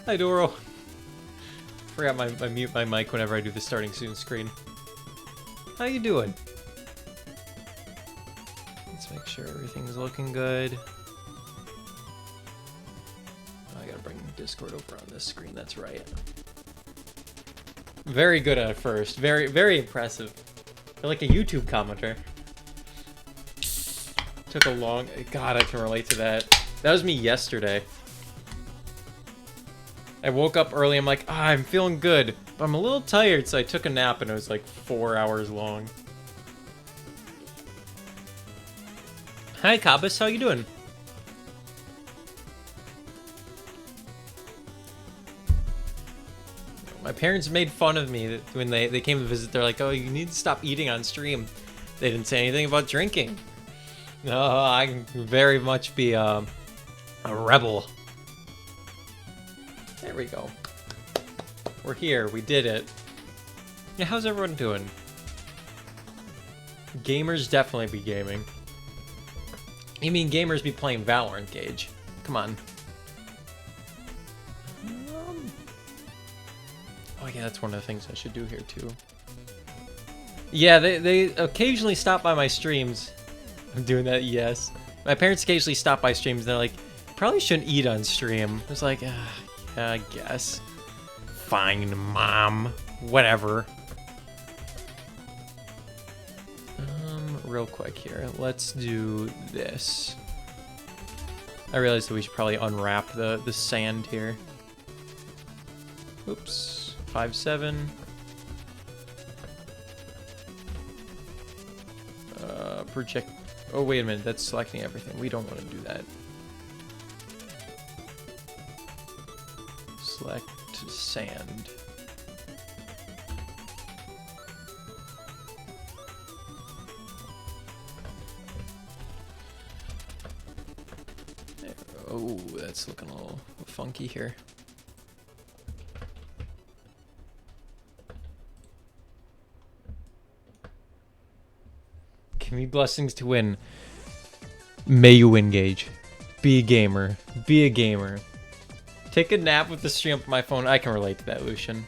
Hi, Doro. Forgot I mute my mic whenever I do the starting soon screen. How you doing? Let's make sure everything's looking good. I gotta bring Discord over on this screen, that's right. Very good at first. Very, very impressive. You're like a YouTube commenter. Took a long... God, I can relate to that. That was me yesterday. I woke up early, I'm like, I'm feeling good, but I'm a little tired, so I took a nap and it was like 4 hours long. Hi, Kabas, how you doing? My parents made fun of me when they came to visit. They're like, oh, you need to stop eating on stream. They didn't say anything about drinking. No, I can very much be a rebel. There we go. We're here. We did it. Yeah, how's everyone doing? Gamers definitely be gaming. You mean gamers be playing Valorant, Gage? Come on. Oh yeah, that's one of the things I should do here too. Yeah, they occasionally stop by my streams. I'm doing that, yes. My parents occasionally stop by streams and they're like, probably shouldn't eat on stream. I was like, yeah, I guess. Fine, Mom. Whatever. Real quick here. Let's do this. I realized that we should probably unwrap the sand here. Oops. 5-7. Project. Oh, wait a minute. That's selecting everything. We don't want to do that. Select sand. Oh, that's looking a little funky here. Give me blessings to win. May you win, Gage. Be a gamer. Be a gamer. Take a nap with the stream on my phone. I can relate to that, Lucian.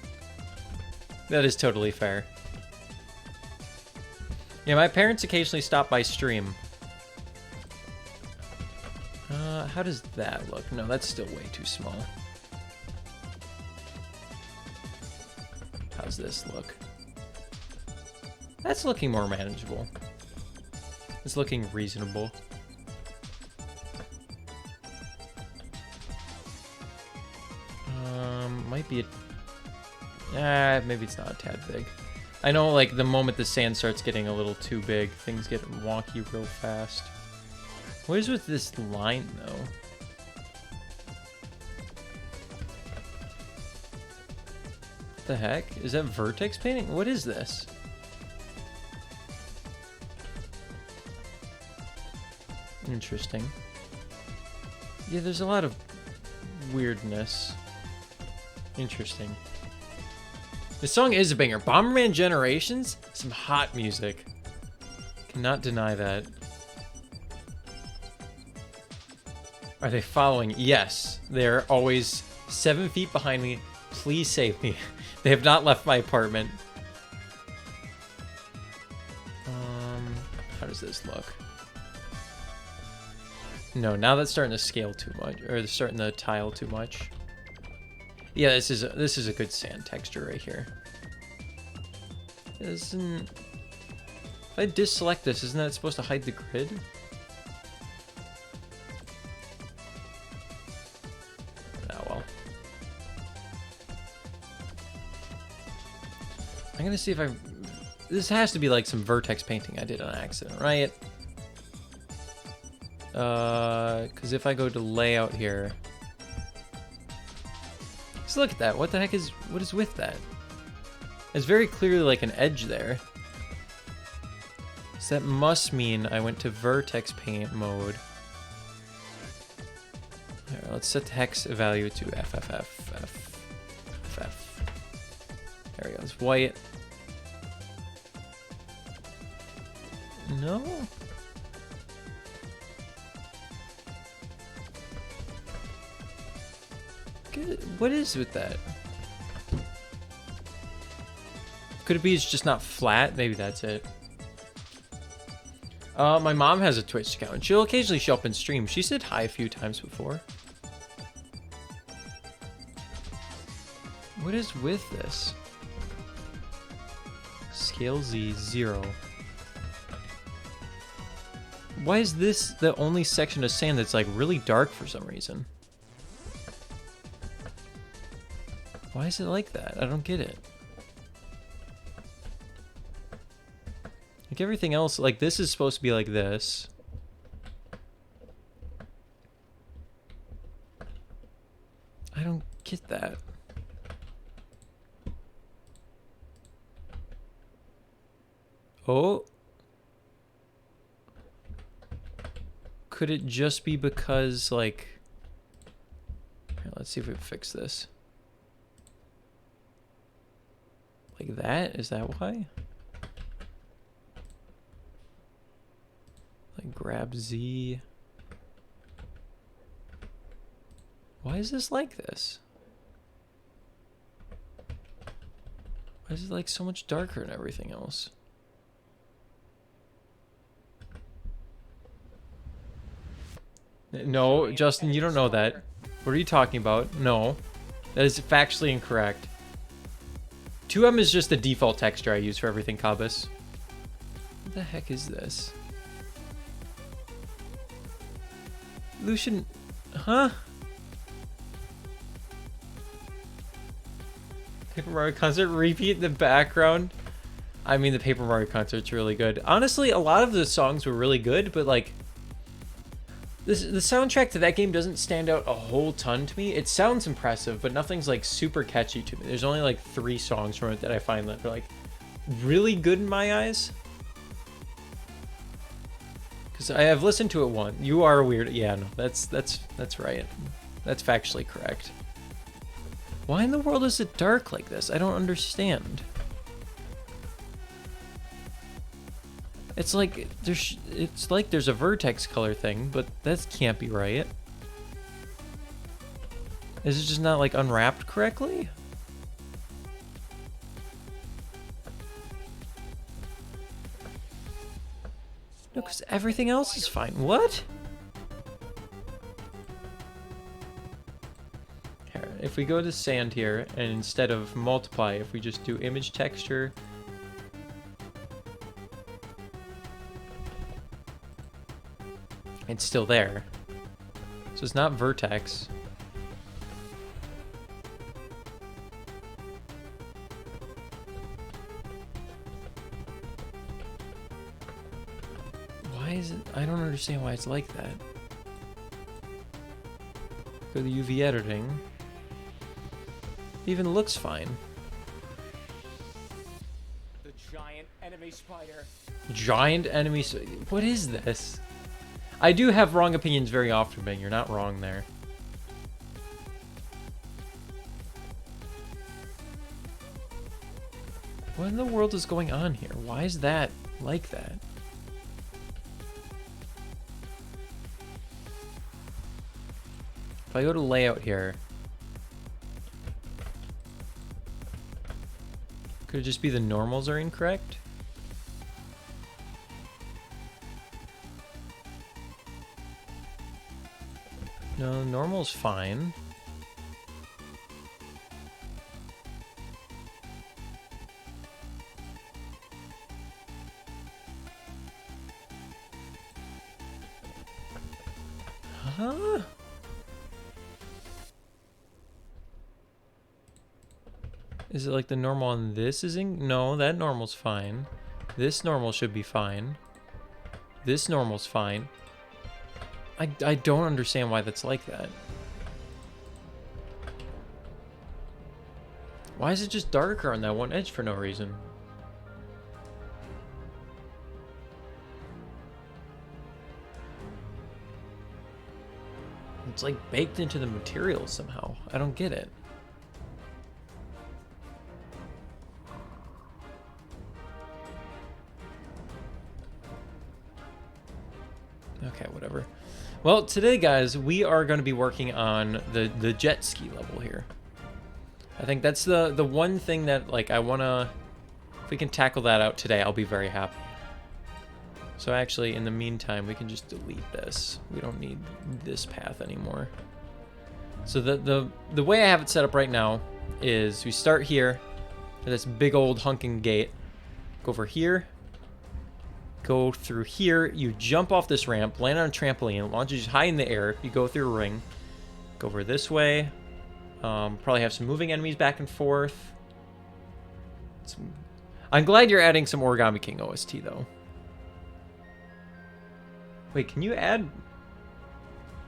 That is totally fair. Yeah, my parents occasionally stop by stream. How does that look? No, that's still way too small. How's this look? That's looking more manageable. It's looking reasonable. Might be a... maybe it's not a tad big. I know, like, the moment the sand starts getting a little too big, things get wonky real fast. What is with this line, though? What the heck? Is that vertex painting? What is this? Interesting. Yeah, there's a lot of weirdness. Interesting. This song is a banger. Bomberman Generations? Some hot music. Cannot deny that. Are they following? Yes. They're always 7 feet behind me. Please save me. They have not left my apartment. How does this look? No, now that's starting to scale too much, or they're starting to tile too much. Yeah, this is a good sand texture right here. Isn't... If I deselect this, isn't that supposed to hide the grid? Oh well. I'm gonna see if I... This has to be like some vertex painting I did on accident, right? Because if I go to layout here... So look at that. What the heck is... What is with that? It's very clearly like an edge there. So that must mean I went to vertex paint mode. Alright, let's set the hex value to FFF. There we go. It's white. No? What is with that? Could it be it's just not flat? Maybe that's it. My mom has a Twitch account. She'll occasionally show up and stream. She said hi a few times before. What is with this? Scale Z 0. Why is this the only section of sand that's like really dark for some reason? Why is it like that? I don't get it. Like everything else, like this is supposed to be like this. I don't get that. Oh. Could it just be because, like... Here, let's see if we can fix this. Like that? Is that why? Like grab Z. Why is this like this? Why is it like so much darker than everything else? No, Justin, you don't know that. What are you talking about? No. That is factually incorrect. 2M is just the default texture I use for everything, Kabus. What the heck is this? Lucian... Huh? Paper Mario concert repeat in the background? I mean, the Paper Mario concert's really good. Honestly, a lot of the songs were really good, but like... the soundtrack to that game doesn't stand out a whole ton to me. It sounds impressive, but nothing's like super catchy to me. There's only like 3 songs from it that I find that are like really good in my eyes. Because I have listened to it once. You are weird. Yeah, no, that's right. That's factually correct. Why in the world is it dark like this? I don't understand. It's like there's a vertex color thing, but that can't be right. Is it just not like unwrapped correctly? No, because everything else is fine. What? Here, if we go to sand here, and instead of multiply, if we just do image texture, it's still there. So it's not vertex. Why is it? I don't understand why it's like that. Go to UV editing. It even looks fine. The giant enemy spider. Giant enemy. What is this? I do have wrong opinions very often, Ben. You're not wrong there. What in the world is going on here? Why is that like that? If I go to layout here, could it just be the normals are incorrect? No, normal's fine. Huh? Is it like the normal on this is in? No, that normal's fine. This normal should be fine. This normal's fine. I don't understand why that's like that. Why is it just darker on that one edge for no reason? It's like baked into the material somehow. I don't get it. Okay, whatever. Well, today, guys, we are going to be working on the jet ski level here. I think that's the one thing that, like, I want to... If we can tackle that out today, I'll be very happy. So actually, in the meantime, we can just delete this. We don't need this path anymore. So the way I have it set up right now is we start here at this big old hunking gate. Go over here. Go through here. You jump off this ramp, land on a trampoline, launches high in the air. You go through a ring. Go over this way. Probably have some moving enemies back and forth. I'm glad you're adding some Origami King OST, though. Wait, can you add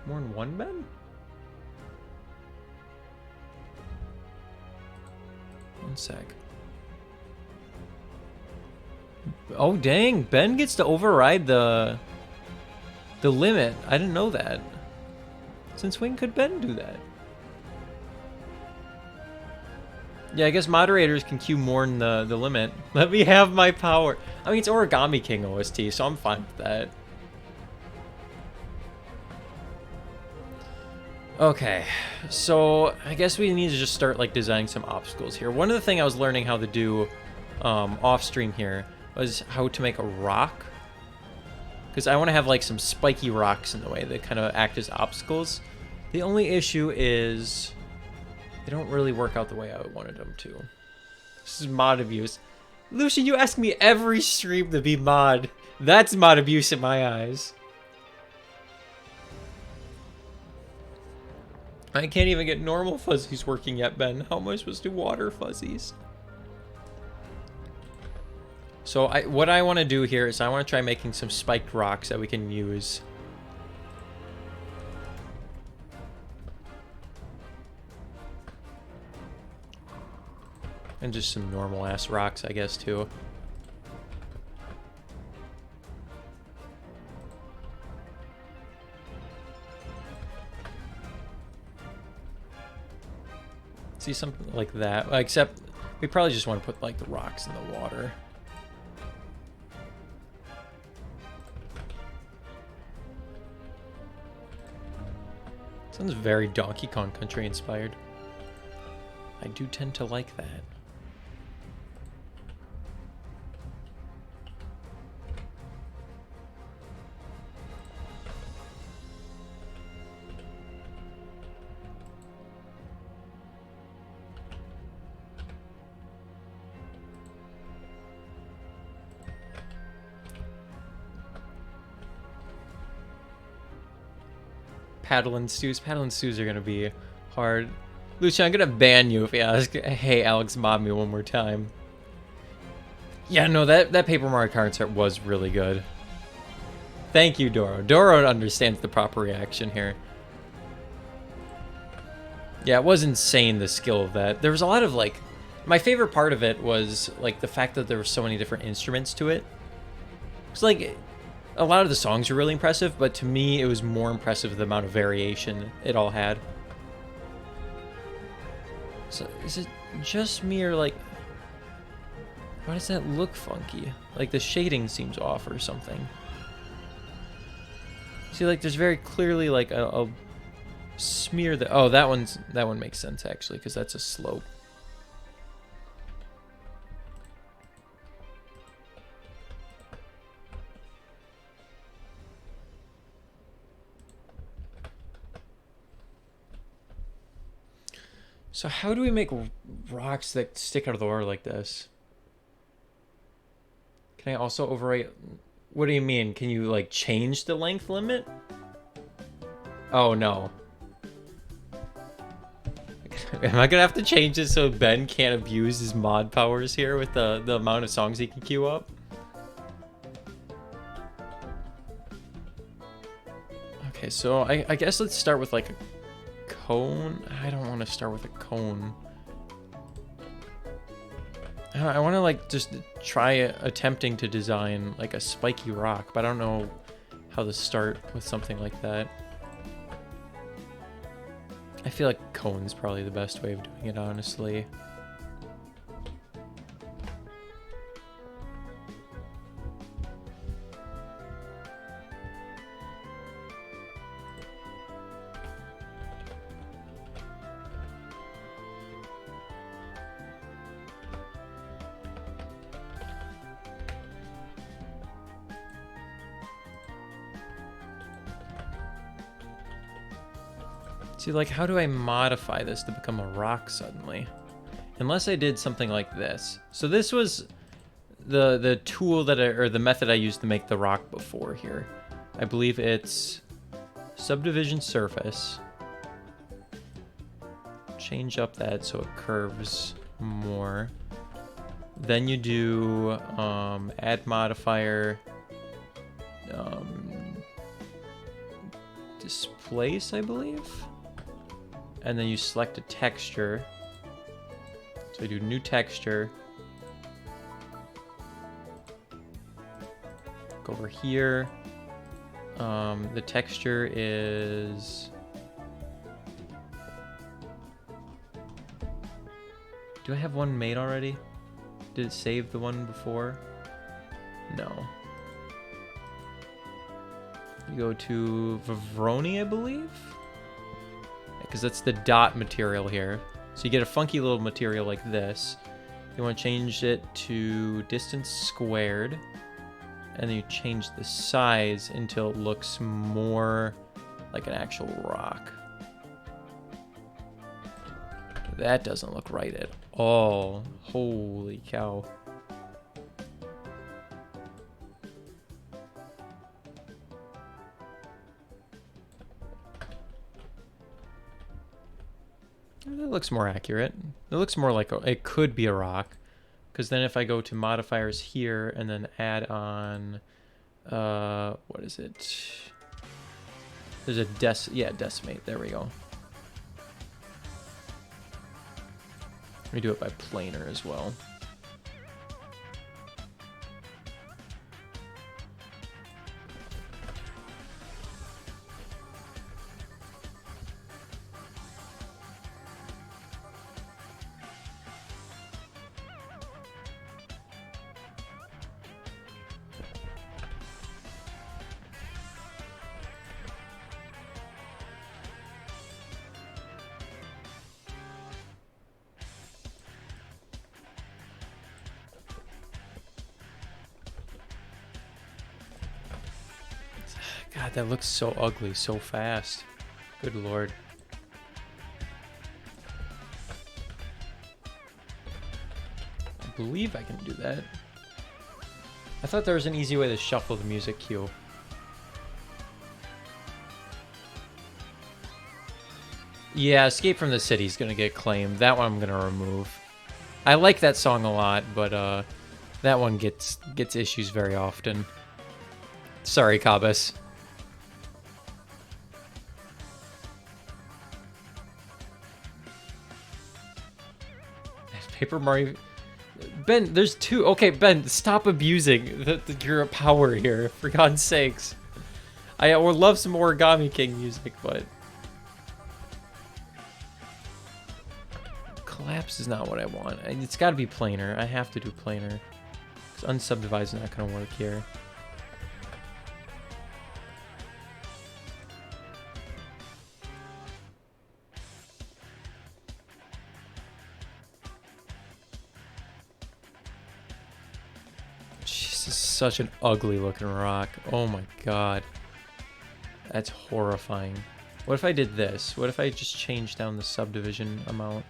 more than one Ben? One sec. Oh, dang. Ben gets to override the limit. I didn't know that. Since when could Ben do that? Yeah, I guess moderators can queue more than the limit. Let me have my power. I mean, it's Origami King OST, so I'm fine with that. Okay, so I guess we need to just start like designing some obstacles here. One of the things I was learning how to do off stream here was how to make a rock. Because I want to have like some spiky rocks in the way that kind of act as obstacles. The only issue is they don't really work out the way I wanted them to. This is mod abuse. Lucian, you ask me every stream to be mod. That's mod abuse in my eyes. I can't even get normal fuzzies working yet, Ben. How am I supposed to do water fuzzies? So what I want to do here is I want to try making some spiked rocks that we can use. And just some normal ass rocks, I guess, too. See, something like that. Except we probably just want to put like the rocks in the water. Sounds very Donkey Kong Country inspired. I do tend to like that. Paddle and stews. Paddle and stews are gonna be hard. Lucian, I'm gonna ban you if you ask. Hey, Alex, mob me one more time. Yeah, no, that Paper Mario concert was really good. Thank you, Doro. Doro understands the proper reaction here. Yeah, it was insane, the skill of that. There was a lot of, like... My favorite part of it was, like, the fact that there were so many different instruments to it. It's like... A lot of the songs were really impressive, but to me, it was more impressive the amount of variation it all had. So, is it just me or, like... Why does that look funky? Like, the shading seems off or something. See, like, there's very clearly, like, a smear that... Oh, that one makes sense, actually, because that's a slope. So how do we make rocks that stick out of the water like this? Can I also overwrite... What do you mean? Can you, like, change the length limit? Oh, no. Am I gonna have to change it so Ben can't abuse his mod powers here with the amount of songs he can queue up? Okay, so I guess let's start with, like, a cone? I don't want to start with a cone. I want to, like, just try attempting to design, like, a spiky rock, but I don't know how to start with something like that. I feel like cone's probably the best way of doing it, honestly. See, like, how do I modify this to become a rock suddenly? Unless I did something like this. So this was the tool that or the method I used to make the rock before here. I believe it's subdivision surface. Change up that so it curves more. Then you do add modifier, displace, I believe. And then you select a texture. So I do new texture. Go over here. The texture is... Do I have one made already? Did it save the one before? No. You go to Vivroni, I believe? Because that's the dot material here. So you get a funky little material like this. You want to change it to distance squared. And then you change the size until it looks more like an actual rock. That doesn't look right at all. Holy cow. That looks more accurate. It looks more like it could be a rock. Because then if I go to modifiers here and then add on, what is it? There's a decimate. There we go. Let me do it by planar as well. God, that looks so ugly so fast. Good lord. I believe I can do that. I thought there was an easy way to shuffle the music cue. Yeah, Escape from the City is gonna get claimed. That one I'm gonna remove. I like that song a lot, but that one gets issues very often. Sorry, Cabas. Paper Mario... Ben, there's two... Okay, Ben, stop abusing your power here, for God's sakes. I would love some Origami King music, but... Collapse is not what I want. It's got to be planar. I have to do planar. Because unsubdivided is not going to work here. This is such an ugly looking rock. Oh my god. That's horrifying. What if I did this? What if I just changed down the subdivision amount?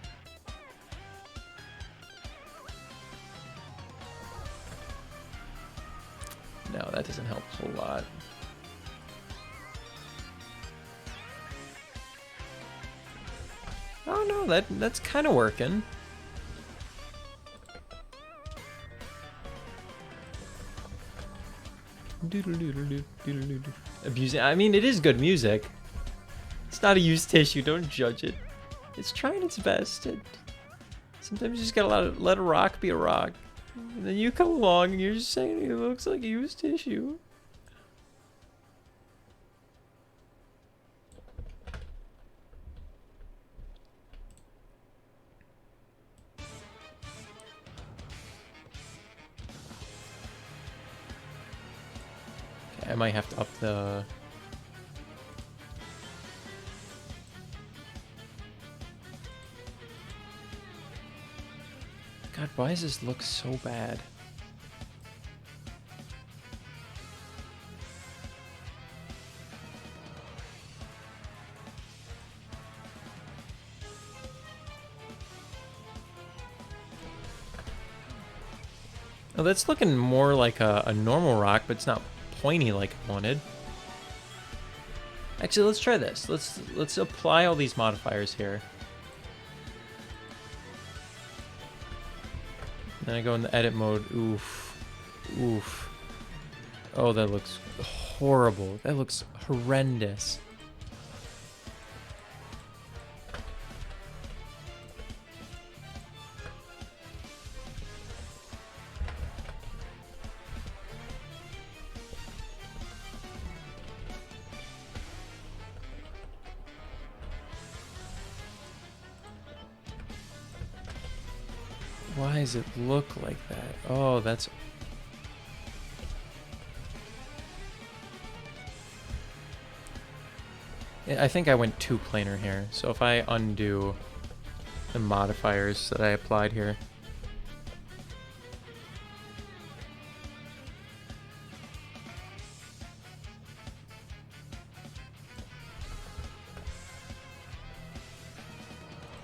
No, that doesn't help a whole lot. Oh no, that's kind of working. Abusing. I mean, it is good music. It's not a used tissue. Don't judge it. It's trying its best. Sometimes you just gotta let a rock be a rock. And then you come along and you're just saying it looks like used tissue. I might have to up the... God, why does this look so bad? Oh, that's looking more like a normal rock, but it's not pointy like I wanted. Actually, let's try this. Let's apply all these modifiers here. Then I go in the edit mode. Oof. Oof. Oh, that looks horrible. That looks horrendous. Why does it look like that? Oh, that's... I think I went too planar here. So if I undo the modifiers that I applied here.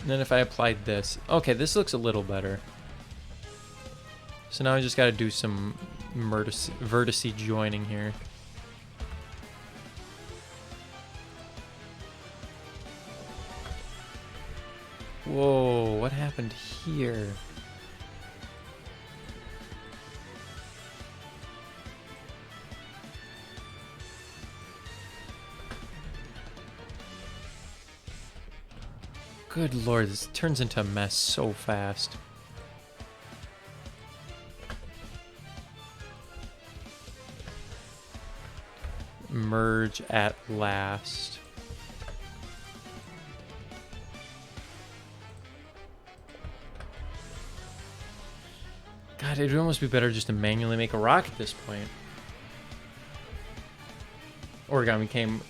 And then if I applied this, okay, this looks a little better. So now I just got to do some vertice joining here. Whoa, what happened here? Good lord, this turns into a mess so fast. Merge at last. God, it would almost be better just to manually make a rock at this point. Origami came...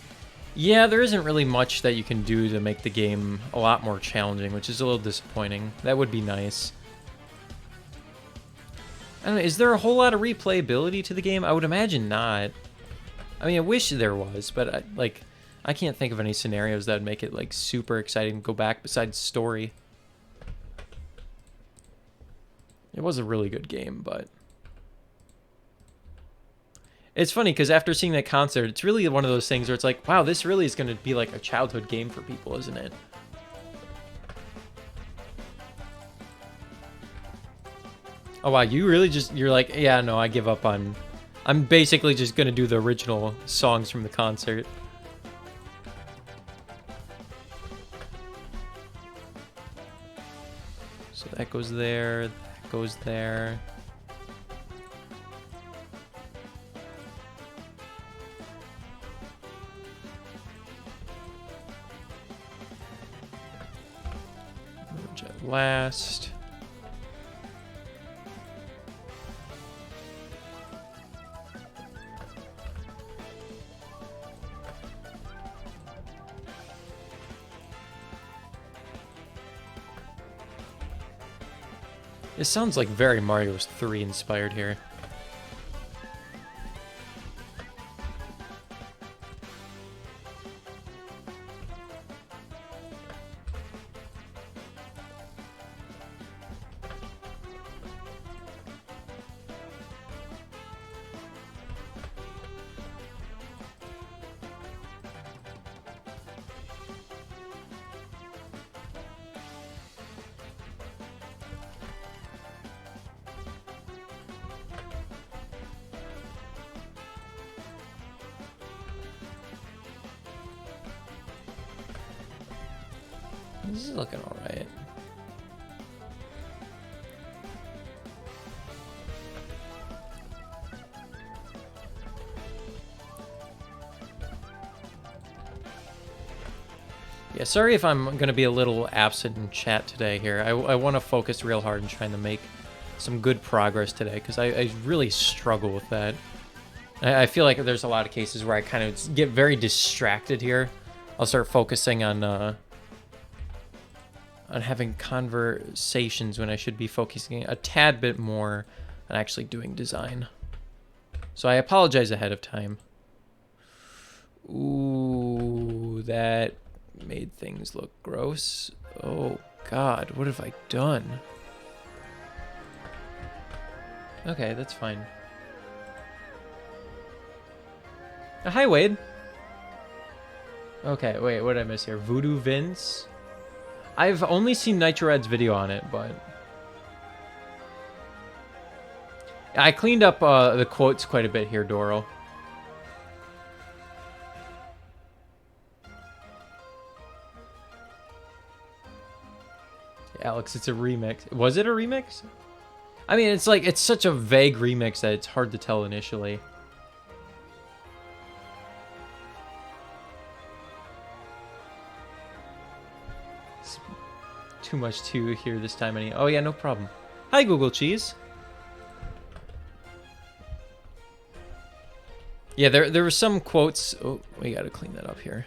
Yeah, there isn't really much that you can do to make the game a lot more challenging, which is a little disappointing. That would be nice. I don't know, is there a whole lot of replayability to the game? I would imagine not. I mean, I wish there was, but I can't think of any scenarios that would make it like super exciting to go back besides story. It was a really good game, but it's funny because after seeing that concert, it's really one of those things where it's like, wow, this really is going to be like a childhood game for people, isn't it? Oh wow, you really just, you're like, yeah, no, I give up on, I'm basically just going to do the original songs from the concert. So that goes there, that goes there. Merge at last. It sounds like very Mario 3 inspired here. This is looking all right. Yeah, sorry if I'm going to be a little absent in chat today here. I want to focus real hard in trying to make some good progress today because I really struggle with that. I feel like there's a lot of cases where I kind of get very distracted here. I'll start focusing on having conversations when I should be focusing a tad bit more on actually doing design. So I apologize ahead of time. Ooh, that made things look gross. Oh God, what have I done? Okay, that's fine. Hi, Wade. Okay, wait, what did I miss here? Voodoo Vince? I've only seen Nitroed's video on it, but... I cleaned up the quotes quite a bit here, Doro. Alex, it's a remix. Was it a remix? I mean, it's like, it's such a vague remix that it's hard to tell initially. It's too much to hear this time. Oh yeah, no problem. Hi, Google Cheese. Yeah, there were some quotes. Oh, we gotta clean that up here.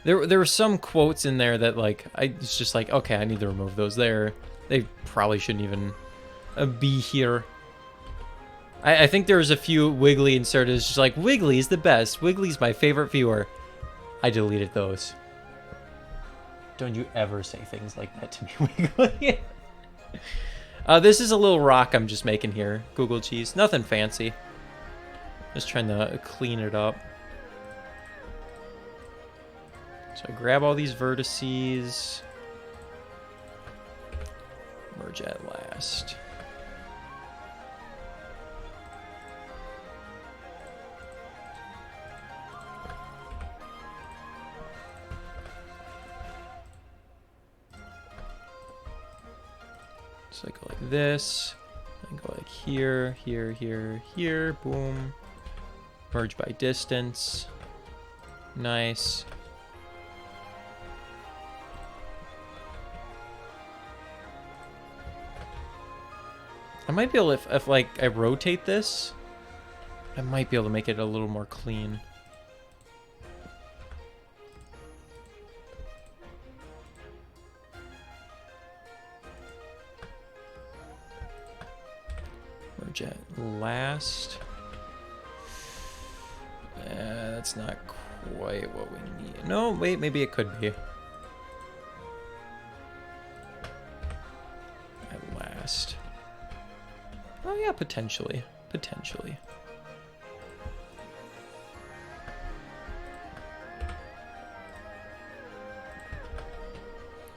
There were some quotes in there that, like, I was just like, okay, I need to remove those. They probably shouldn't even be here. I think there was a few Wiggly inserted. It's just like, Wiggly is the best. Wiggly's my favorite viewer. I deleted those. Don't you ever say things like that to me, Wiggly. This is a little rock I'm just making here, Google Cheese. Nothing fancy. Just trying to clean it up. So I grab all these vertices. Merge at last. So I go like this. And go like here, here, here, here. Boom. Merge by distance. Nice. I might be able to, if like I rotate this, I might be able to make it a little more clean. Merge at last. That's not quite what we need. No, wait, maybe it could be. At last. Oh yeah, potentially. Potentially.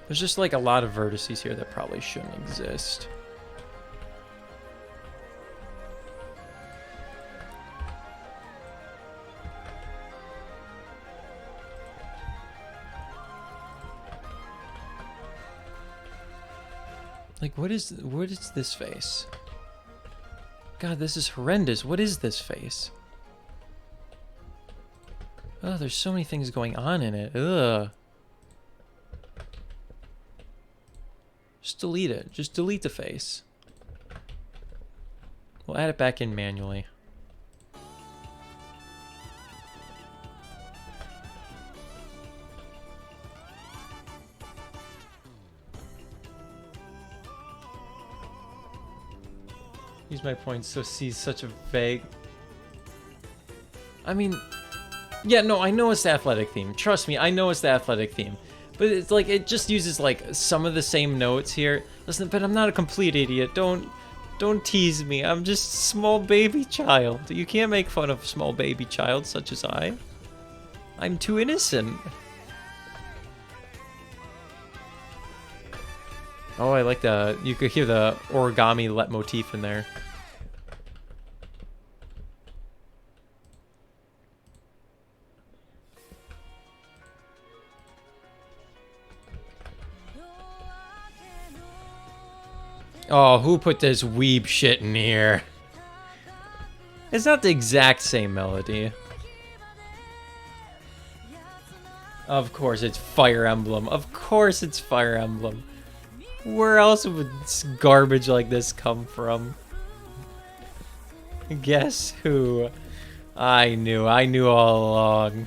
There's just like a lot of vertices here that probably shouldn't exist. Like, what is this face? God, this is horrendous. What is this face? Oh, there's so many things going on in it. Ugh. Just delete it. Just delete the face. We'll add it back in manually. Use my points, so C's such a vague... I mean... Yeah, no, I know it's the athletic theme. Trust me, I know it's the athletic theme. But it's like, it just uses like some of the same notes here. Listen, but I'm not a complete idiot. Don't tease me. I'm just a small baby child. You can't make fun of a small baby child such as I. I'm too innocent. Oh, I like the... You could hear the origami leitmotif in there. Oh, who put this weeb shit in here? It's not the exact same melody. Of course it's Fire Emblem. Of course it's Fire Emblem. Where else would garbage like this come from? Guess who? I knew all along.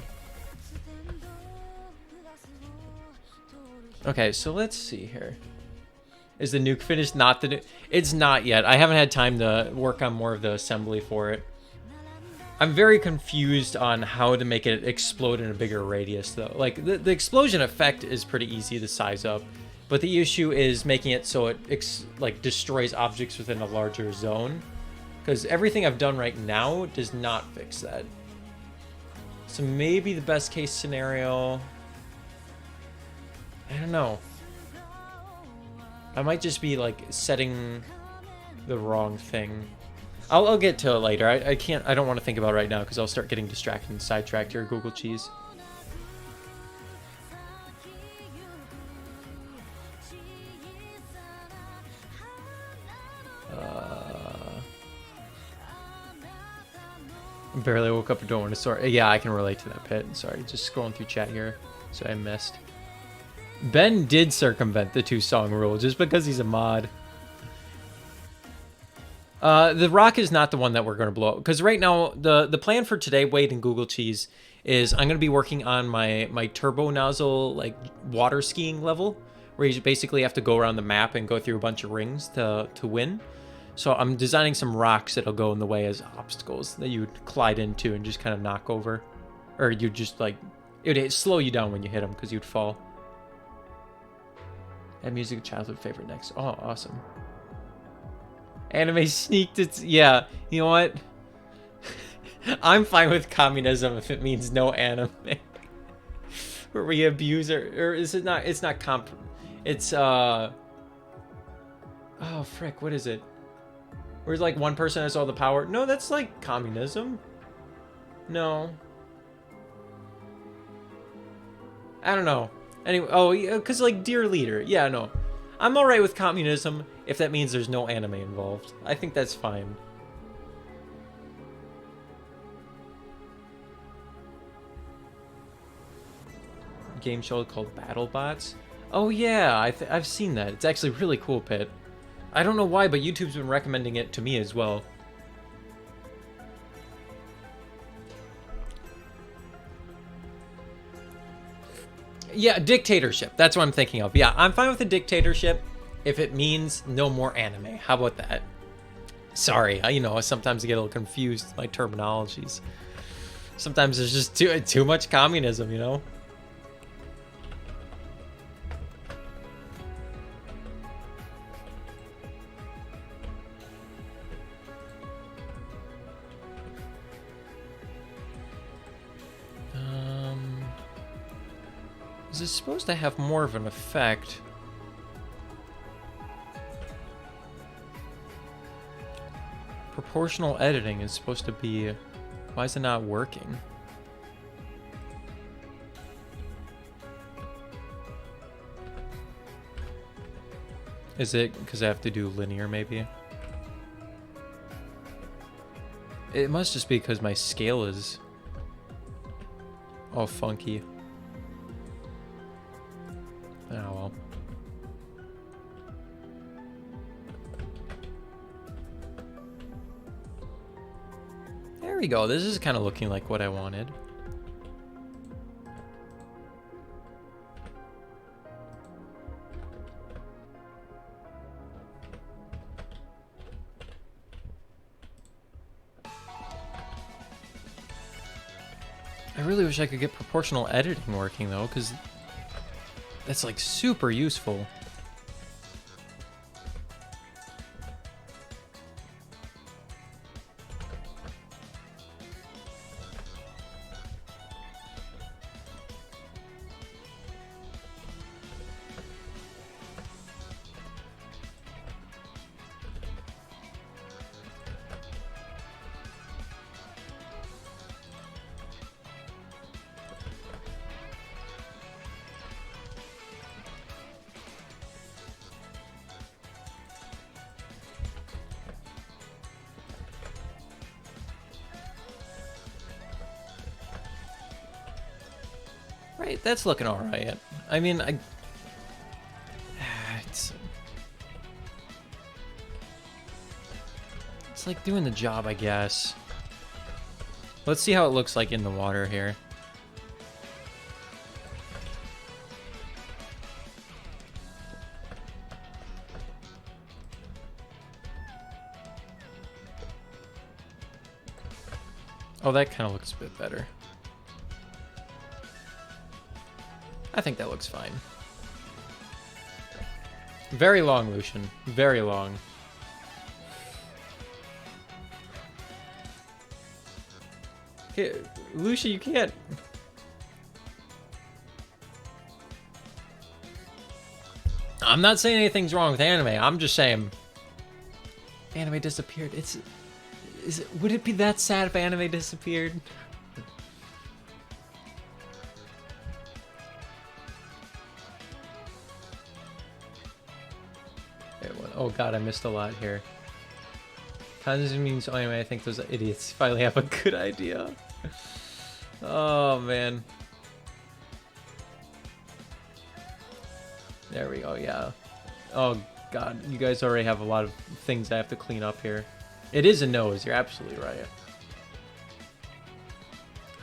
Okay, so let's see here. Is the nuke finished? Not the nuke. It's not yet. I haven't had time to work on more of the assembly for it. I'm very confused on how to make it explode in a bigger radius, though. Like, the explosion effect is pretty easy to size up, but the issue is making it so it, like, destroys objects within a larger zone. Because everything I've done right now does not fix that. So maybe the best case scenario... I don't know. I might just be like setting the wrong thing. I'll get to it later. I don't want to think about it right now because I'll start getting distracted and sidetracked here, Google Cheese. Barely woke up and don't want to sort. Yeah, I can relate to that, Pit. Sorry, just scrolling through chat here, so I missed. Ben did circumvent the 2-song rule just because he's a mod. The rock is not the one that we're going to blow up. Because right now, the plan for today, Wade and Google Cheese, is I'm going to be working on my turbo nozzle, like, water skiing level, where you basically have to go around the map and go through a bunch of rings to win. So I'm designing some rocks that'll go in the way as obstacles that you would collide into and just kind of knock over. Or you'd just, like, it would slow you down when you hit them because you'd fall. Add music, childhood favorite next. Oh, awesome. Anime sneaked its... Yeah, you know what? I'm fine with communism if it means no anime. Where we abuse or is it not... It's not comp... It's, Oh, frick, what is it? Where like one person has all the power? No, that's like communism. No. I don't know. Anyway, oh, yeah, because like dear leader. Yeah, no. I'm alright with communism if that means there's no anime involved. I think that's fine. Game show called BattleBots. Oh yeah, I've seen that. It's actually really cool, Pit. I don't know why, but YouTube's been recommending it to me as well. Yeah, dictatorship. That's what I'm thinking of. Yeah, I'm fine with a dictatorship if it means no more anime. How about that? Sorry, you know, sometimes I get a little confused with my terminologies. Sometimes there's just too much communism, you know? Is it supposed to have more of an effect? Proportional editing is supposed to be... Why is it not working? Is it because I have to do linear, maybe? It must just be because my scale is all funky. Oh well. There we go. This is kind of looking like what I wanted. I really wish I could get proportional editing working though, because that's like super useful. Right, that's looking alright. I mean, it's like doing the job, I guess. Let's see how it looks like in the water here. Oh, that kind of looks a bit better. I think that looks fine. Very long, Lucian. Very long. Okay, Lucia, you can't. I'm not saying anything's wrong with anime. I'm just saying anime disappeared. Would it be that sad if anime disappeared? Oh god, I missed a lot here. Kanji means anime. I think those idiots finally have a good idea. Oh man. There we go, yeah. Oh god, you guys already have a lot of things I have to clean up here. It is a nose, you're absolutely right.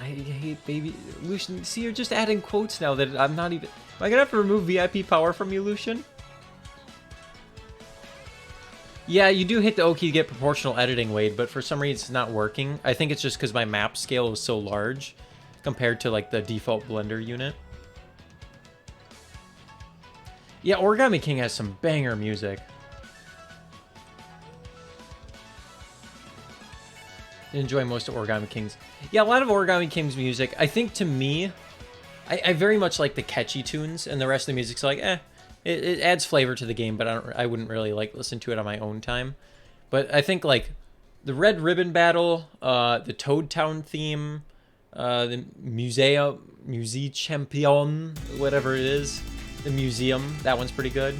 I hate baby Lucian. See, you're just adding quotes now that I'm not even. Am I gonna have to remove VIP power from you, Lucian? Yeah, you do hit the O key to get proportional editing, Wade, but for some reason it's not working. I think it's just because my map scale is so large compared to like the default Blender unit. Yeah, Origami King has some banger music. Enjoy most of Origami King's. Yeah, a lot of Origami King's music. I think to me, I very much like the catchy tunes, and the rest of the music's like, eh. It adds flavor to the game, but I wouldn't really like listen to it on my own time. But I think like the Red Ribbon Battle, the Toad Town theme, the Musée Champion, whatever it is, the museum, that one's pretty good.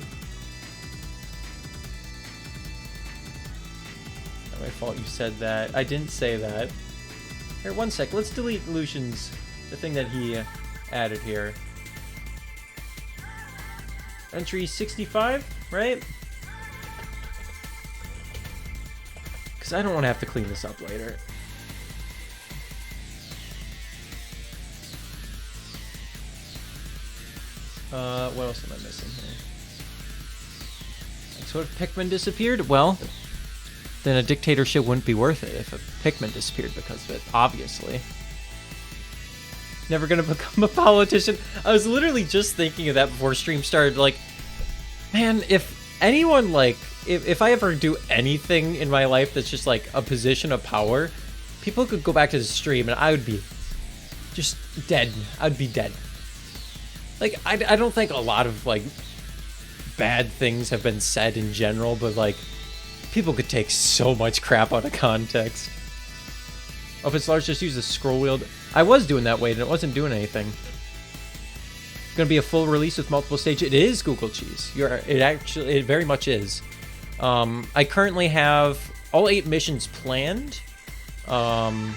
Not my fault you said that. I didn't say that. Here, one sec. Let's delete Lucian's, the thing that he added here. Entry 65, right? Because I don't want to have to clean this up later. What else am I missing here? So if Pikmin disappeared, well, then a dictatorship wouldn't be worth it if a Pikmin disappeared because of it, obviously. Never gonna become a politician. I was literally just thinking of that before stream started. Like, man, if anyone, like, if I ever do anything in my life that's just like a position of power, people could go back to the stream and I would be just dead. I'd be dead. Like, I don't think a lot of, like, bad things have been said in general, but, like, people could take so much crap out of context. Oh, if it's large, just use the scroll wheel. I was doing that way, and it wasn't doing anything. It's gonna be a full release with multiple stages. It is Google Cheese. It very much is. I currently have all 8 missions planned. I'm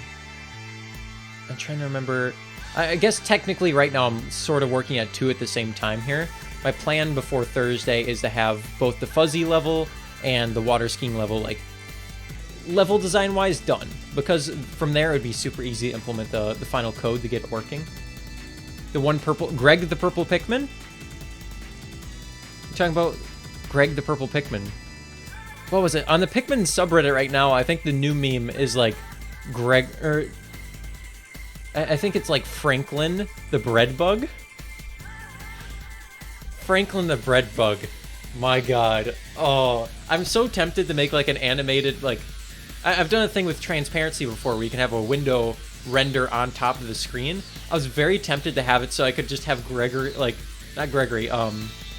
trying to remember. I guess technically right now I'm sort of working at 2 at the same time here. My plan before Thursday is to have both the fuzzy level and the water skiing level, like, level design wise done, because from there it would be super easy to implement the final code to get it working. The one purple Greg the purple Pikmin? You're talking about Greg the purple Pikmin. What was it? On the Pikmin subreddit right now, I think the new meme is like Greg, or I think it's like Franklin the bread bug. Franklin the bread bug. My god. Oh, I'm so tempted to make like an animated, like, I've done a thing with transparency before where you can have a window render on top of the screen. I was very tempted to have it so I could just have Gregory, like, not Gregory,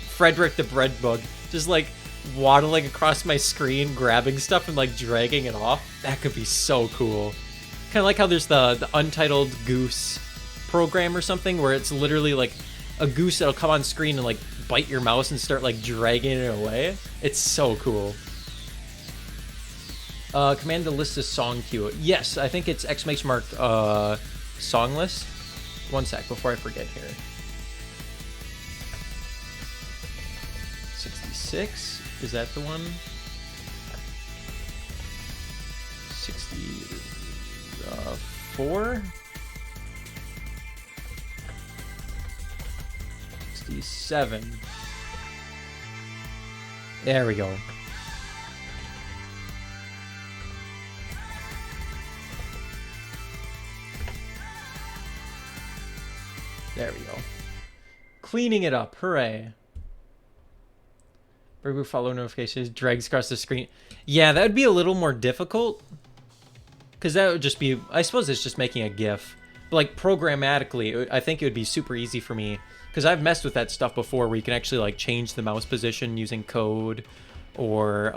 Frederick the bread bug, just like waddling across my screen, grabbing stuff and like dragging it off. That could be so cool. Kind of like how there's the Untitled Goose program or something where it's literally like a goose that'll come on screen and like bite your mouse and start like dragging it away. It's so cool. Command to list a song queue. Yes, I think it's exclamation mark song list. One sec before I forget here. 66, is that the one? 64? 67. There we go. There we go. Cleaning it up. Hooray. Remove follow notifications. Drags across the screen. Yeah, that would be a little more difficult. Because that would just be, I suppose it's just making a GIF. But like programmatically, I think it would be super easy for me. Because I've messed with that stuff before where you can actually like change the mouse position using code. Or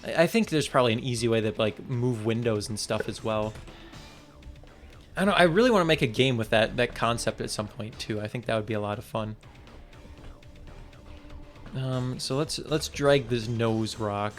I think there's probably an easy way to like move windows and stuff as well. I don't know, I really want to make a game with that concept at some point too. I think that would be a lot of fun. So let's drag this nose rock.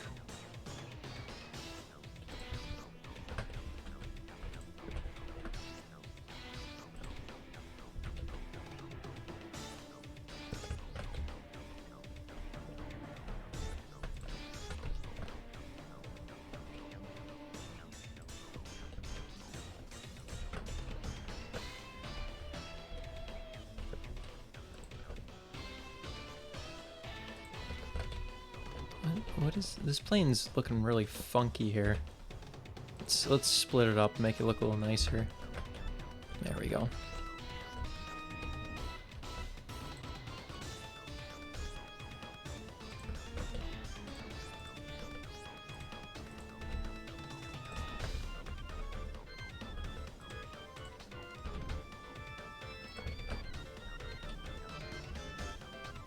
What is this plane's looking really funky here? Let's split it up, make it look a little nicer. There we go.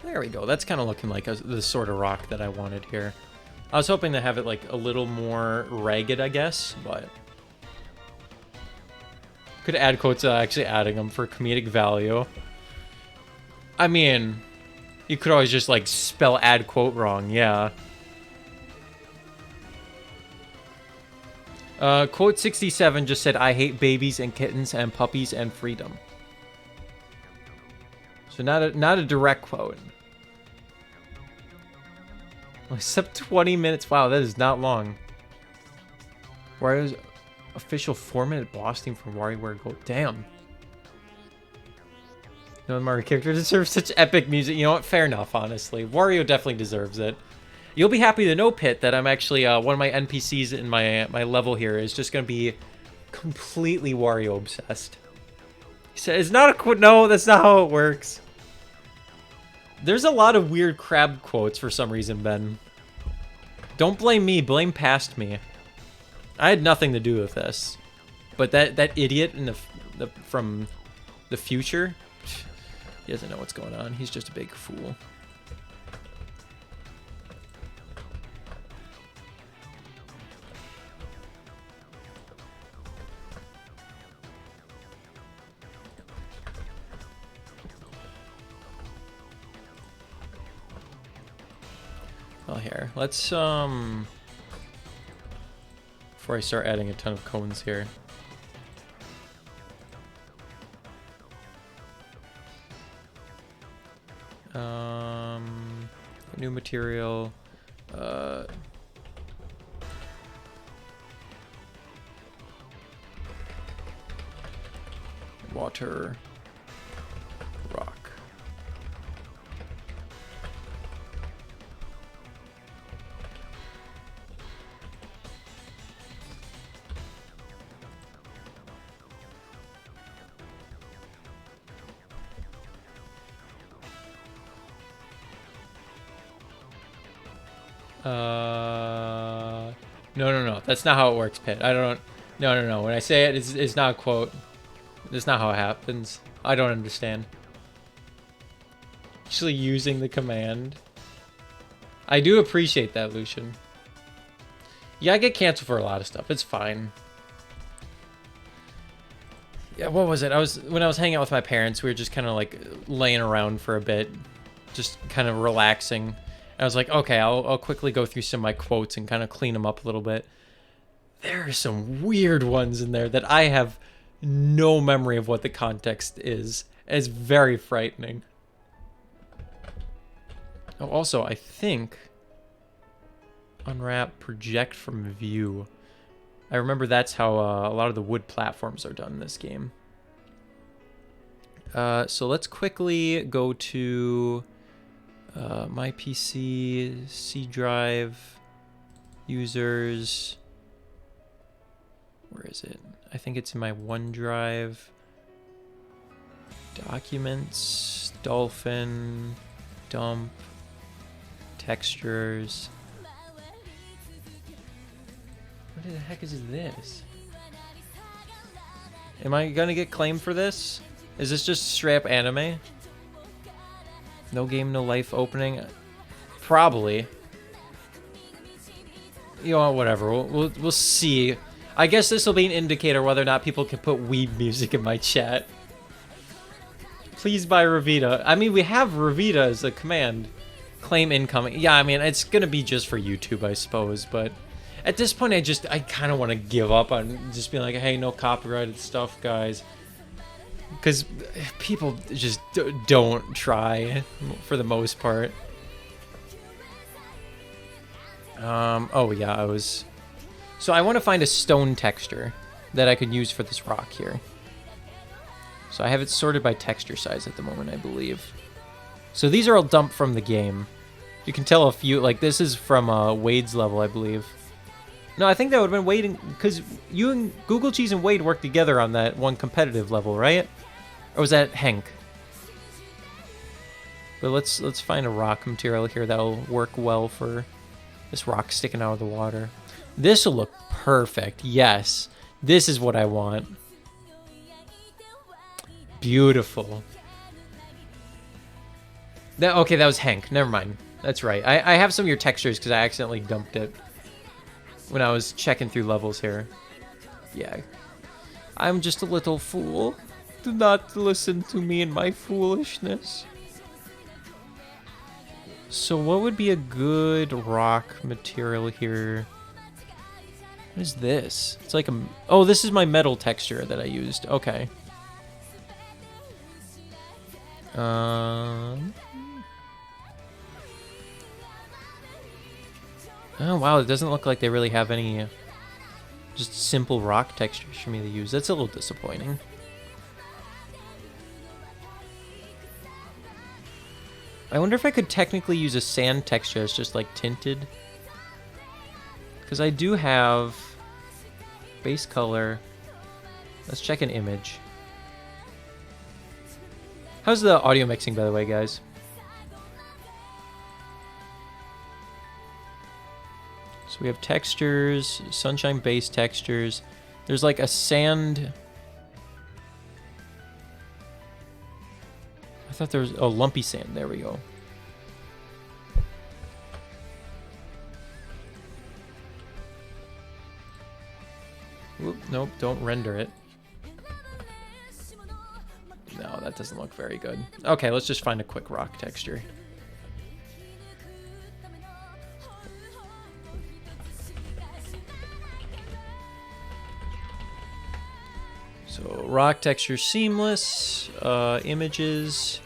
There we go. That's kind of looking like the sort of rock that I wanted here. I was hoping to have it like a little more ragged, I guess, but could add quotes without actually adding them for comedic value. I mean, you could always just like spell add quote wrong, yeah. Quote 67 just said, "I hate babies and kittens and puppies and freedom." So not a direct quote. Except 20 minutes. Wow, that is not long. Wario's official 4-minute boss theme for WarioWare Gold. Damn. No Mario character deserves such epic music. You know what? Fair enough, honestly. Wario definitely deserves it. You'll be happy to know, Pit, that I'm actually one of my NPCs in my level here is just going to be completely Wario obsessed. He said, "It's not a quote." No, that's not how it works. There's a lot of weird crab quotes for some reason, Ben. Don't blame me, blame past me. I had nothing to do with this. But that idiot in from the future, he doesn't know what's going on. He's just a big fool. Well, here, let's, before I start adding a ton of cones here. New material, water, rock. No. That's not how it works, Pit. I don't... No. When I say it, it's not a quote. That's not how it happens. I don't understand. Actually using the command. I do appreciate that, Lucian. Yeah, I get canceled for a lot of stuff. It's fine. Yeah, what was it? When I was hanging out with my parents, we were just kind of like laying around for a bit. Just kind of relaxing. I was like, okay, I'll quickly go through some of my quotes and kind of clean them up a little bit. There are some weird ones in there that I have no memory of what the context is. It's very frightening. Oh, also, I think unwrap, project from view. I remember that's how a lot of the wood platforms are done in this game. So let's quickly go to my PC, C drive, users. Where is it? I think it's in my OneDrive. Documents, Dolphin, dump, textures. What the heck is this? Am I gonna get claimed for this? Is this just straight up anime? No game, no life opening? Probably. You know, whatever. We'll see. I guess this will be an indicator whether or not people can put weeb music in my chat. Please buy Revita. I mean, we have Revita as a command. Claim incoming. Yeah, I mean, it's gonna be just for YouTube, I suppose, but at this point, I kind of want to give up on just being like, hey, no copyrighted stuff, guys. Because people just don't try, for the most part. Oh yeah, So I want to find a stone texture that I could use for this rock here. So I have it sorted by texture size at the moment, I believe. So these are all dumped from the game. You can tell a few, like this is from Wade's level, I believe. No, I think that would have been Wade, because you and Google Cheese and Wade worked together on that one competitive level, right? Or was that Hank? But let's find a rock material here that'll work well for this rock sticking out of the water. This will look perfect. Yes, this is what I want. Beautiful. Okay, that was Hank. Never mind. That's right. I have some of your textures because I accidentally dumped it when I was checking through levels here. Yeah. I'm just a little fool. Do not listen to me and my foolishness. So what would be a good rock material here? What is this? It's like a... Oh, this is my metal texture that I used. Okay. Oh, wow. It doesn't look like they really have any just simple rock textures for me to use. That's a little disappointing. I wonder if I could technically use a sand texture that's just like tinted. Because I do have base color. Let's check an image. How's the audio mixing, by the way, guys? So we have textures, sunshine base textures. There's like a sand. I thought there was a lumpy sand. There we go. Oop, nope, don't render it. No, that doesn't look very good. Okay, let's just find a quick rock texture. So rock texture seamless, images,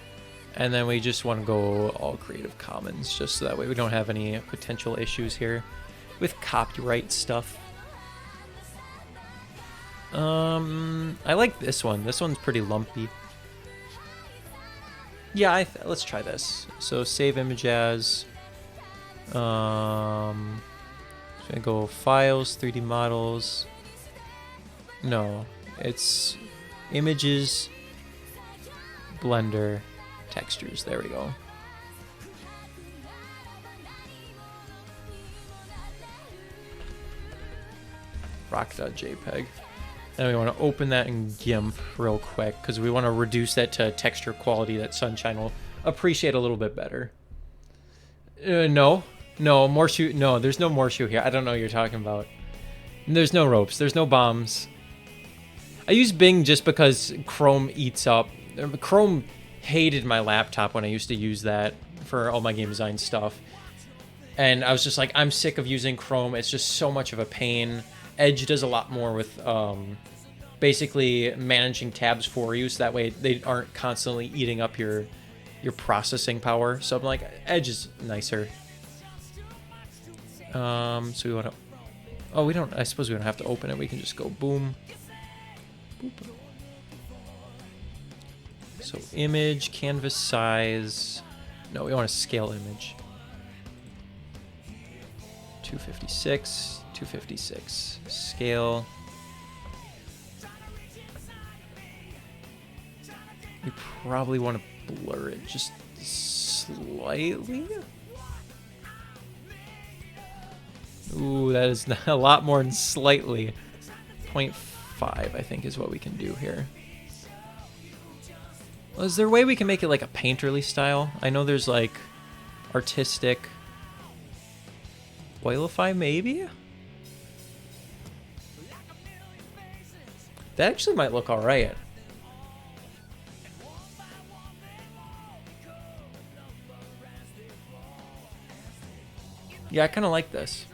and then we just want to go all Creative Commons, just so that way we don't have any potential issues here with copyright stuff. I like this one. This one's pretty lumpy. Yeah, let's try this. So save image as. So I go files, 3D models. No, it's images, Blender, textures. There we go. Rock.jpg. Then we want to open that in GIMP real quick because we want to reduce that to texture quality that Sunshine will appreciate a little bit better. No, Morshu. No, there's no Morshu here. I don't know what you're talking about. There's no ropes. There's no bombs. I use Bing just because Chrome eats up. Chrome hated my laptop when I used to use that for all my game design stuff. And I was just like, I'm sick of using Chrome. It's just so much of a pain. Edge does a lot more with basically managing tabs for you, so that way they aren't constantly eating up your processing power. So I'm like, Edge is nicer. So we want to... Oh, we don't... I suppose we don't have to open it. We can just go boom. Boop. So image, canvas size... No, we want to scale image. 256... 256. Scale. We probably want to blur it just slightly. Ooh, Ooh, that is a lot more than slightly. 0.5, I think, is what we can do here. Well, is there a way we can make it like a painterly style? I know there's like artistic. Oilify, maybe? That actually might look alright. Yeah, I kind of like this.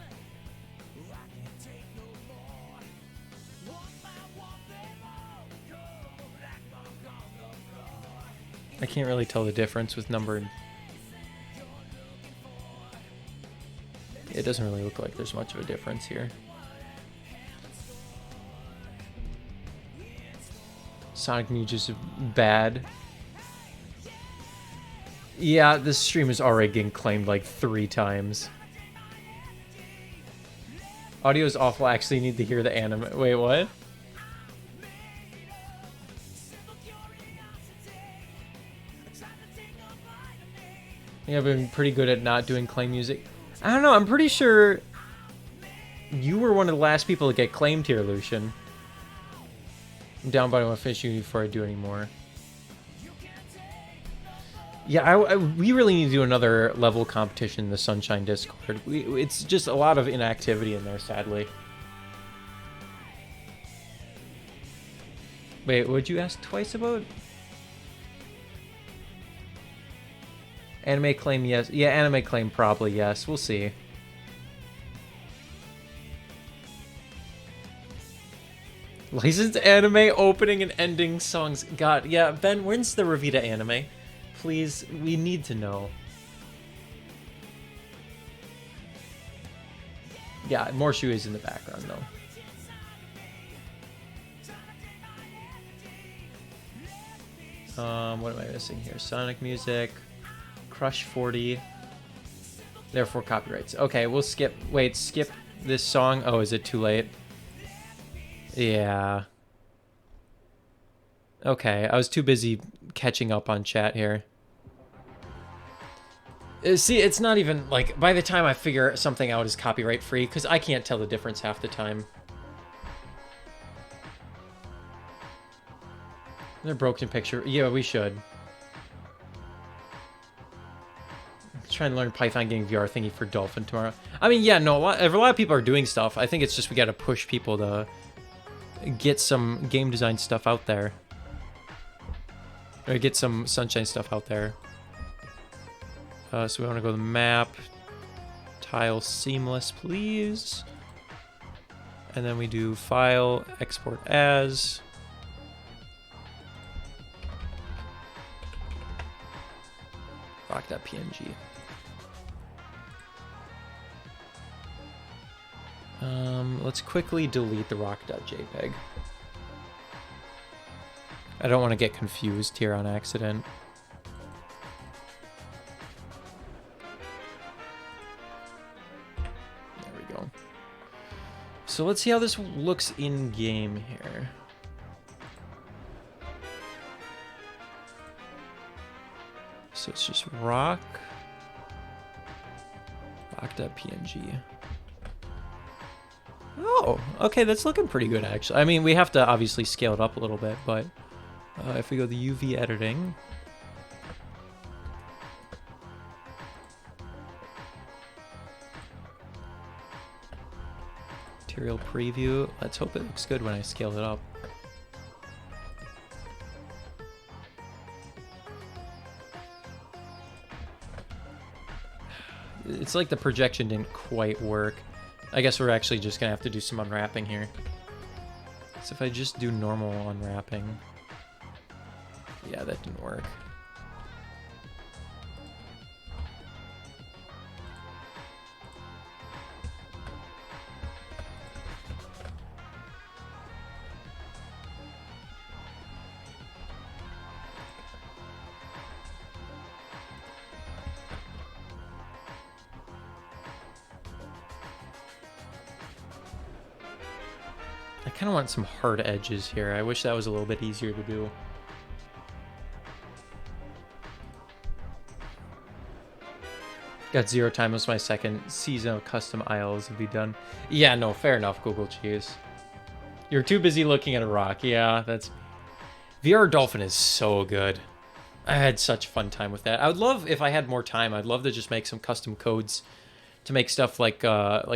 I can't really tell the difference with numbered. It doesn't really look like there's much of a difference here. Sonic Muse's bad. Yeah, this stream is already getting claimed like 3 times. Audio is awful. I actually need to hear the anime. Wait, what? Yeah, I've been pretty good at not doing claim music. I don't know, I'm pretty sure you were one of the last people to get claimed here, Lucian. I'm down, but I want to finish you before I do any more. Yeah, we really need to do another level competition in the Sunshine Discord. It's just a lot of inactivity in there, sadly. Wait, what'd you ask twice about? Anime claim, yes. Yeah, anime claim, probably, yes. We'll see. Licensed anime opening and ending songs. God, yeah, Ben, when's the Revita anime? Please, we need to know. Yeah, more shoes in the background, though. What am I missing here? Sonic music. Crush 40. Therefore, copyrights. Okay, we'll skip. Wait, skip this song. Oh, is it too late? Yeah. Okay, I was too busy catching up on chat here. See, it's not even, like, by the time I figure something out is copyright free, because I can't tell the difference half the time. Another broken picture. Yeah, we should. Trying to learn Python getting VR thingy for Dolphin tomorrow. I mean, yeah, no, a lot of people are doing stuff. I think it's just we got to push people to get some game design stuff out there. Or get some Sunshine stuff out there. So we want to go to the map. Tile seamless, please. And then we do file, export as. Rock.png. Let's quickly delete the rock.jpg. I don't want to get confused here on accident. There we go. So let's see how this looks in game here. So it's just rock.png. Oh, okay, that's looking pretty good, actually. I mean, we have to obviously scale it up a little bit, but if we go to UV editing, material preview, let's hope it looks good when I scale it up. It's like the projection didn't quite work. I guess we're actually just gonna have to do some unwrapping here. So if I just do normal unwrapping, yeah, that didn't work. I kind of want some hard edges here. I wish that was a little bit easier to do. Got zero time. This was my second season of custom ILs to be done. Yeah, no, fair enough, Google Cheese. You're too busy looking at a rock. Yeah, that's... VR Dolphin is so good. I had such a fun time with that. I would love, if I had more time, I'd love to just make some custom codes to make stuff like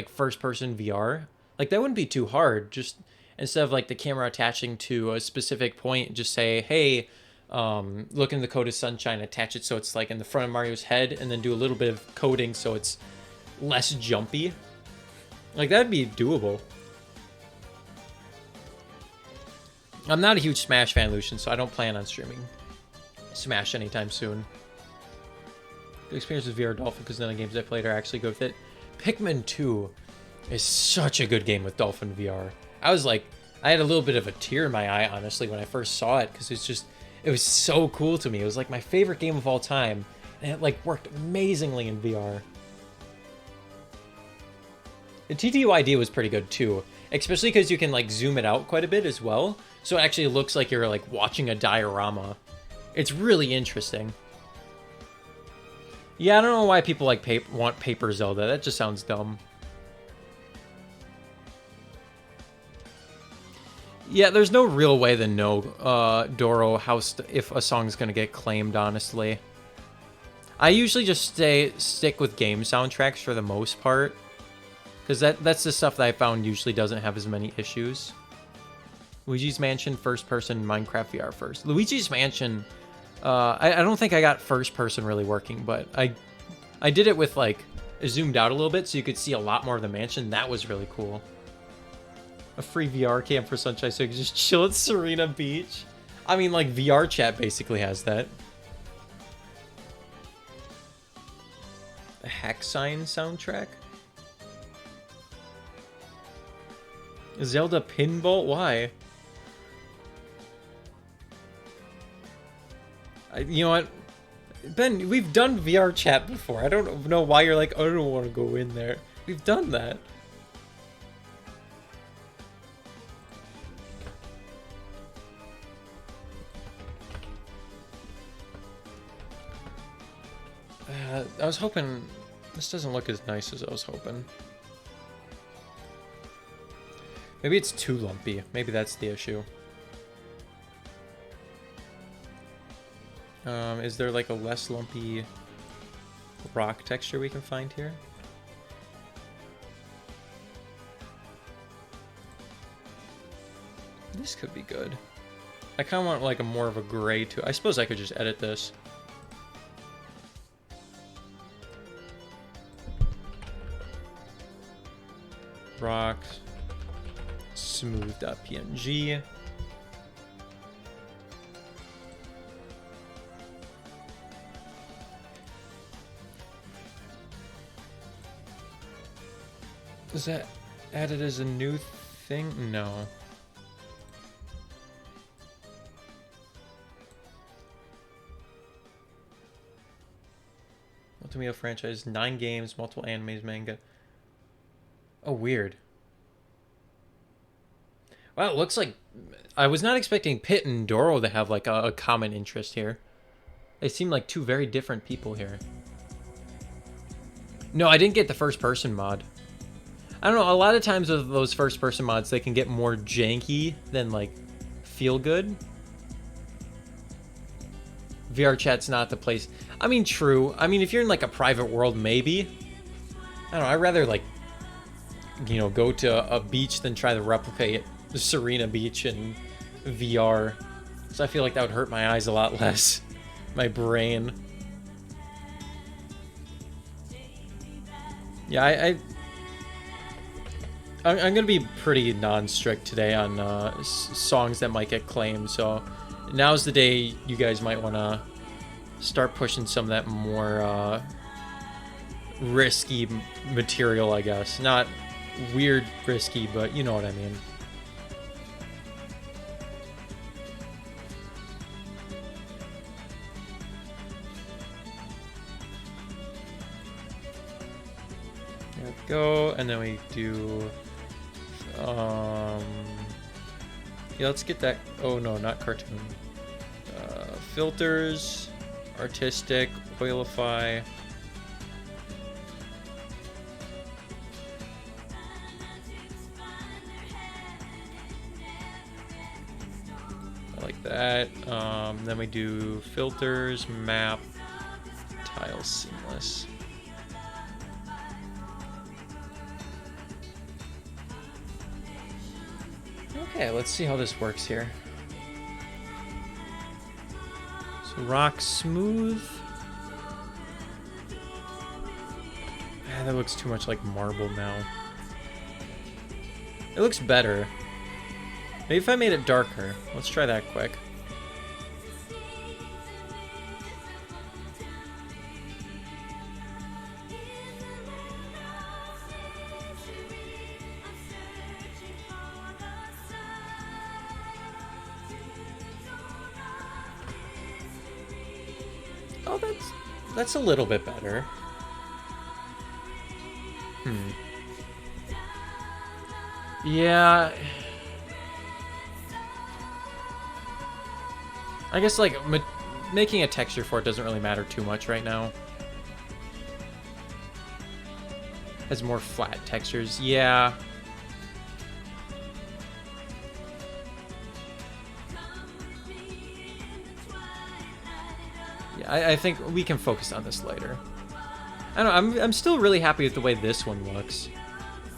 first-person VR. Like, that wouldn't be too hard. Just instead of, like, the camera attaching to a specific point, just say, hey... look in the code of Sunshine, attach it so it's like in the front of Mario's head, and then do a little bit of coding so it's less jumpy. Like, that'd be doable. I'm not a huge Smash fan, Lucian, so I don't plan on streaming Smash anytime soon. Good experience with VR Dolphin because none of the games I played are actually good with it. Pikmin 2 is such a good game with Dolphin VR. I was like, I had a little bit of a tear in my eye, honestly, when I first saw it, because it's just... It was so cool to me. It was like my favorite game of all time. And it like worked amazingly in VR. The TTYD was pretty good too. Especially because you can like zoom it out quite a bit as well. So it actually looks like you're like watching a diorama. It's really interesting. Yeah, I don't know why people like want Paper Zelda. That just sounds dumb. Yeah, there's no real way to know, Doro, if a song's gonna get claimed, honestly. I usually just stick with game soundtracks for the most part. Because that's the stuff that I found usually doesn't have as many issues. Luigi's Mansion, first person, Minecraft VR first. Luigi's Mansion, I don't think I got first person really working, but I did it with, like, zoomed out a little bit so you could see a lot more of the mansion. That was really cool. A free VR cam for Sunshine so you can just chill at Serena Beach. I mean, like, VR chat basically has that. A Hacksign soundtrack? Zelda Pinball? Why? You know what? Ben, we've done VR chat before. I don't know why you're like, I don't want to go in there. We've done that. I was hoping... This doesn't look as nice as I was hoping. Maybe it's too lumpy. Maybe that's the issue. Is there like a less lumpy rock texture we can find here? This could be good. I kind of want like a more of a gray too. I suppose I could just edit this. Rocks, smooth.png. Is that added as a new thing? No. Ultimate franchise, 9 games, multiple animes, manga. Oh, weird. Wow, it looks like... I was not expecting Pit and Doro to have, like, a common interest here. They seem like two very different people here. No, I didn't get the first-person mod. I don't know, a lot of times with those first-person mods, they can get more janky than, like, feel good. VR chat's not the place. I mean, true. I mean, if you're in, like, a private world, maybe. I don't know, I'd rather, like... You know, go to a beach than try to replicate the Serena Beach in VR. So I feel like that would hurt my eyes a lot less. My brain. Yeah, I'm gonna be pretty non-strict today on songs that might get claimed. So now's the day you guys might want to start pushing some of that more risky material, I guess. Not weird risky, but you know what I mean. There we go, and then we do yeah, let's get that. Oh no, not cartoon. Filters, artistic, oilify. like that. Then we do filters, map, tile seamless. Okay, let's see how this works here. So rock smooth. Ah, that looks too much like marble now. It looks better. Maybe if I made it darker. Let's try that quick. Oh, that's a little bit better. Yeah. I guess, like, making a texture for it doesn't really matter too much right now. Has more flat textures. Yeah. Yeah, I think we can focus on this later. I don't know, I'm still really happy with the way this one looks.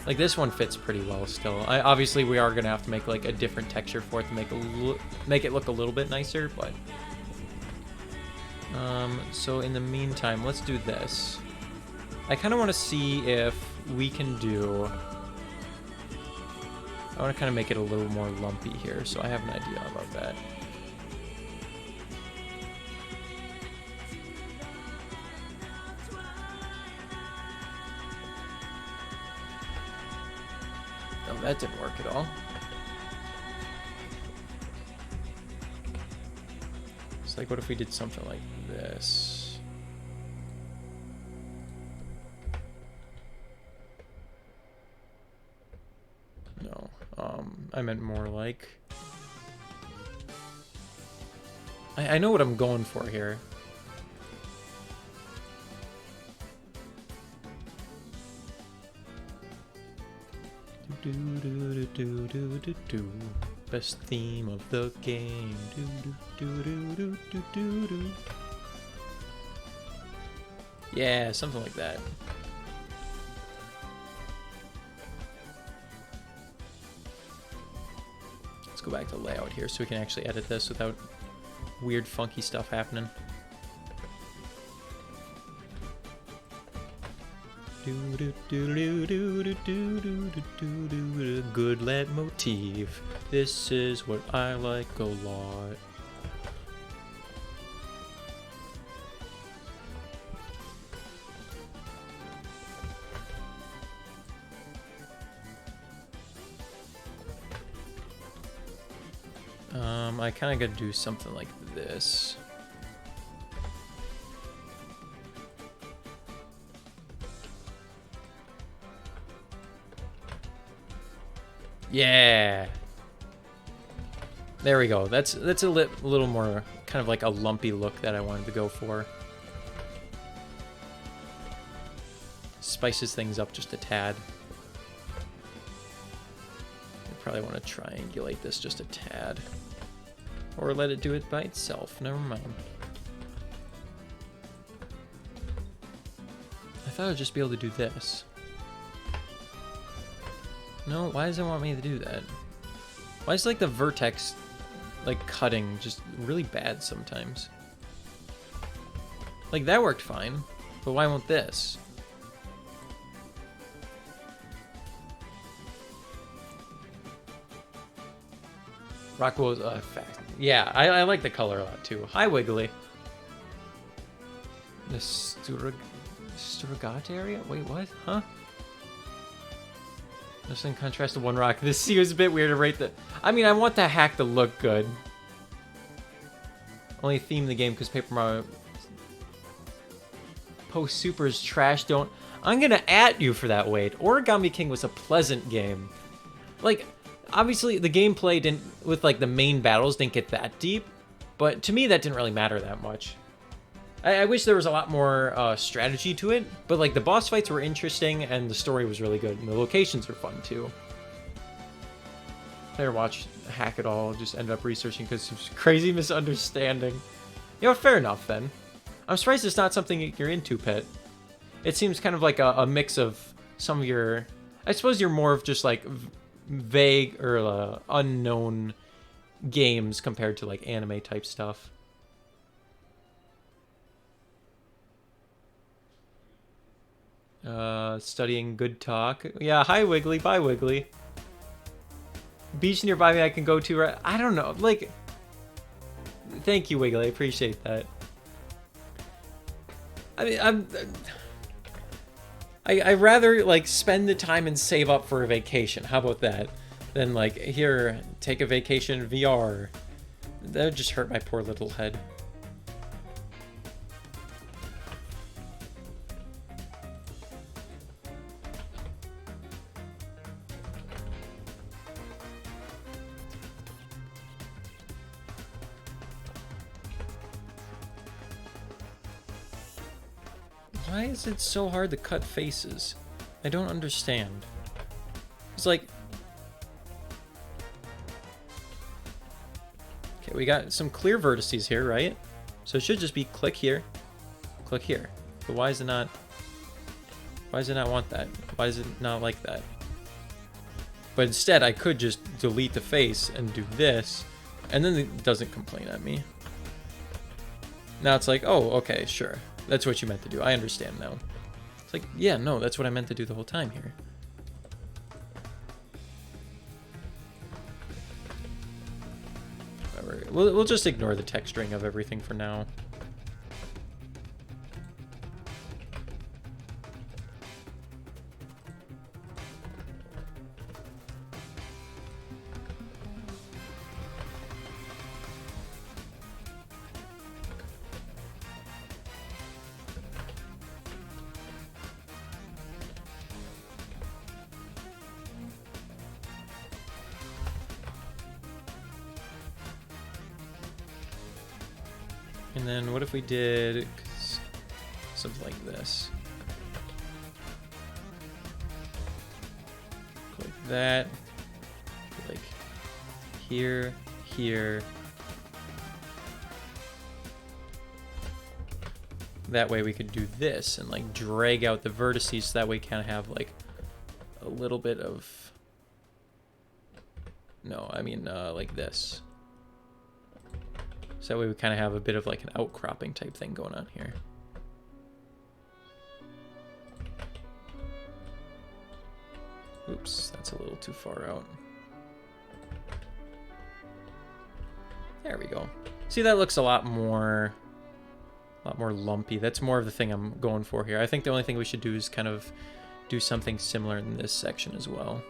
Like, this one fits pretty well still. Obviously, we are gonna have to make like a different texture for it to make it look a little bit nicer, but so in the meantime, let's do this. I kind of want to see if we can do. I want to kind of make it a little more lumpy here, so I have an idea about that. That didn't work at all. It's like, what if we did something like this? No, I meant more like... I know what I'm going for here. Do do do do do do. Best theme of the game. Do do do do do do do. Yeah, something like that. Let's go back to layout here so we can actually edit this without weird funky stuff happening. Good leitmotif. This is what I like a lot. I kind of got to do something like this. Yeah. There we go. That's a little more kind of like a lumpy look that I wanted to go for. Spices things up just a tad. I probably want to triangulate this just a tad. Or let it do it by itself. Never mind. I thought I'd just be able to do this. No, why does it want me to do that? Why is like the vertex like cutting just really bad sometimes? Like that worked fine, but why won't this? Rockwell's fact. Yeah, I like the color a lot too. Hi, Wiggly. The Sturgat area? Wait, what? Huh? Just in contrast to One Rock. This seems a bit weird to rate the... I mean, I want the hack to look good. Only theme the game because Paper Mario... Post Super's trash don't... I'm gonna at you for that, Wade. Origami King was a pleasant game. Like... Obviously, the gameplay didn't, with like the main battles, didn't get that deep, but to me that didn't really matter that much. I wish there was a lot more strategy to it, but like the boss fights were interesting and the story was really good, and the locations were fun too. Player watch Hack It All just ended up researching because of crazy misunderstanding. You know, fair enough then. I'm surprised it's not something you're into, Pet. It seems kind of like a mix of some of your... I suppose you're more of just like vague or unknown games compared to like anime type stuff. Studying good talk. Yeah, hi Wiggly, bye Wiggly. Beach nearby me I can go to, right? I don't know, like... Thank you, Wiggly, I appreciate that. I mean, I rather, like, spend the time and save up for a vacation. How about that? Than, like, here, take a vacation in VR. That would just hurt my poor little head. Why is it so hard to cut faces? I don't understand. It's like... Okay, we got some clear vertices here, right? So it should just be click here, click here. But why is it not... Why does it not want that? Why is it not like that? But instead, I could just delete the face and do this, and then it doesn't complain at me. Now it's like, oh, okay, sure. That's what you meant to do. I understand now. It's like, yeah, no, that's what I meant to do the whole time here. Whatever. We'll just ignore the texturing of everything for now. And then what if we did something like this? Like that. Like here, here. That way we could do this and like drag out the vertices so that way we kind of have like a little bit of... No, I mean like this. So that way we kind of have a bit of like an outcropping type thing going on here. Oops, that's a little too far out. There we go. See, that looks a lot more lumpy. That's more of the thing I'm going for here. I think the only thing we should do is kind of do something similar in this section as well.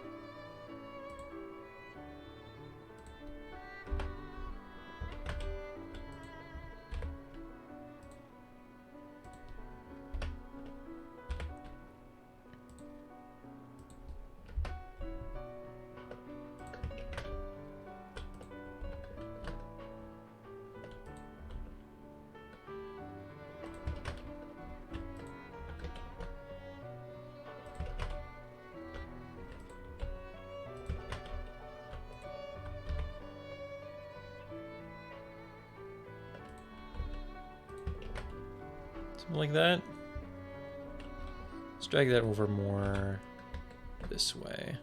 Like that. Let's drag that over more this way.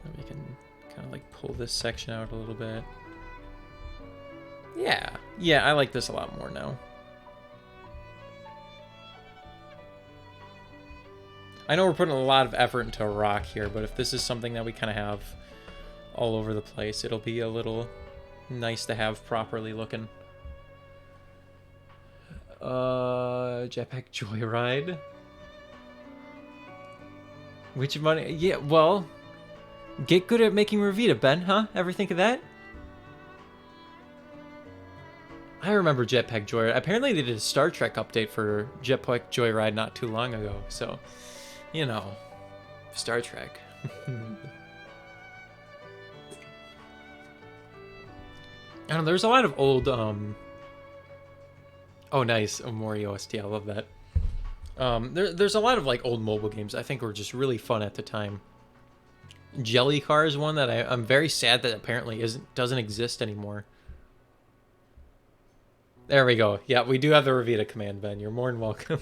And we can kind of like pull this section out a little bit. Yeah, I like this a lot more now. I know we're putting a lot of effort into a rock here, but if this is something that we kind of have all over the place, it'll be a little nice to have properly looking. Jetpack Joyride. Which money? Yeah, well, get good at making Revita, Ben, huh? Ever think of that? I remember Jetpack Joyride. Apparently they did a Star Trek update for Jetpack Joyride not too long ago, so, you know, Star Trek. I don't know, there's a lot of old, oh nice, Omori OST, I love that. A There's a lot of like old mobile games I think were just really fun at the time. Jelly Car is one that I'm very sad that apparently doesn't exist anymore. There we go. Yeah, we do have the Revita command, Ben. You're more than welcome.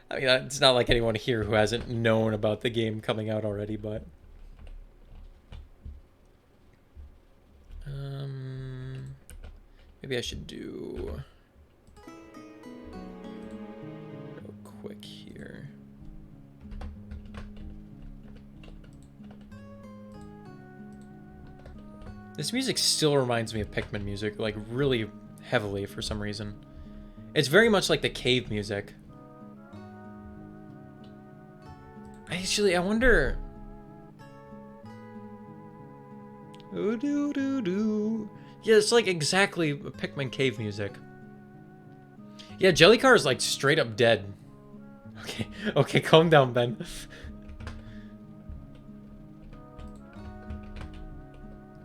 I mean, it's not like anyone here who hasn't known about the game coming out already, but... maybe I should do... real quick here. This music still reminds me of Pikmin music, like really heavily for some reason. It's very much like the cave music. Actually, I wonder... Ooh, doo, doo, doo. Yeah, it's like exactly Pikmin cave music. Yeah, Jellycar is like straight up dead. Okay, okay, calm down, Ben.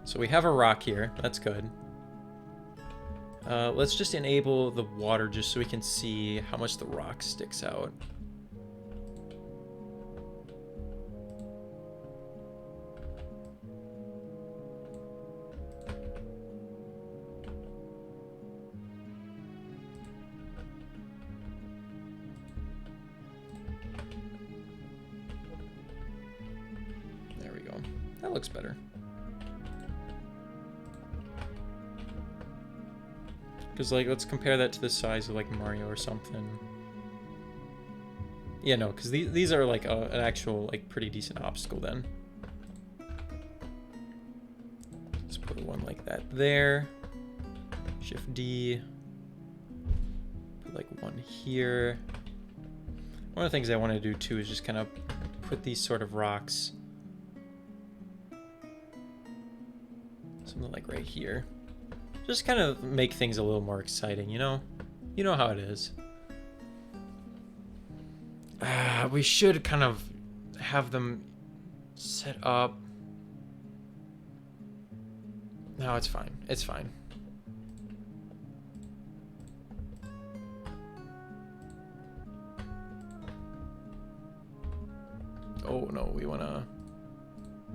So we have a rock here. That's good. Let's just enable the water just so we can see how much the rock sticks out. There we go. That looks better. Because, like, let's compare that to the size of, like, Mario or something. Yeah, no, because these are, like, an actual, like, pretty decent obstacle then. Let's put one like that there. Shift D. Put, like, one here. One of the things I want to do, too, is just kind of put these sort of rocks. Something like right here. Just kind of make things a little more exciting, you know? You know how it is. We should kind of have them set up. No, it's fine. It's fine. Oh, no, we want to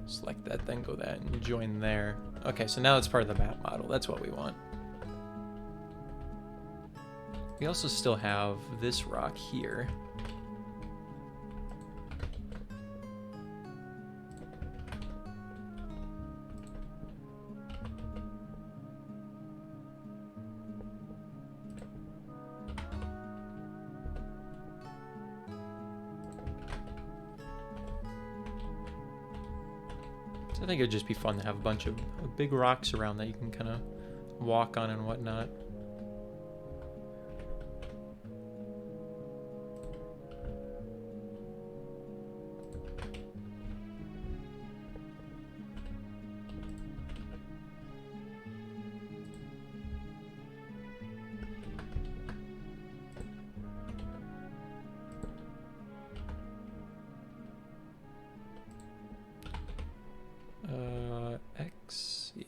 select that, then go that, and join there. Okay, so now it's part of the map model. That's what we want. We also still have this rock here. I think it'd just be fun to have a bunch of big rocks around that you can kind of walk on and whatnot. X, yeah.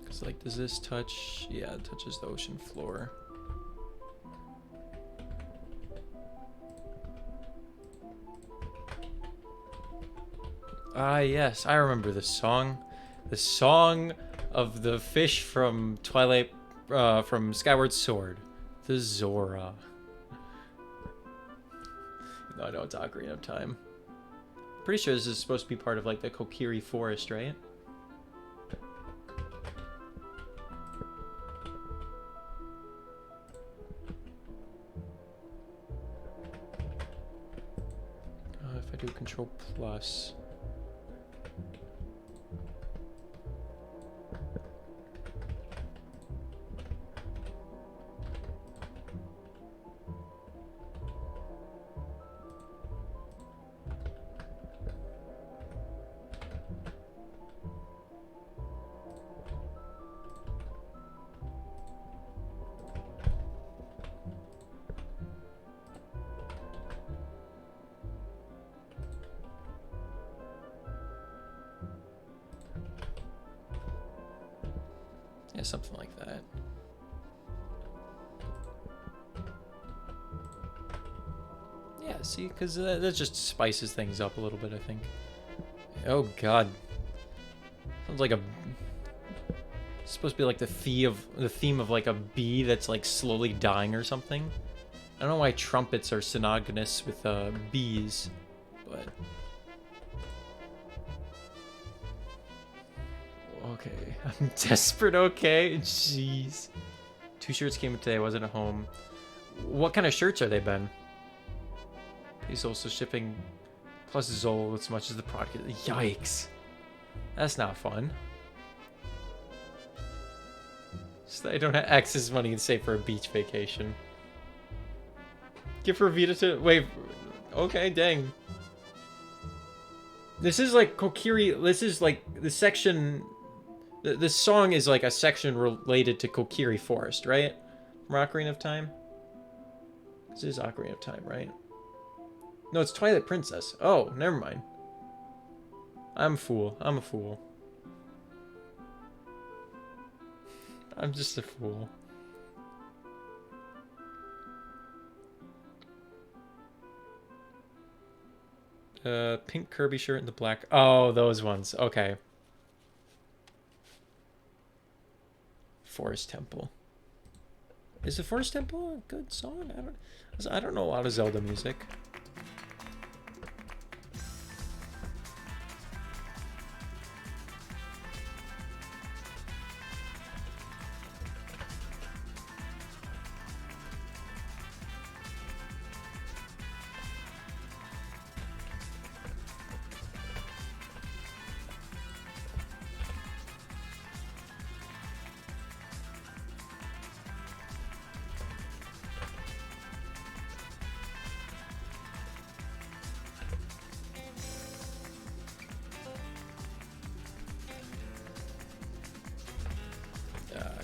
Cause like, does this touch? Yeah, it touches the ocean floor. Ah, yes, I remember this song. The song of the fish from Twilight, from Skyward Sword. The Zora. No, I know it's Ocarina of Time. Pretty sure this is supposed to be part of, like, the Kokiri Forest, right? If I do Control Plus... something like that. Yeah, see, because that just spices things up a little bit, I think. Oh god, sounds like a. It's supposed to be like the theme of like a bee that's like slowly dying or something. I don't know why trumpets are synonymous with bees, but okay. I'm desperate. Okay, jeez. 2 shirts came in today. I wasn't at home. What kind of shirts are they, Ben? He's also shipping plus Zol as much as the product. Yikes. That's not fun. So I don't have excess money to save for a beach vacation. Give her Vita to... Wait. Okay, dang. This is like Kokiri... This is like the section... This song is like a section related to Kokiri Forest, right? From Ocarina of Time? This is Ocarina of Time, right? No, it's Twilight Princess. Oh, never mind. I'm a fool. I'm a fool. I'm just a fool. Pink Kirby shirt and the black... Oh, those ones. Okay. Forest Temple. Is the Forest Temple a good song? I don't know a lot of Zelda music.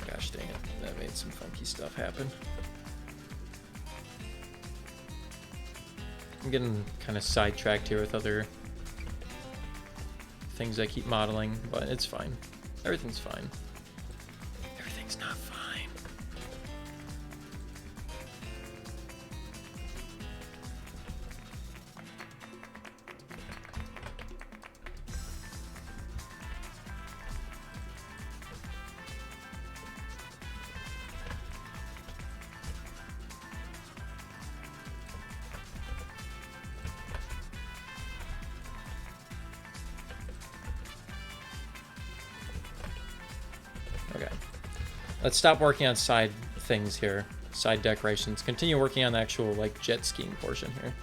Gosh dang it, that made some funky stuff happen. I'm getting kind of sidetracked here with other things I keep modeling, but it's fine. Everything's fine. Everything's not fine. Okay. Let's stop working on side things here. Side decorations. Continue working on the actual, like, jet skiing portion here.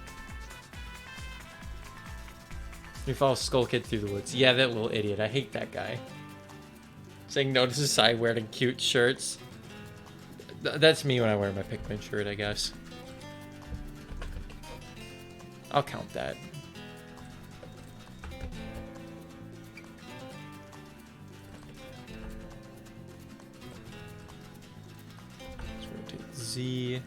We follow Skull Kid through the woods. Yeah, that little idiot. I hate that guy. Saying no to society wearing cute shirts. That's me when I wear my Pikmin shirt, I guess. I'll count that. Z.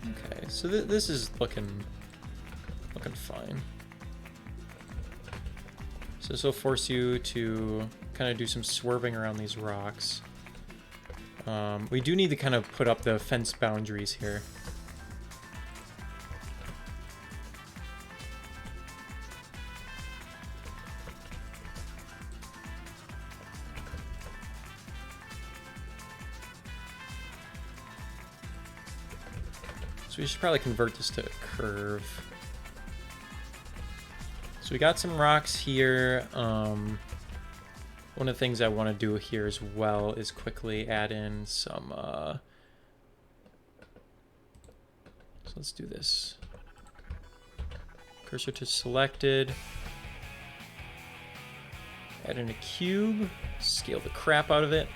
Okay, so this is looking fine. So this will force you to kind of do some swerving around these rocks. We do need to kind of put up the fence boundaries here. So we should probably convert this to a curve. So we got some rocks here. One of the things I want to do here as well is quickly add in some, so let's do this. Cursor to selected. Add in a cube. Scale the crap out of it.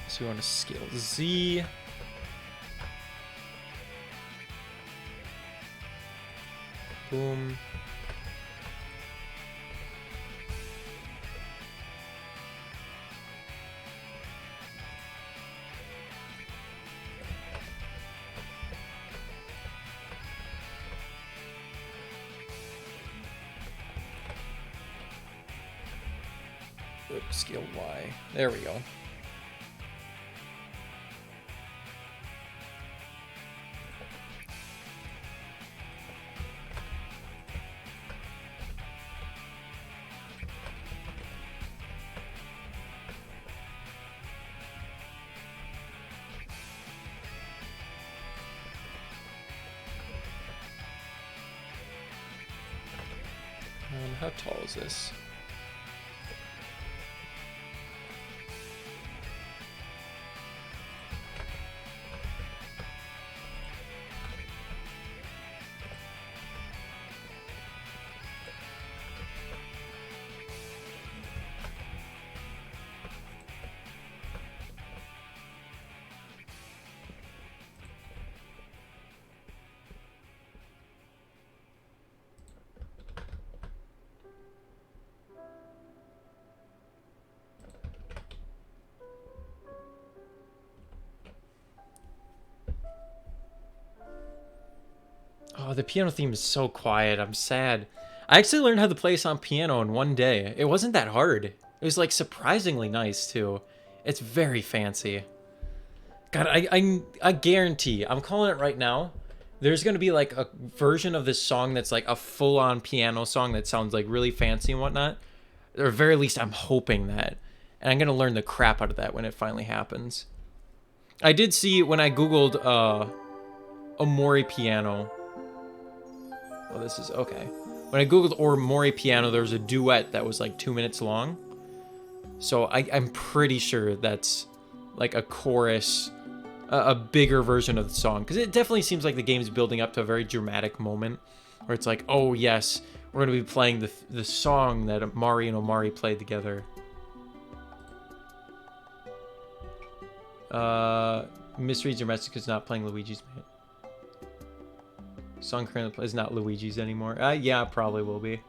So we want to scale Z. Boom. Oops, skill Y. There we go. How tall is this? Oh, the piano theme is so quiet. I'm sad. I actually learned how to play this on piano in one day. It wasn't that hard. It was like surprisingly nice too. It's very fancy. God, I guarantee, I'm calling it right now. There's gonna be like a version of this song that's like a full-on piano song that sounds like really fancy and whatnot. Or at very least, I'm hoping that. And I'm gonna learn the crap out of that when it finally happens. I did see when I googled Omori piano. Oh, this is okay. When I googled Omori piano, there was a duet that was like 2 minutes long. So I'm pretty sure that's like a chorus, a bigger version of the song, because it definitely seems like the game's building up to a very dramatic moment where it's like, oh yes, we're gonna be playing the song that Mari and Omari played together. Mysteries or Mexico's not playing Luigi's Man. Song currently is not Luigi's anymore. Yeah, probably will be.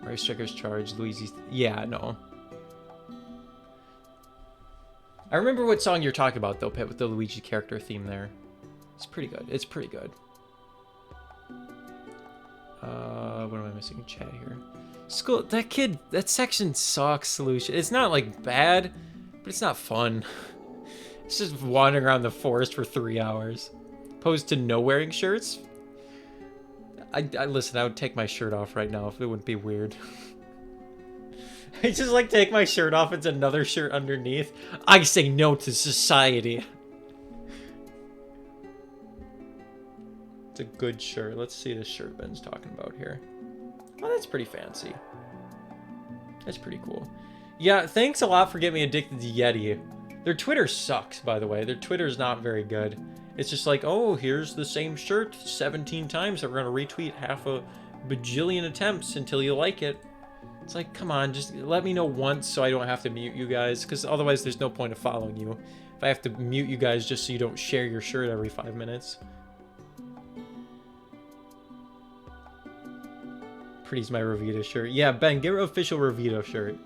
Mario Strikers Charge, Luigi's. Yeah, no. I remember what song you're talking about though, Pit, with the Luigi character theme there. It's pretty good. It's pretty good. What am I missing in chat here? School. That kid. That section sucks. Solution. It's not like bad, but it's not fun. It's just wandering around the forest for 3 hours. Opposed to no wearing shirts. I listen, I would take my shirt off right now if it wouldn't be weird. I just like take my shirt off, it's another shirt underneath. I say no to society. It's a good shirt. Let's see this shirt Ben's talking about here. Oh, that's pretty fancy. That's pretty cool. Yeah, thanks a lot for getting me addicted to Yeti. Their Twitter sucks, by the way. Their Twitter's not very good. It's just like, oh, here's the same shirt 17 times that we're going to retweet half a bajillion attempts until you like it. It's like, come on, just let me know once so I don't have to mute you guys, because otherwise there's no point of following you. If I have to mute you guys just so you don't share your shirt every 5 minutes. Pretty's my Revita shirt. Yeah, Ben, get an official Revita shirt.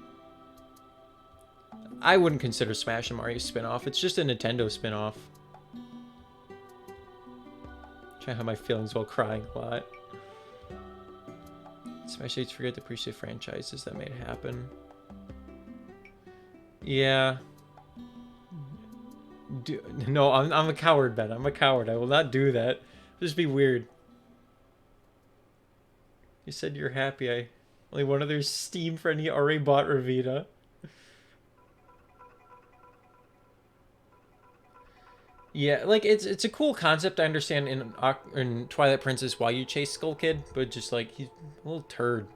I wouldn't consider Smash and Mario a spin-off. It's just a Nintendo spin-off. Trying to have my feelings while crying a lot. Smash 8's forget to appreciate franchises that made it happen. Yeah. No, I'm a coward, Ben. I'm a coward. I will not do that. It'll just be weird. You said you're happy. Only one other Steam friend he already bought Revita. Yeah, like it's a cool concept. I understand in Twilight Princess why you chase Skull Kid, but just like he's a little turd.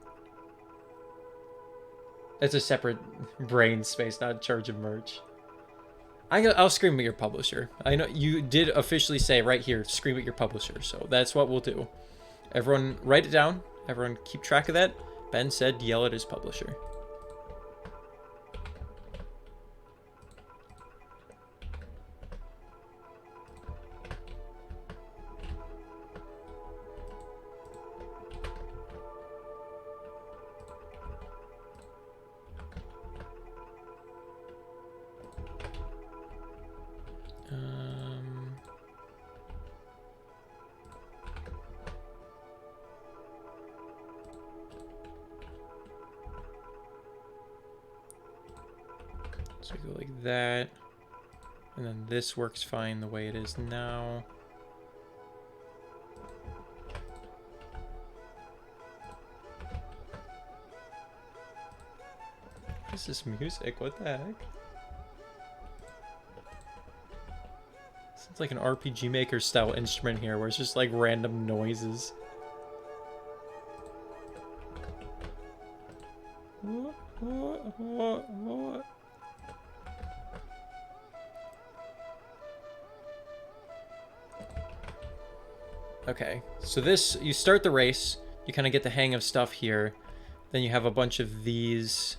That's a separate brain space, not in charge of merch. I'll scream at your publisher. I know you did officially say right here, scream at your publisher, so that's what we'll do. Everyone, write it down. Everyone, keep track of that. Ben said, yell at his publisher. So we go like that. And then this works fine the way it is now. What is this music? What the heck? Sounds like an RPG Maker style instrument here where it's just like random noises. Okay, so this, you start the race, you kind of get the hang of stuff here, then you have a bunch of these.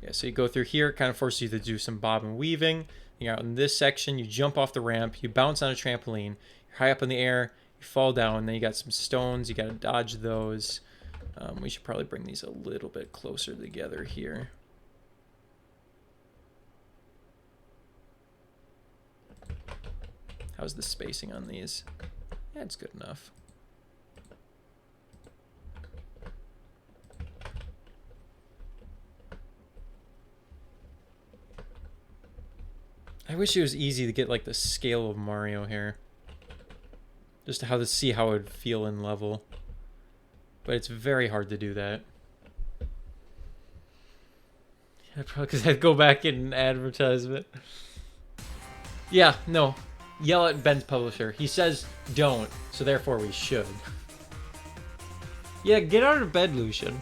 Yeah, so you go through here, it kind of forces you to do some bob and weaving. You're out in this section, you jump off the ramp, you bounce on a trampoline, you're high up in the air, you fall down, then you got some stones, you got to dodge those. We should probably bring these a little bit closer together here. How's the spacing on these? Yeah, it's good enough. I wish it was easy to get like the scale of Mario here. Just to see how it would feel in level. But it's very hard to do that. Yeah, probably because I'd go back in an advertisement. Yeah, no. Yell at Ben's publisher. He says don't, so therefore we should. Yeah, get out of bed, Lucian.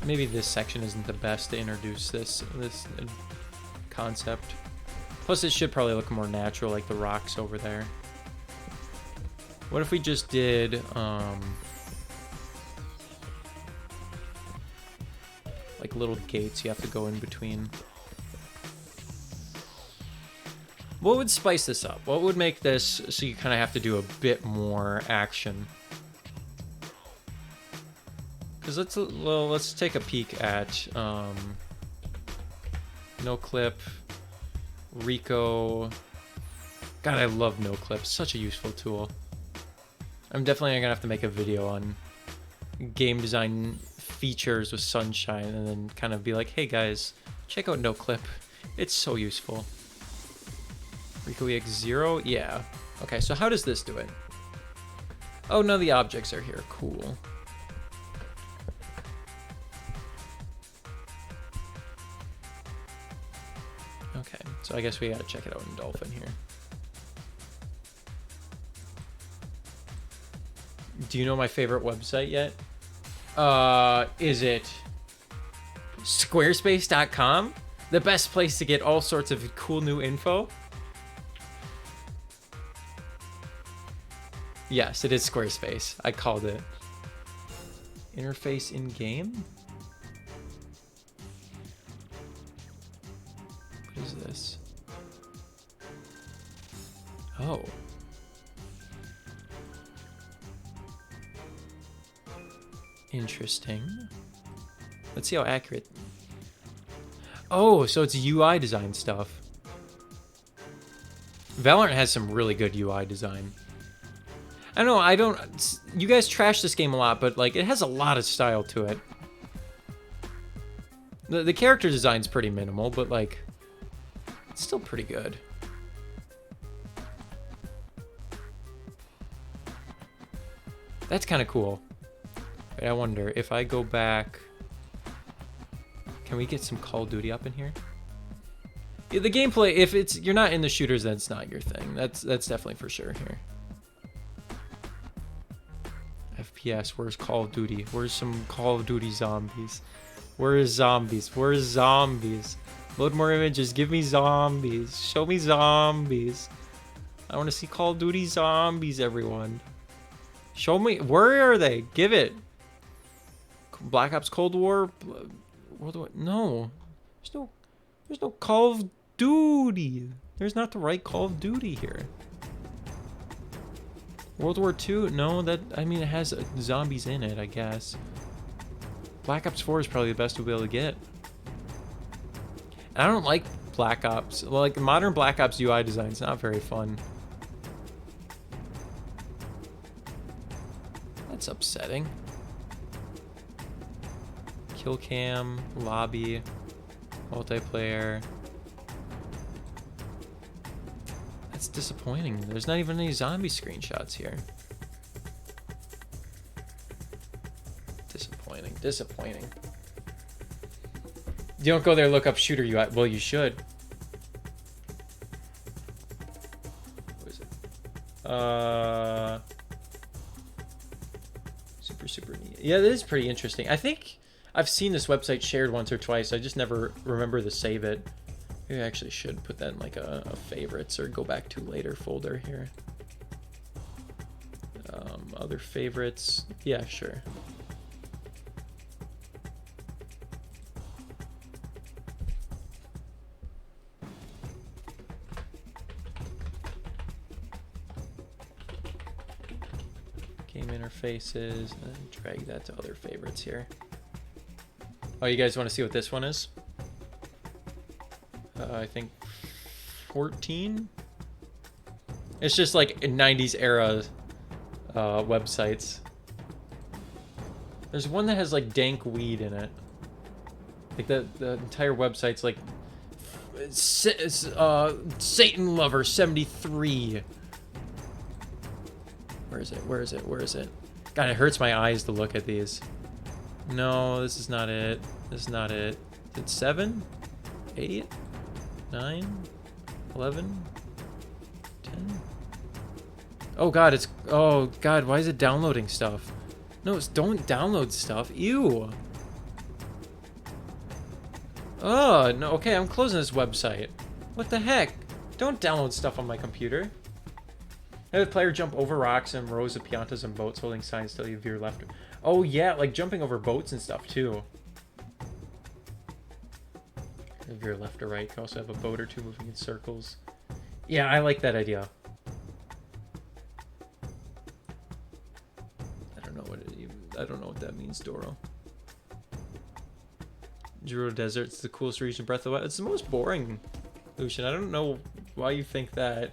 Maybe this section isn't the best to introduce this concept. Plus, it should probably look more natural, like the rocks over there. What if we just did, like little gates you have to go in between? What would spice this up? What would make this so you kind of have to do a bit more action? Because let's take a peek at No Clip, Rico. God, I love No Clip. Such a useful tool. I'm definitely gonna have to make a video on game design features with Sunshine, and then kind of be like, hey guys, check out No Clip. It's so useful. Rico EX0? Yeah. Okay, so how does this do it? Oh, none of the objects are here. Cool. Okay, so I guess we gotta check it out in Dolphin here. Do you know my favorite website yet? Is it Squarespace.com? The best place to get all sorts of cool new info? Yes, it is Squarespace. I called it. Interface in game? What is this? Oh. Interesting. Let's see how accurate. Oh, so it's UI design stuff. Valorant has some really good UI design. I don't know, you guys trash this game a lot, but like it has a lot of style to it. The character design's pretty minimal, but like it's still pretty good. That's kind of cool. Wait, I wonder if I go back, can we get some Call of Duty up in here? Yeah, the gameplay, if you're not in the shooters, then it's not your thing. That's definitely for sure here. FPS, where's Call of Duty? Where's some Call of Duty zombies? Where is zombies? Where's zombies? Load more images, give me zombies. Show me zombies. I want to see Call of Duty zombies, everyone. Show me, where are they? Give it. Black Ops Cold War? World War, no. There's no Call of Duty. There's not the right Call of Duty here. World War II? No, that, I mean, it has zombies in it, I guess. Black Ops 4 is probably the best we'll be able to get. I don't like Black Ops. Well, like, modern Black Ops UI design is not very fun. That's upsetting. Kill cam, lobby, multiplayer. That's disappointing. There's not even any zombie screenshots here. Disappointing. Disappointing. You don't go there, look up shooter UI. Well, you should. What is it? Super neat. Yeah, that is pretty interesting. I think I've seen this website shared once or twice. I just never remember to save it. Maybe I actually should put that in like a favorites or go back to later folder here. Other favorites. Yeah, sure. Game interfaces, and drag that to other favorites here. Oh, you guys want to see what this one is? I think 14. It's just like 90s era websites. There's one that has like dank weed in it. Like the entire website's like Satan Lover 73. Where is it? Where is it? Where is it? God, it hurts my eyes to look at these. No, this is not it. This is not it. Is it 7? 8? 9? 11? 10? Oh god, it's... Oh god, why is it downloading stuff? No, it's don't download stuff. Ew. Oh, no, okay, I'm closing this website. What the heck? Don't download stuff on my computer. Have the player jump over rocks and rows of piantas and boats holding signs till you veer left. Oh yeah, like jumping over boats and stuff too. Veer left or right. You can also have a boat or two moving in circles. Yeah, I like that idea. I don't know what it even... I don't know what that means, Doro. Gerudo Desert, it's the coolest region of Breath of the Wild. It's the most boring, Lucian. I don't know why you think that.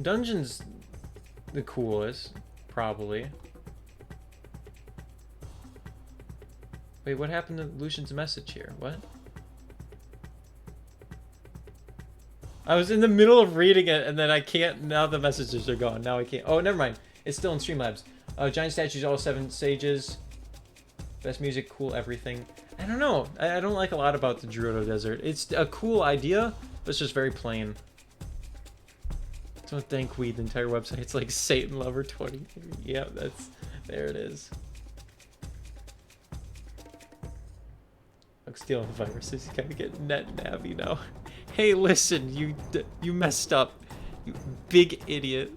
Dungeon's the coolest, probably. Wait, what happened to Lucian's message here? What? I was in the middle of reading it, and then I can't... Now the messages are gone. Now I can't... Oh, never mind. It's still in Streamlabs. Giant statues, all 7 stages. Best music, cool everything. I don't know. I don't like a lot about the Gerudo Desert. It's a cool idea, but it's just very plain. Don't thank weed, the entire website. It's like Satan Lover 20. Yeah, that's... There it is. I'm stealing the viruses. You gotta get net navy now. Hey, listen, you messed up. You big idiot.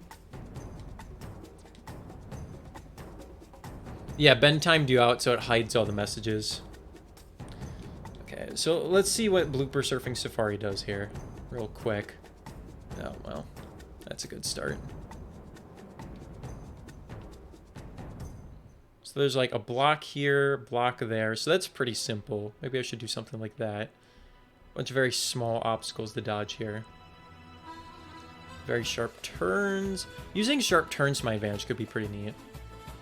Yeah, Ben timed you out so it hides all the messages. Okay, so let's see what Blooper Surfing Safari does here. Real quick. Oh, well. That's a good start. So there's like a block here, block there. So that's pretty simple. Maybe I should do something like that. Bunch of very small obstacles to dodge here. Very sharp turns. Using sharp turns to my advantage could be pretty neat.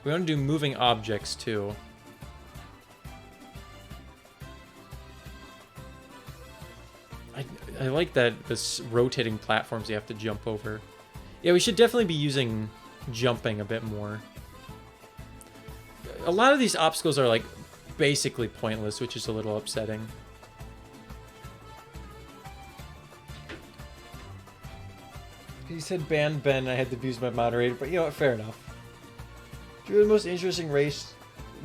We want to do moving objects too. I like that this rotating platforms you have to jump over. Yeah, we should definitely be using jumping a bit more. A lot of these obstacles are like basically pointless, which is a little upsetting. He said ban Ben, I had to abuse my moderator, but you know what, fair enough. You're the most interesting race,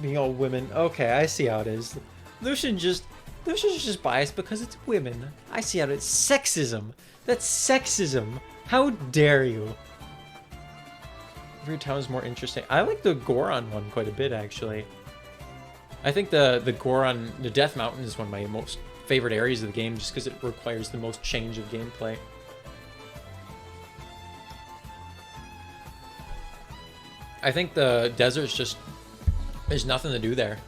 being all women. Okay, I see how it is. Lucian's just biased because it's women. I see how it is. Sexism. That's sexism. How dare you? Every town is more interesting. I like the Goron one quite a bit, actually. I think the Goron, the Death Mountain is one of my most favorite areas of the game just because it requires the most change of gameplay. I think the desert's just, there's nothing to do there.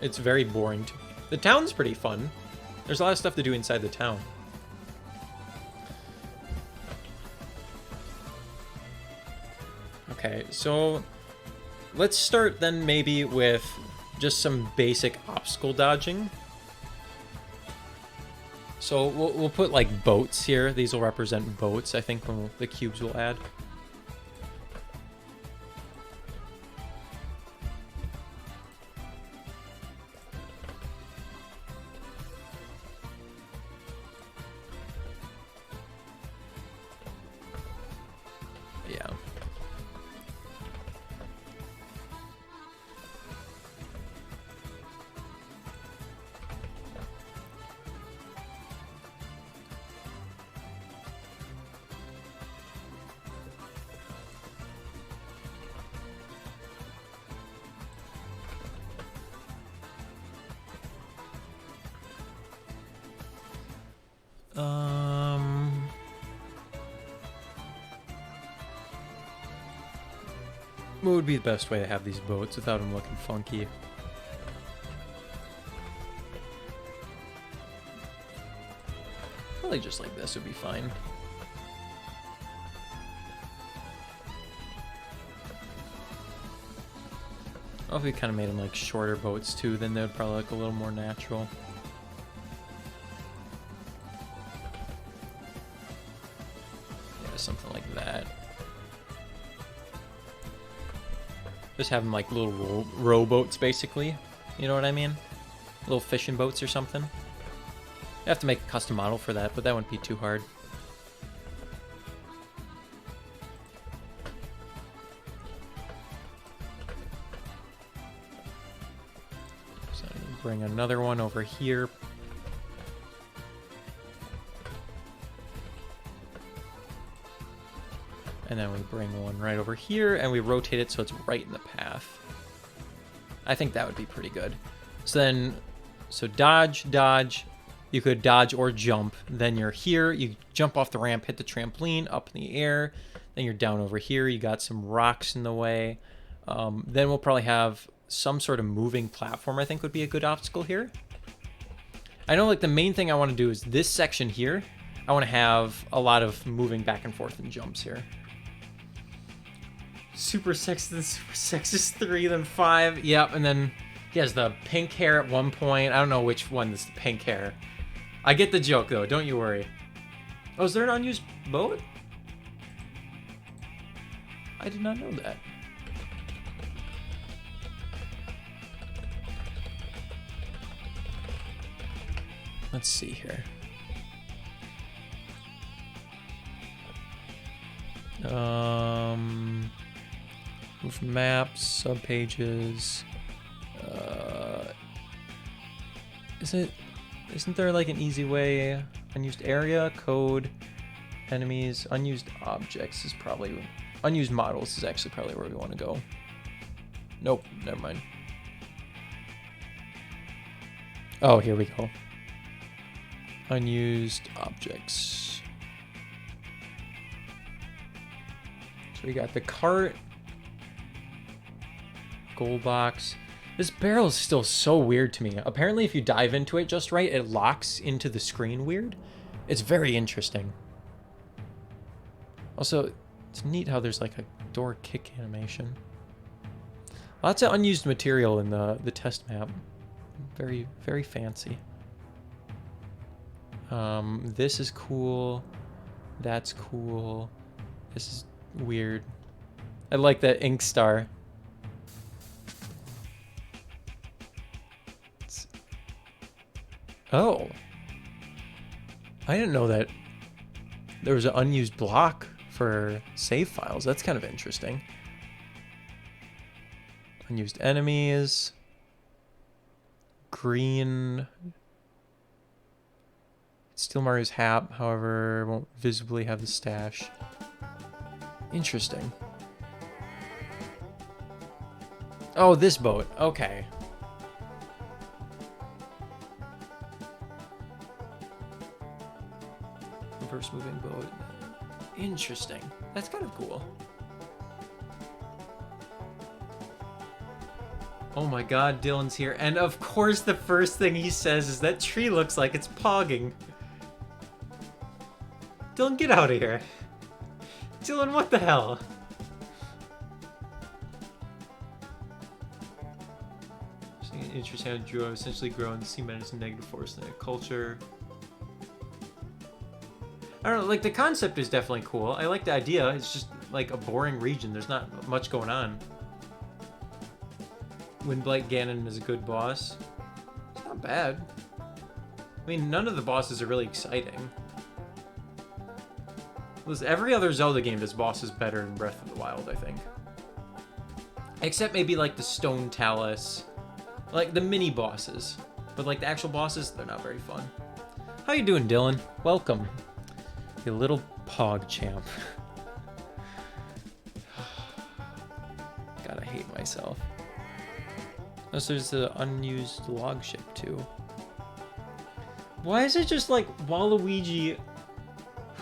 It's very boring. The town's pretty fun. There's a lot of stuff to do inside the town. Okay, so let's start then maybe with just some basic obstacle dodging. So we'll put like boats here. These will represent boats, I think, when the cubes will add. Yeah. What would be the best way to have these boats without them looking funky? Probably just like this would be fine. Oh, if we kind of made them like shorter boats too, then they would probably look a little more natural. Yeah, something like that. Just have them like little rowboats, basically. You know what I mean? Little fishing boats or something. I have to make a custom model for that, but that wouldn't be too hard. So bring another one over here. And then we bring one right over here, and we rotate it so it's right in the path. I think that would be pretty good. So then, dodge, dodge. You could dodge or jump. Then you're here. You jump off the ramp, hit the trampoline, up in the air. Then you're down over here. You got some rocks in the way. Then we'll probably have some sort of moving platform, I think would be a good obstacle here. I know like the main thing I want to do is this section here. I want to have a lot of moving back and forth and jumps here. Super sexist 3, then 5. Yep, and then he has the pink hair at one point. I don't know which one is the pink hair. I get the joke, though. Don't you worry. Oh, is there an unused boat? I did not know that. Let's see here. Move maps, subpages. Isn't there like an easy way? Unused area, code, enemies, unused objects is probably, unused models is actually probably where we want to go. Nope, never mind. Oh, here we go. Unused objects. So we got the cart. Gold box. This barrel is still so weird to me. Apparently if you dive into it just right, it locks into the screen weird. It's very interesting. Also, it's neat how there's like a door kick animation. Lots of unused material in the test map. Very, very fancy. This is cool. That's cool. This is weird. I like that ink star. Oh. I didn't know that there was an unused block for save files. That's kind of interesting. Unused enemies. Green. Steal Mario's hat, however, won't visibly have the stash. Interesting. Oh, this boat. Okay. Reverse moving boat. Interesting. That's kind of cool. Oh my god, Dylan's here. And of course the first thing he says is that tree looks like it's pogging. Dylan, get out of here. Dylan, what the hell? Interesting how Drew essentially grown to see men as a negative force in their culture. I don't know, like the concept is definitely cool. I like the idea. It's just like a boring region. There's not much going on. Windblight Ganon is a good boss. It's not bad. I mean, none of the bosses are really exciting. Listen, every other Zelda game, this boss is better in Breath of the Wild, I think. Except maybe like the Stone Talus. Like the mini bosses. But like the actual bosses, they're not very fun. How you doing, Dylan? Welcome. You little pog champ. God, I hate myself. Oh, so there's the unused log ship too. Why is it just like Waluigi?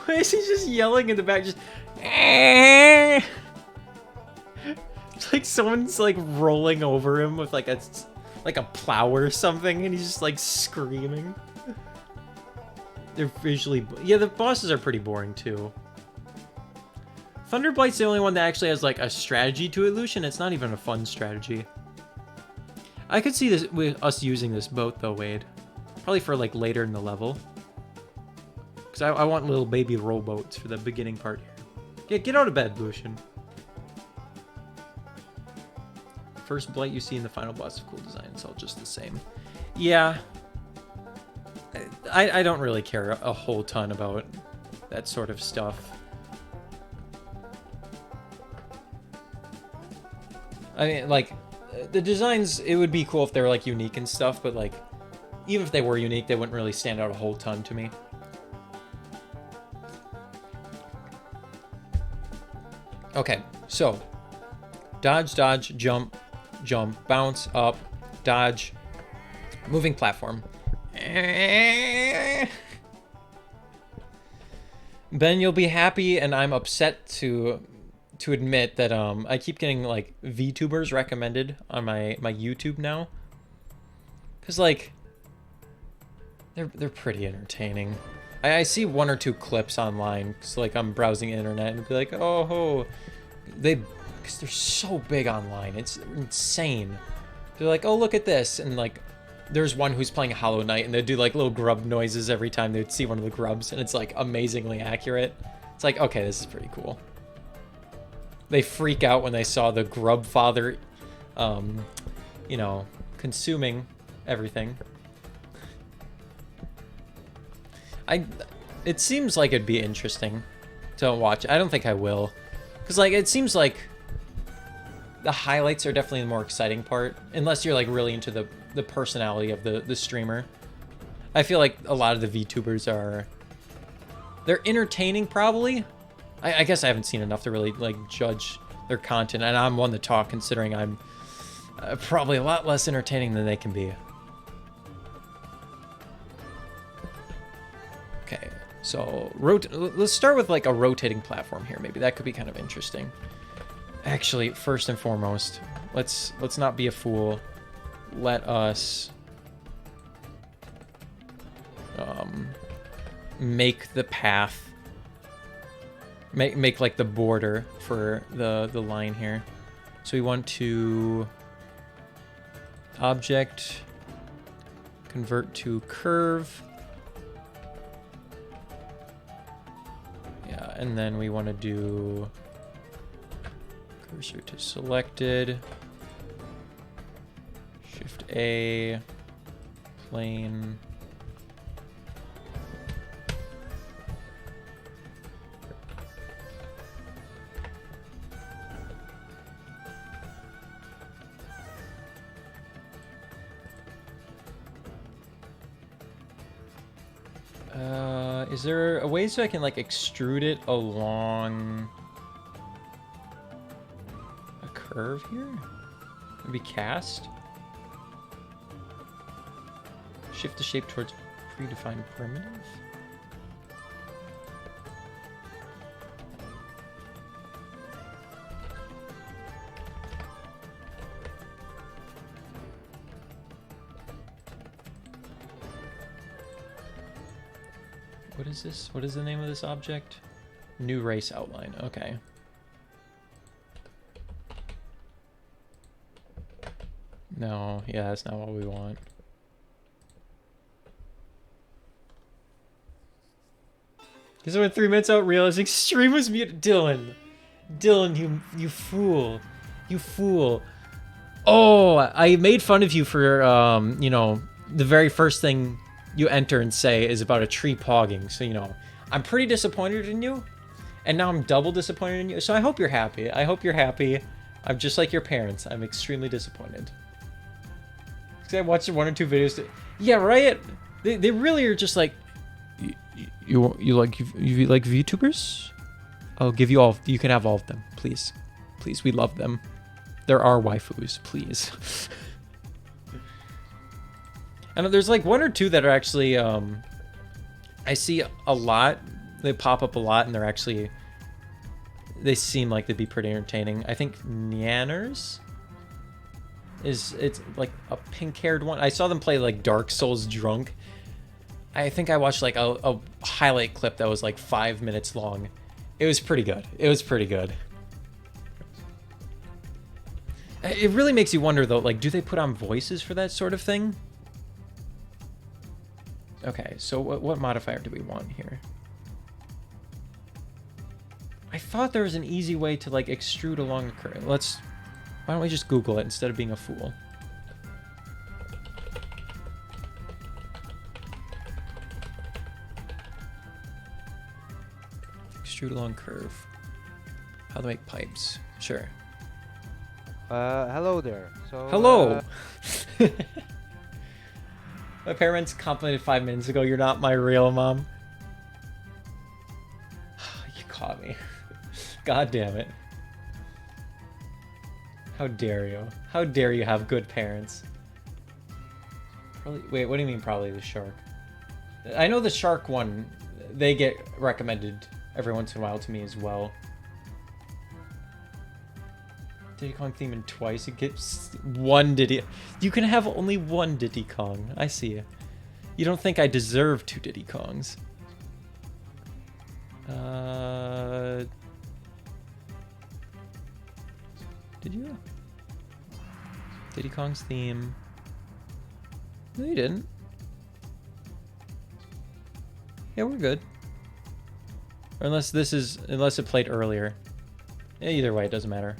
Why is he just yelling in the back? Just. It's like someone's like rolling over him with like a plow or something, and he's just like screaming. They're visually, yeah, the bosses are pretty boring too. Thunderblight's the only one that actually has like a strategy to it, Lucian. It's not even a fun strategy. I could see this with us using this boat though, Wade. Probably for like later in the level. Because I want little baby rowboats for the beginning part here. Yeah, get out of bed, Lucian. First blight you see in the final boss of cool design. It's all just the same. Yeah. I don't really care a whole ton about that sort of stuff. I mean, like, the designs, it would be cool if they were, like, unique and stuff, but, like, even if they were unique, they wouldn't really stand out a whole ton to me. Okay, so, dodge, dodge, jump, jump, bounce, up, dodge, moving platform. Ben, you'll be happy, and I'm upset to admit that I keep getting like VTubers recommended on my YouTube now, cause like they're pretty entertaining. I see one or two clips online, cause like I'm browsing the internet and be like, oh, cause they're so big online, it's insane. They're like, oh, look at this, and like. There's one who's playing Hollow Knight, and they'd do like little grub noises every time they'd see one of the grubs, and it's like amazingly accurate. It's like, okay, this is pretty cool. They freak out when they saw the grub father, you know, consuming everything. It seems like it'd be interesting to watch. I don't think I will, because like it seems like the highlights are definitely the more exciting part, unless you're like really into the personality of the streamer. I feel like a lot of the VTubers they're entertaining probably. I guess I haven't seen enough to really like judge their content, and I'm one to talk considering I'm probably a lot less entertaining than they can be. Okay, so let's start with like a rotating platform here. Maybe that could be kind of interesting. Actually, first and foremost, let's not be a fool. Let us make the path, make like the border for the line here. So we want to object, convert to curve. Yeah, and then we want to do cursor to selected. Shift A, plane. Is there a way so I can like extrude it along a curve here? Maybe cast? Shift the shape towards predefined primitive. What is this? What is the name of this object? New race outline. Okay. No, yeah, that's not what we want. This went 3 minutes out realizing stream was muted. Dylan. Dylan, you fool. You fool. Oh, I made fun of you for, you know, the very first thing you enter and say is about a tree pogging. So, you know, I'm pretty disappointed in you. And now I'm double disappointed in you. So I hope you're happy. I hope you're happy. I'm just like your parents. I'm extremely disappointed. Because I watched 1 or 2 videos. Yeah, right? They really are just like, you like VTubers? I'll give you all. You can have all of them, please. Please, we love them. There are waifus, please. And there's like 1 or 2 that are actually, I see a lot. They pop up a lot, and they're actually, they seem like they'd be pretty entertaining. I think Nyanners it's like a pink-haired one. I saw them play like Dark Souls drunk. I think I watched like a highlight clip that was like 5 minutes long. It was pretty good. It was pretty good. It really makes you wonder though, like, do they put on voices for that sort of thing? Okay, so what modifier do we want here? I thought there was an easy way to like extrude along the curve. Why don't we just Google it instead of being a fool? Extrude along curve. How to make pipes. Sure. Hello there. So Hello! My parents complimented 5 minutes ago, you're not my real mom. You caught me. God damn it. How dare you? How dare you have good parents? Probably, wait, what do you mean probably the shark? I know the shark one, they get recommended every once in a while to me as well. Diddy Kong theme in twice, it gets 1 Diddy. You can have only 1 Diddy Kong. I see. You don't think I deserve 2 Diddy Kongs? Did you? Diddy Kong's theme. No, you didn't. Yeah, we're good. Or unless it played earlier. Yeah, either way, it doesn't matter.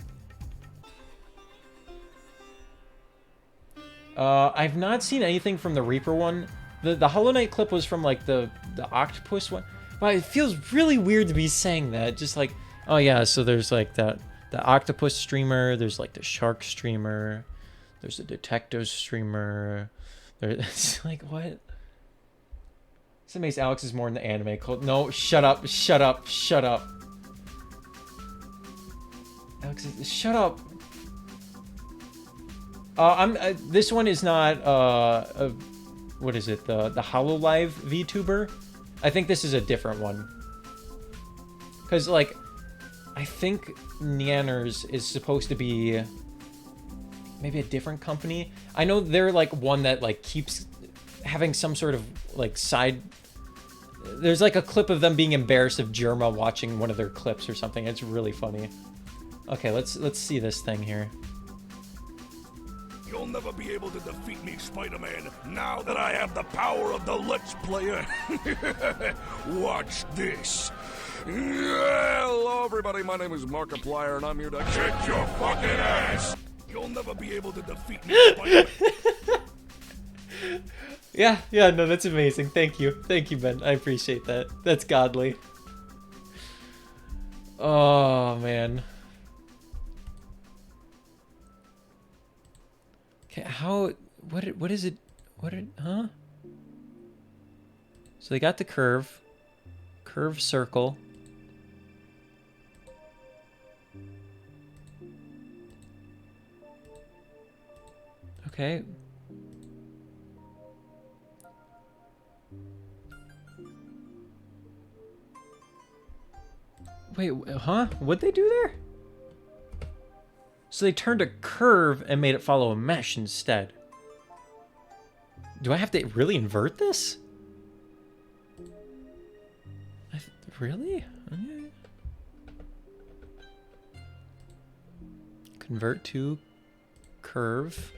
I've not seen anything from the Reaper one. The Hollow Knight clip was from like the Octopus one. But it feels really weird to be saying that. Just like, oh yeah, so there's like the Octopus streamer, there's like the Shark streamer, there's a Detective streamer. It's like, what? This makes Alex is more in the anime cult. No, shut up, shut up, shut up. Alex, shut up. This one is not, what is it, the HoloLive VTuber? I think this is a different one. Because, like, I think Nyanners is supposed to be maybe a different company. I know they're, like, one that, like, keeps having some sort of, like, side... There's, like, a clip of them being embarrassed of Jerma watching one of their clips or something. It's really funny. Okay, let's see this thing here. You'll never be able to defeat me, Spider-Man, now that I have the power of the Let's Player. Watch this. Hello, everybody. My name is Markiplier, and I'm here to kick your fucking ass. You'll never be able to defeat me, Spider-Man. Yeah, no, that's amazing. Thank you, Ben. I appreciate that. That's godly. Oh, man. Okay, what is it, huh? So they got the curve circle. Okay. Wait, huh? What'd they do there? So they turned a curve and made it follow a mesh instead. Do I have to really invert this? Really? Okay. Convert to curve.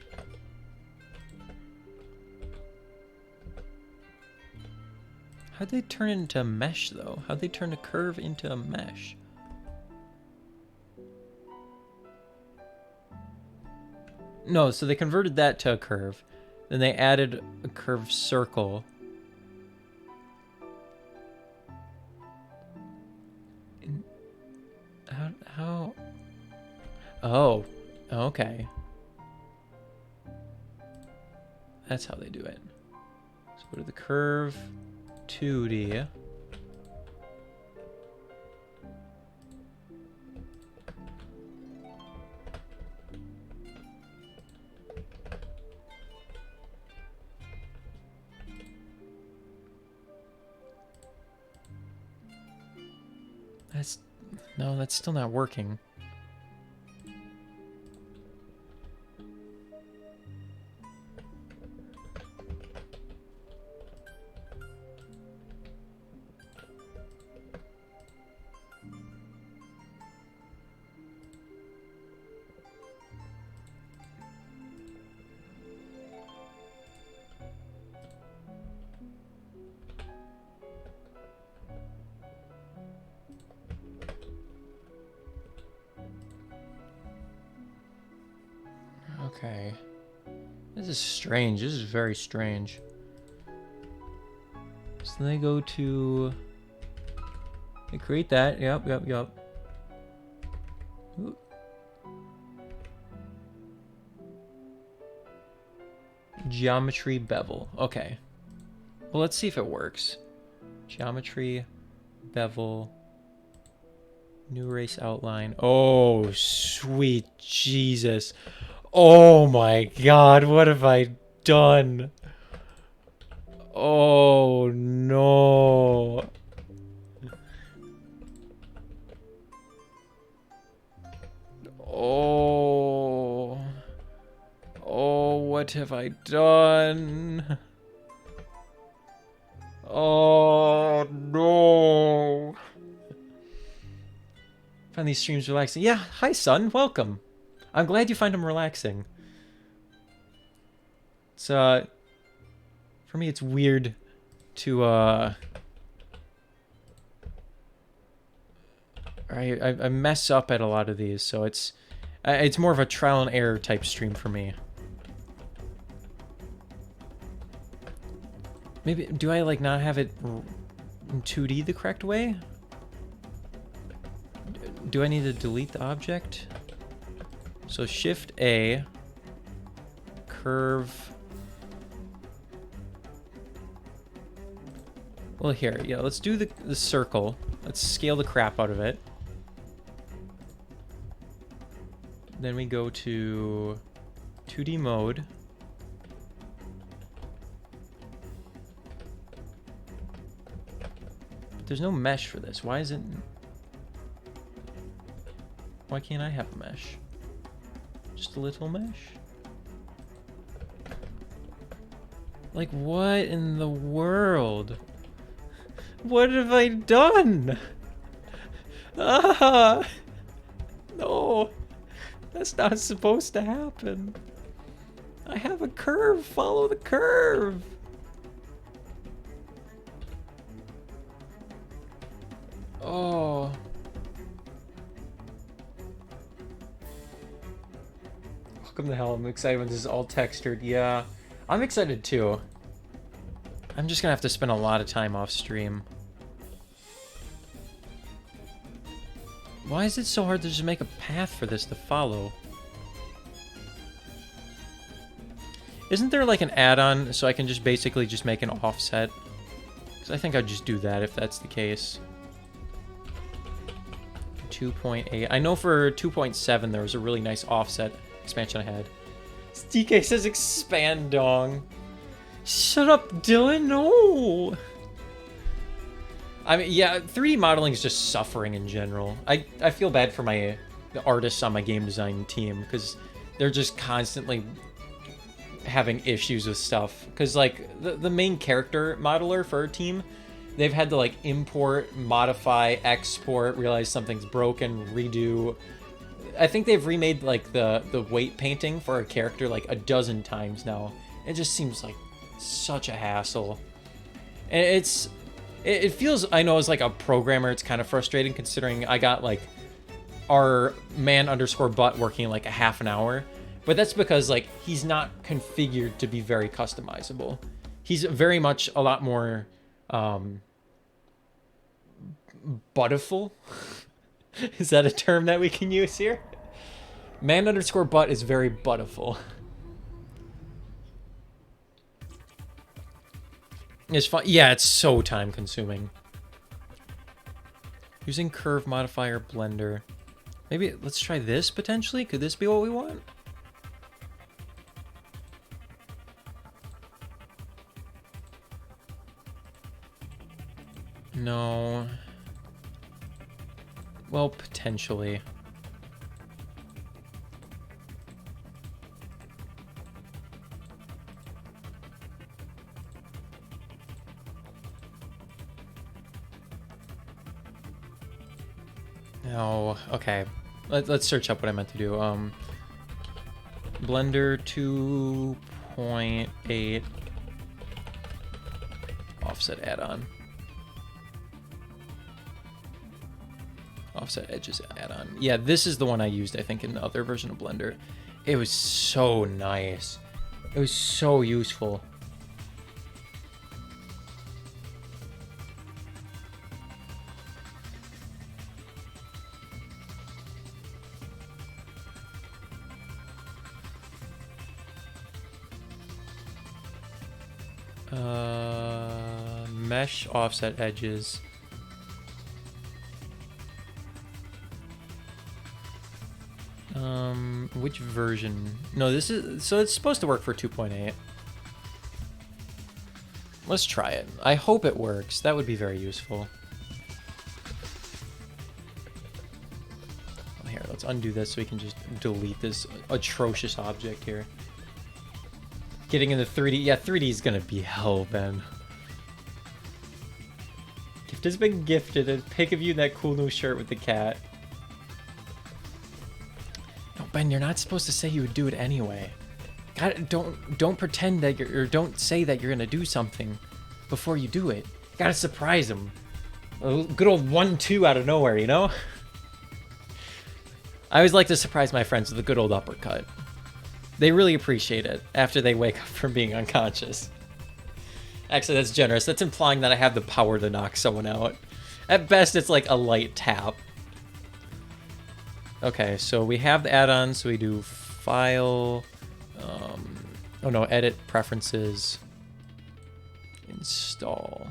How'd they turn it into a mesh, though? How'd they turn a curve into a mesh? No, so they converted that to a curve. Then they added a curved circle. How? Oh, okay. That's how they do it. So go to the curve 2D. No, that's still not working. Okay. This is strange. This is very strange. So they go to... They create that. Yep. Ooh. Geometry bevel. Okay. Well, let's see if it works. Geometry bevel. New race outline. Oh, sweet Jesus. Oh my God, what have I done? Oh no. Oh. Oh, what have I done? Oh no. Find these streams relaxing. Yeah, hi son, welcome. I'm glad you find them relaxing. It's for me it's weird to I mess up at a lot of these, so it's more of a trial and error type stream for me. Maybe do I like not have it in 2D the correct way? Do I need to delete the object? So Shift A, curve. Well, here, yeah, let's do the circle. Let's scale the crap out of it. Then we go to 2D mode. But there's no mesh for this. Why can't I have a mesh? Just a little mesh? Like, what in the world? What have I done? Ah! No! That's not supposed to happen. I have a curve. Follow the curve. Oh. Welcome to hell. I'm excited when this is all textured. Yeah, I'm excited too. I'm just gonna have to spend a lot of time off stream. Why is it so hard to just make a path for this to follow? Isn't there like an add-on so I can just basically just make an offset? Because I think I'd just do that if that's the case. 2.8. I know for 2.7 there was a really nice offset expansion I had. DK says expand dong. Shut up, Dylan. No. I mean, yeah, 3D modeling is just suffering in general. I feel bad for the artists on my game design team because they're just constantly having issues with stuff. Because like the main character modeler for our team, they've had to like import, modify, export, realize something's broken, redo. I think they've remade like the weight painting for a character like a dozen times now. It just seems like such a hassle. And it feels, I know as like a programmer, it's kind of frustrating considering I got like our man_butt working like a half an hour. But that's because like he's not configured to be very customizable. He's very much a lot more buttiful. Is that a term that we can use here? Man_butt is very buttiful. It's fun. Yeah, it's so time consuming. Using curve modifier blender. Maybe let's try this potentially. Could this be what we want? No. Well, potentially. No. Okay. Let's search up what I meant to do. Blender 2.8 offset add-on. Offset edges add-on. Yeah, this is the one I used, I think, in the other version of Blender. It was so nice. It was so useful. Mesh offset edges. Which version? No, this is, so it's supposed to work for 2.8. Let's try it. I hope it works. That would be very useful. Well, here, let's undo this so we can just delete this atrocious object here. Getting into 3D. Yeah, 3D is gonna be hell, Ben. Gift has been gifted. A pic of you in that cool new shirt with the cat. No, Ben, you're not supposed to say you would do it anyway. God, don't pretend that you're, or don't say that you're gonna do something before you do it. You gotta surprise them. A good old 1-2 out of nowhere, you know? I always like to surprise my friends with a good old uppercut. They really appreciate it after they wake up from being unconscious. Actually, that's generous. That's implying that I have the power to knock someone out. At best, it's like a light tap. Okay, so we have the add-ons, so we do file, oh no, edit preferences, install.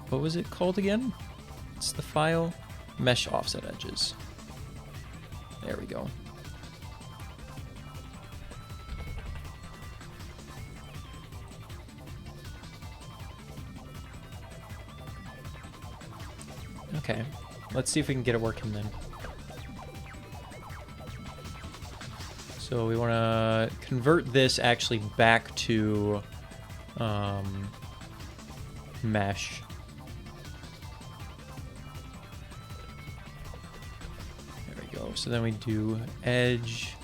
What was it called again? It's the file, mesh offset edges. There we go. Okay, let's see if we can get it working then. So we want to convert this actually back to mesh. There we go. So then we do edge,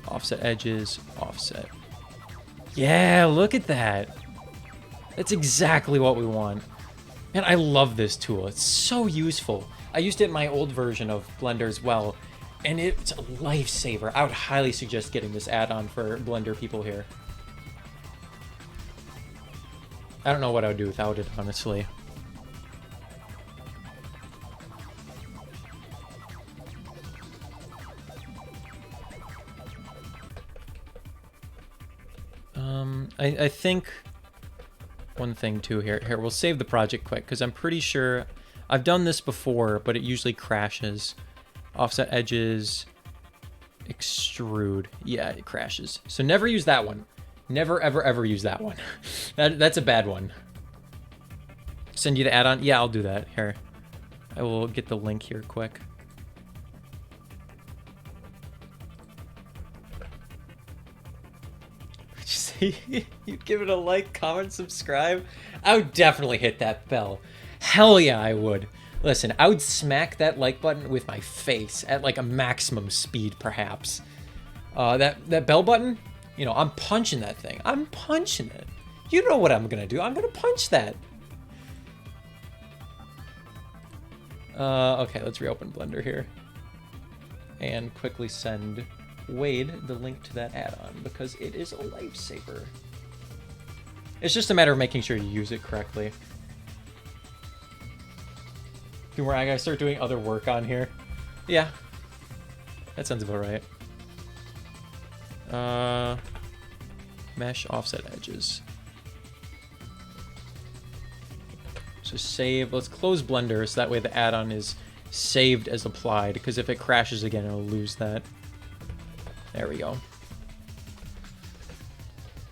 offset edges, offset. Yeah, look at that. That's exactly what we want. Man, I love this tool. It's so useful. I used it in my old version of Blender as well, and it's a lifesaver. I would highly suggest getting this add-on for Blender people here. I don't know what I would do without it, honestly. I think one thing too here, we'll save the project quick because I'm pretty sure I've done this before, but it usually crashes. Offset edges, extrude. Yeah, it crashes. So never use that one. Never, ever, ever use that one. That's a bad one. Send you the add-on? Yeah, I'll do that. Here. I will get the link here quick. You'd give it a like, comment, subscribe? I would definitely hit that bell. Hell yeah, I would. Listen, I would smack that like button with my face at like a maximum speed, perhaps. That bell button, you know, I'm punching that thing. I'm punching it. You know what I'm gonna do. I'm gonna punch that. Okay, let's reopen Blender here. And quickly send Wade the link to that add-on, because it is a lifesaver. It's just a matter of making sure you use it correctly. Where I gotta start doing other work on here. Yeah. That sounds about right. Mesh offset edges. So save. Let's close Blender so that way the add-on is saved as applied, because if it crashes again, it'll lose that. There we go.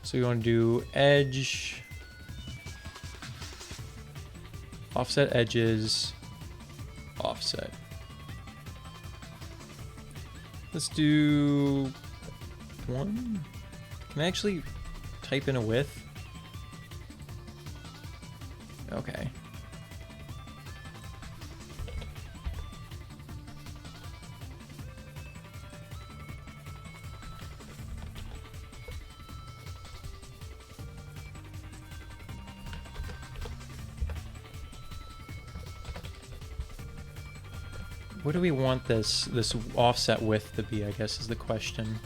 So we want to do edge, offset edges, offset. Let's do 1. Can I actually type in a width? Okay. What do we want this offset width to be, I guess, is the question.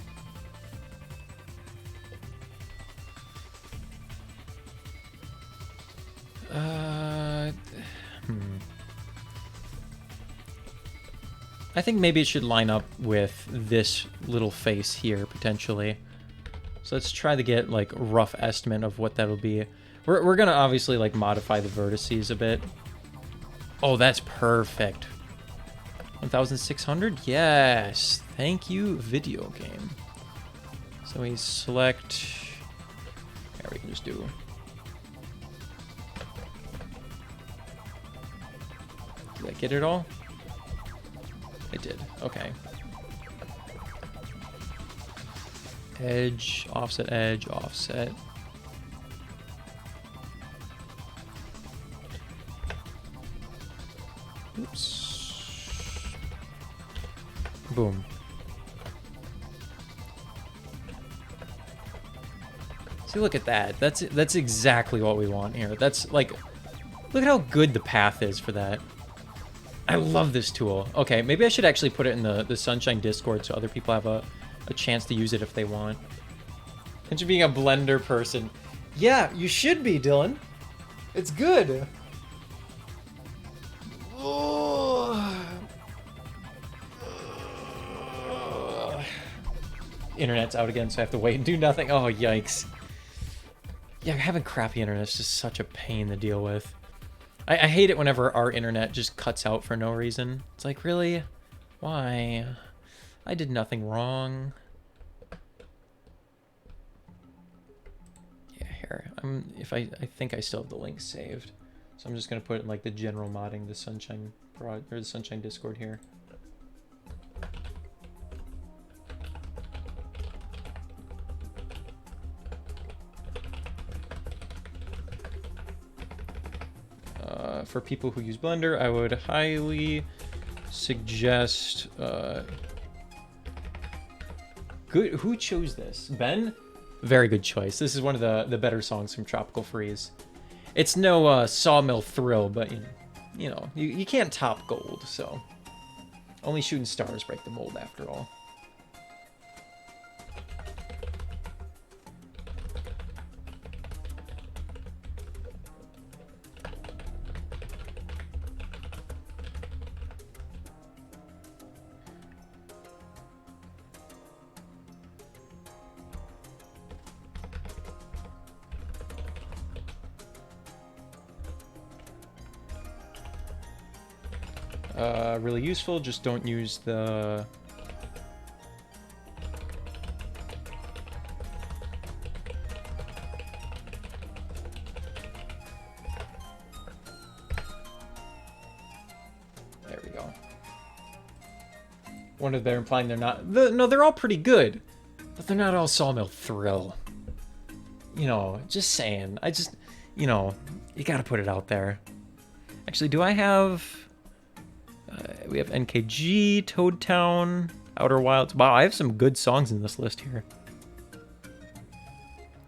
I think maybe it should line up with this little face here, potentially. So let's try to get, like, a rough estimate of what that'll be. We're gonna obviously, like, modify the vertices a bit. Oh, that's perfect. 1,600? Yes. Thank you, video game. So we select... Yeah, we can just do... Did I get it all? I did. Okay. Edge, offset. Oops. Boom. See, look at that. That's exactly what we want here. That's like, look at how good the path is for that. I love this tool. Okay, maybe I should actually put it in the Sunshine Discord so other people have a chance to use it if they want. Into being a Blender person. Yeah, you should be, Dylan. It's good. Internet's out again, so I have to wait and do nothing. Oh, yikes. Yeah, having crappy internet is just such a pain to deal with. I hate it whenever our internet just cuts out for no reason. It's like, really? Why? I did nothing wrong. Yeah, here. I think I still have the link saved. So I'm just gonna put it in like the general modding, the Sunshine Discord here. For people who use Blender, I would highly suggest... Good. Who chose this? Ben? Very good choice. This is one of the better songs from Tropical Freeze. It's no Sawmill Thrill, but you know, you can't top gold, so... Only shooting stars break the mold after all. Really useful, just don't use the... There we go. One of they're implying they're not... No, they're all pretty good, but they're not all Sawmill Thrill. You know, just saying. You know, you gotta put it out there. Actually, do I have... we have NKG, Toad Town, Outer Wilds. Wow, I have some good songs in this list here.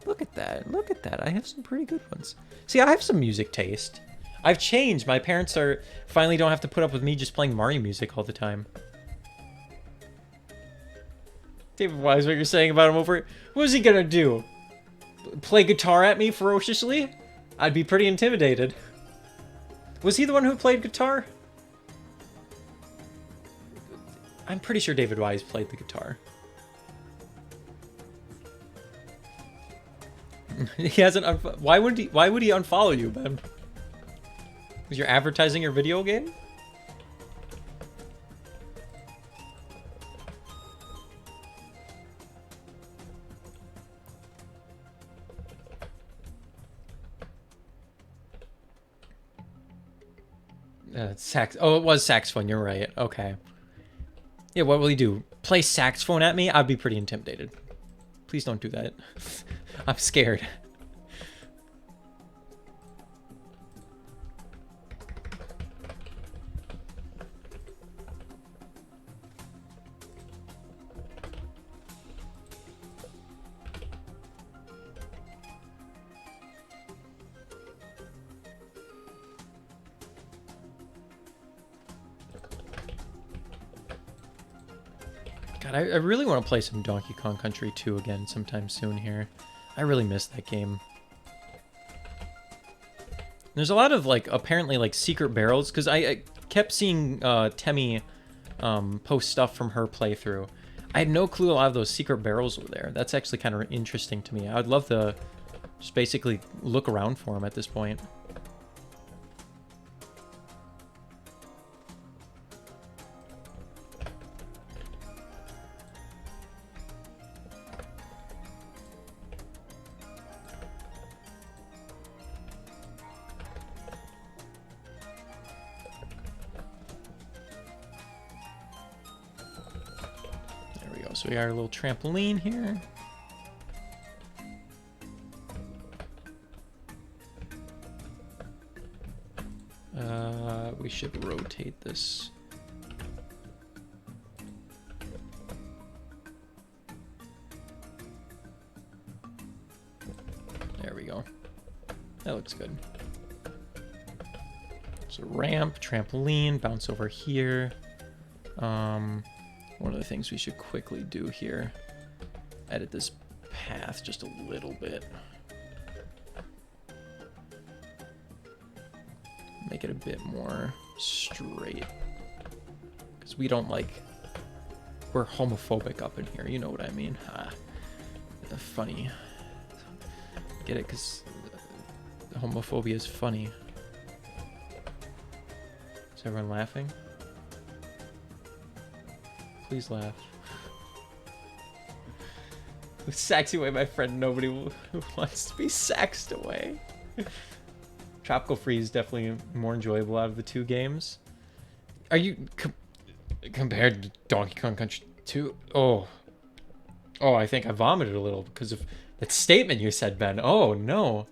Look at that. Look at that. I have some pretty good ones. See, I have some music taste. I've changed. My parents finally don't have to put up with me just playing Mario music all the time. David Wise, what you're saying about him over... What is he gonna do? Play guitar at me ferociously? I'd be pretty intimidated. Was he the one who played guitar? I'm pretty sure David Wise played the guitar. He hasn't. Why would he unfollow you, Ben? Was you're advertising your video game? Sax. Oh, it was saxophone. You're right. Okay. Yeah. What will he do? Play saxophone at me? I'd be pretty intimidated. Please don't do that. I'm scared. God, I really want to play some Donkey Kong Country 2 again sometime soon here. I really miss that game. There's a lot of, like, apparently, like, secret barrels, because I kept seeing Temmie post stuff from her playthrough. I had no clue a lot of those secret barrels were there. That's actually kind of interesting to me. I would love to just basically look around for them at this point. So we got our little trampoline here. We should rotate this. There we go. That looks good. So ramp, trampoline, bounce over here. One of the things we should quickly do here, edit this path just a little bit. Make it a bit more straight. Because we don't like, we're homophobic up in here, you know what I mean? Funny. Get it? Because homophobia is funny. Is everyone laughing? Please laugh. Sax away, my friend. Nobody wants to be saxed away. Tropical Freeze is definitely more enjoyable out of the two games. Are you compared to Donkey Kong Country 2? Oh, I think I vomited a little because of that statement you said, Ben. Oh no.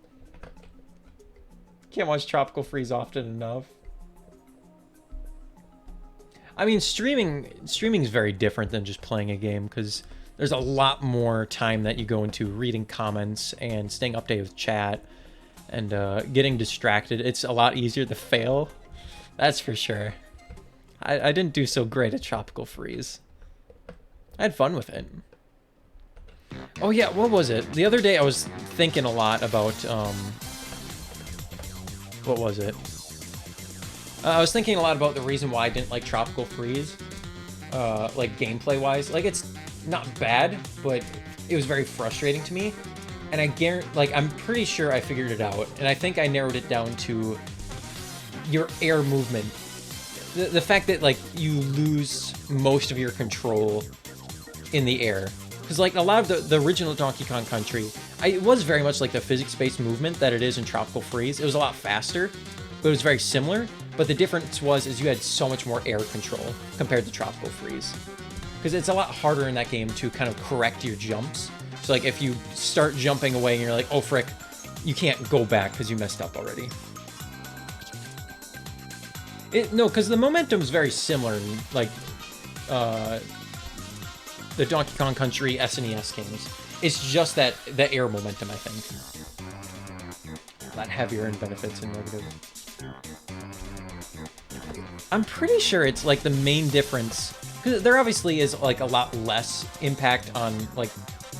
Can't watch Tropical Freeze often enough. I mean, streaming is very different than just playing a game because there's a lot more time that you go into reading comments and staying updated with chat and getting distracted. It's a lot easier to fail. That's for sure. I didn't do so great at Tropical Freeze. I had fun with it. Oh yeah, what was it? The other day I was thinking a lot about, what was it? I was thinking a lot about the reason why I didn't like Tropical Freeze, like gameplay-wise. Like, it's not bad, but it was very frustrating to me. And I guarantee, like, I'm pretty sure I figured it out, and I think I narrowed it down to your air movement. The fact that, like, you lose most of your control in the air. Because, like, a lot of the original Donkey Kong Country, it was very much like the physics-based movement that it is in Tropical Freeze. It was a lot faster, but it was very similar. But the difference is you had so much more air control compared to Tropical Freeze. Because it's a lot harder in that game to kind of correct your jumps. So So like if you start jumping away and you're like, oh frick, you can't go back because you messed up already. No, because the momentum's very similar in like the Donkey Kong Country SNES games. It's just that the air momentum, I think. A lot heavier in benefits and negatives. I'm pretty sure it's like the main difference, because there obviously is like a lot less impact on like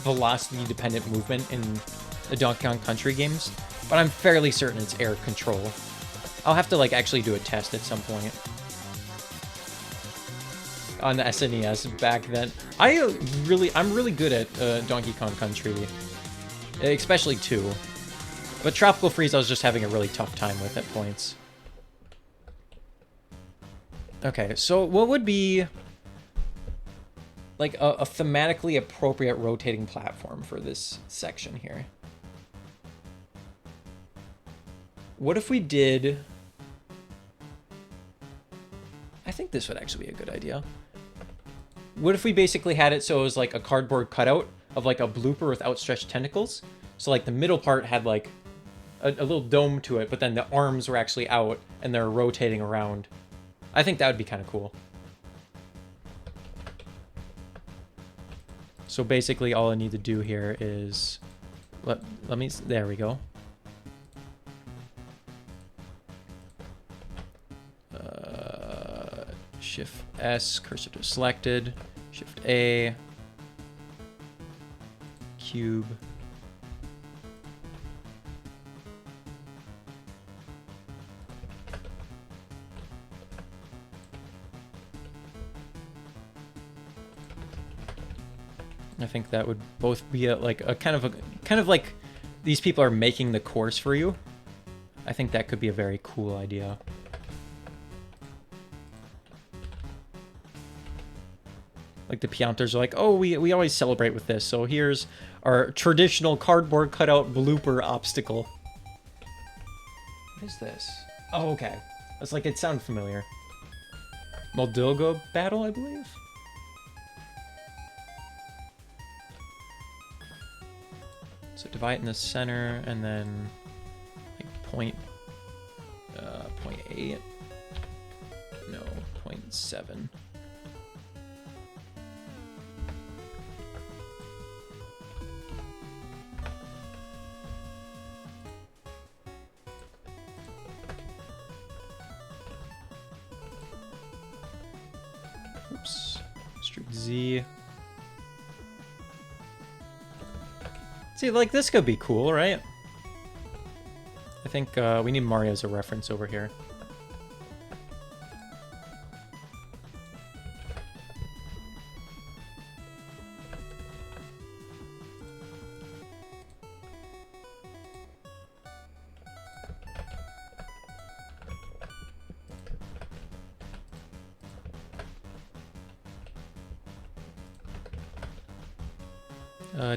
velocity dependent movement in the Donkey Kong Country games, but I'm fairly certain it's air control. I'll have to like actually do a test at some point on the SNES back then. I'm really good at Donkey Kong Country, especially 2. But Tropical Freeze I was just having a really tough time with at points. Okay, so what would be like a thematically appropriate rotating platform for this section here? What if we did... I think this would actually be a good idea. What if we basically had it so it was like a cardboard cutout of like a blooper with outstretched tentacles? So like the middle part had like a little dome to it, but then the arms were actually out and they're rotating around. I think that would be kind of cool. So basically all I need to do here is... Let me... There we go. Shift S, cursor to selected. Shift A. Cube. I think that would both be a kind of like these people are making the course for you. I think that could be a very cool idea. Like the Pianters are like, oh, we always celebrate with this, so here's our traditional cardboard cutout blooper obstacle. What is this? Oh, okay. It's like, it sounded familiar. Moldoga battle, I believe? So divide in the center, and then like point 0.8. No, 0.7. Oops. Streak Z. See, like, this could be cool, right? I think we need Mario as a reference over here.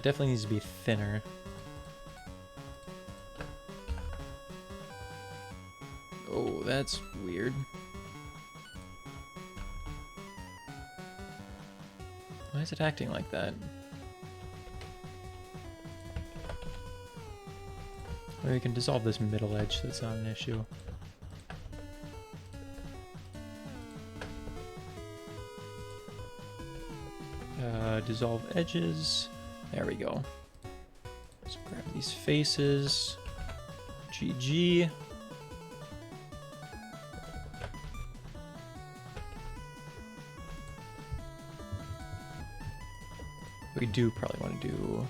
Definitely needs to be thinner. Oh, that's weird. Why is it acting like that? Well, we can dissolve this middle edge, so that's not an issue. Dissolve edges. There we go. Let's grab these faces. GG. We do probably want to do...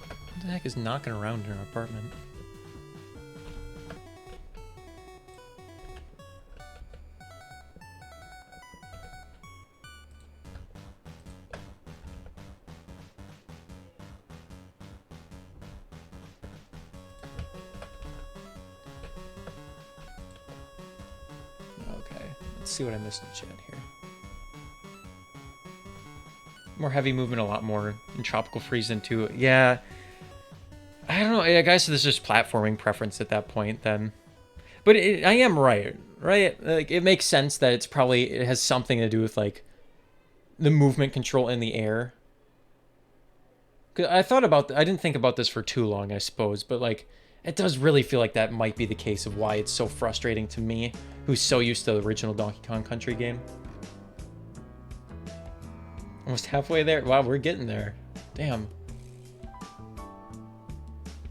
What the heck is knocking around in our apartment? See what I missed in chat here. More heavy movement, a lot more in Tropical Freeze than 2. Yeah. I don't know. I guess this is just platforming preference at that point then. But I am right? Like, it makes sense that it has something to do with, like, the movement control in the air. 'Cause I didn't think about this for too long, I suppose, but, like, it does really feel like that might be the case of why it's so frustrating to me, who's so used to the original Donkey Kong Country game. Almost halfway there. Wow, we're getting there. Damn.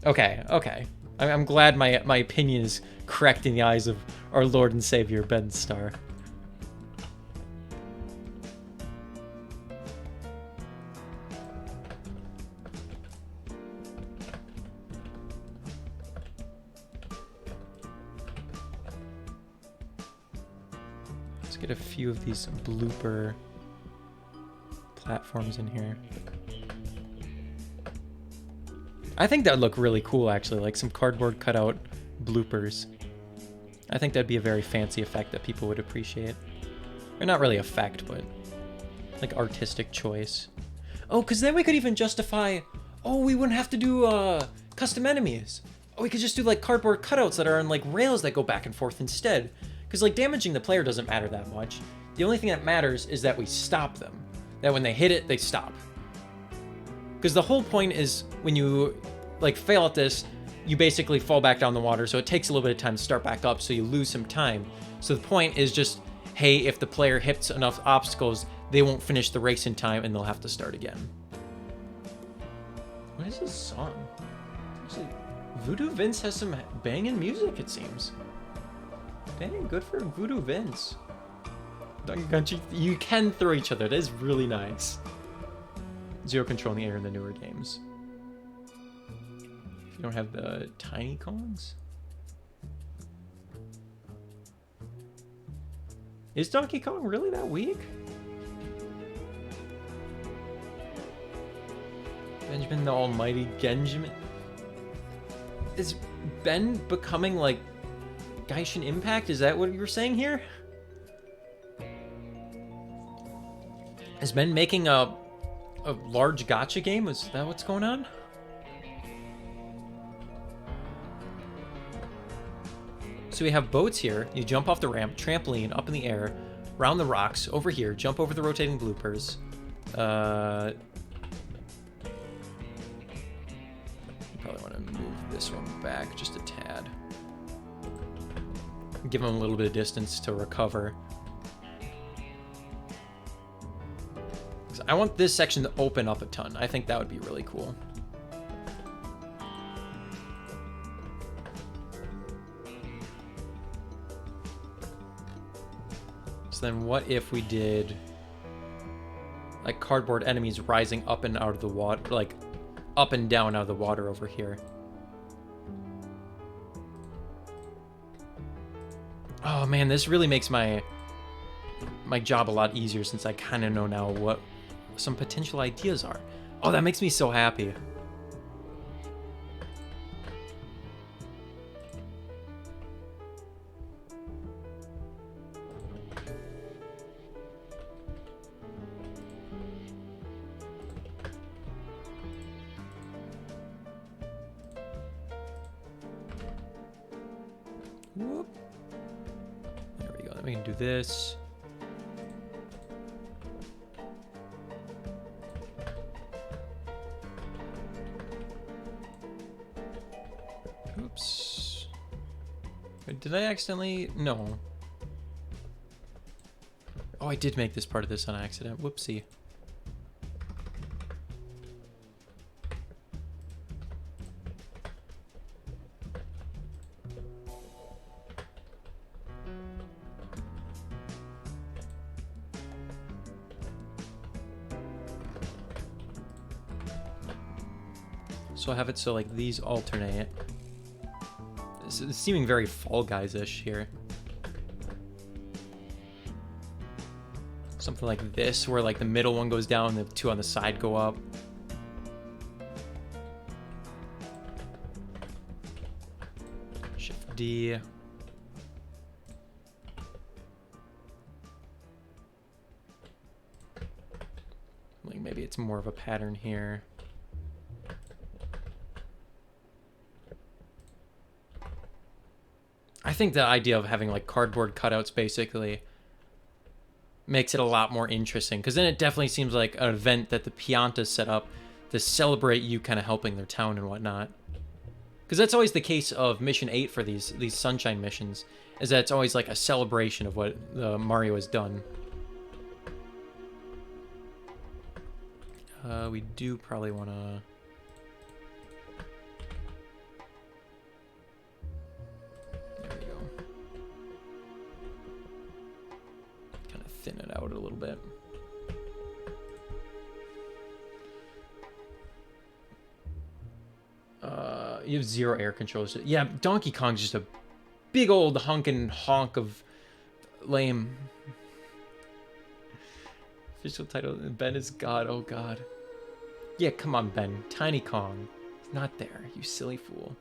Okay. I'm glad my opinion is correct in the eyes of our Lord and Savior, Ben Starr. Let's get a few of these blooper platforms in here. I think that would look really cool, actually, like some cardboard cutout bloopers. I think that'd be a very fancy effect that people would appreciate. Or not really effect, but like artistic choice. Oh, because then we could even justify, oh, we wouldn't have to do custom enemies. Oh, we could just do like cardboard cutouts that are on like rails that go back and forth instead. Because like damaging the player doesn't matter that much. The only thing that matters is that we stop them. That when they hit it, they stop. Because the whole point is when you like fail at this, you basically fall back down the water, so it takes a little bit of time to start back up, so you lose some time. So the point is just, hey, if the player hits enough obstacles, they won't finish the race in time and they'll have to start again. What is this song? Actually, Voodoo Vince has some banging music, it seems. Dang, good for Voodoo Vince. Donkey Country, you can throw each other. That is really nice. Zero control in the air in the newer games. You don't have the tiny Kongs? Is Donkey Kong really that weak? Benjamin the Almighty Genjamin? Is Ben becoming like Genshin Impact? Is that what you were saying here? Has Ben making a large gacha game? Is that what's going on? So we have boats here. You jump off the ramp, trampoline, up in the air, round the rocks, over here, jump over the rotating bloopers. You probably want to move this one back just a tad. Give him a little bit of distance to recover. I want this section to open up a ton. I think that would be really cool. So then what if we did like cardboard enemies rising up and out of the water, like up and down out of the water over here? Oh man, this really makes my job a lot easier since I kind of know now what some potential ideas are. Oh, that makes me so happy. Whoop. There we go. Then we can do this. Oops. Wait, did I accidentally? No. Oh, I did make this part of this on accident. Whoopsie. So I have it so like these alternate. It's seeming very Fall Guys-ish here. Something like this, where like the middle one goes down, the two on the side go up. Shift D. Like maybe it's more of a pattern here. I think the idea of having like cardboard cutouts basically makes it a lot more interesting, because then it definitely seems like an event that the Piantas set up to celebrate you kind of helping their town and whatnot. Because that's always the case of Mission 8 for these Sunshine missions, is that it's always like a celebration of what Mario has done. We do probably want to... There we go. Kind of thin it out a little bit. You have 0 air controls. Yeah, Donkey Kong's just a big old hunkin' honk of lame. Official title, Ben is God, oh God. Yeah, come on, Ben. Tiny Kong. He's not there, you silly fool.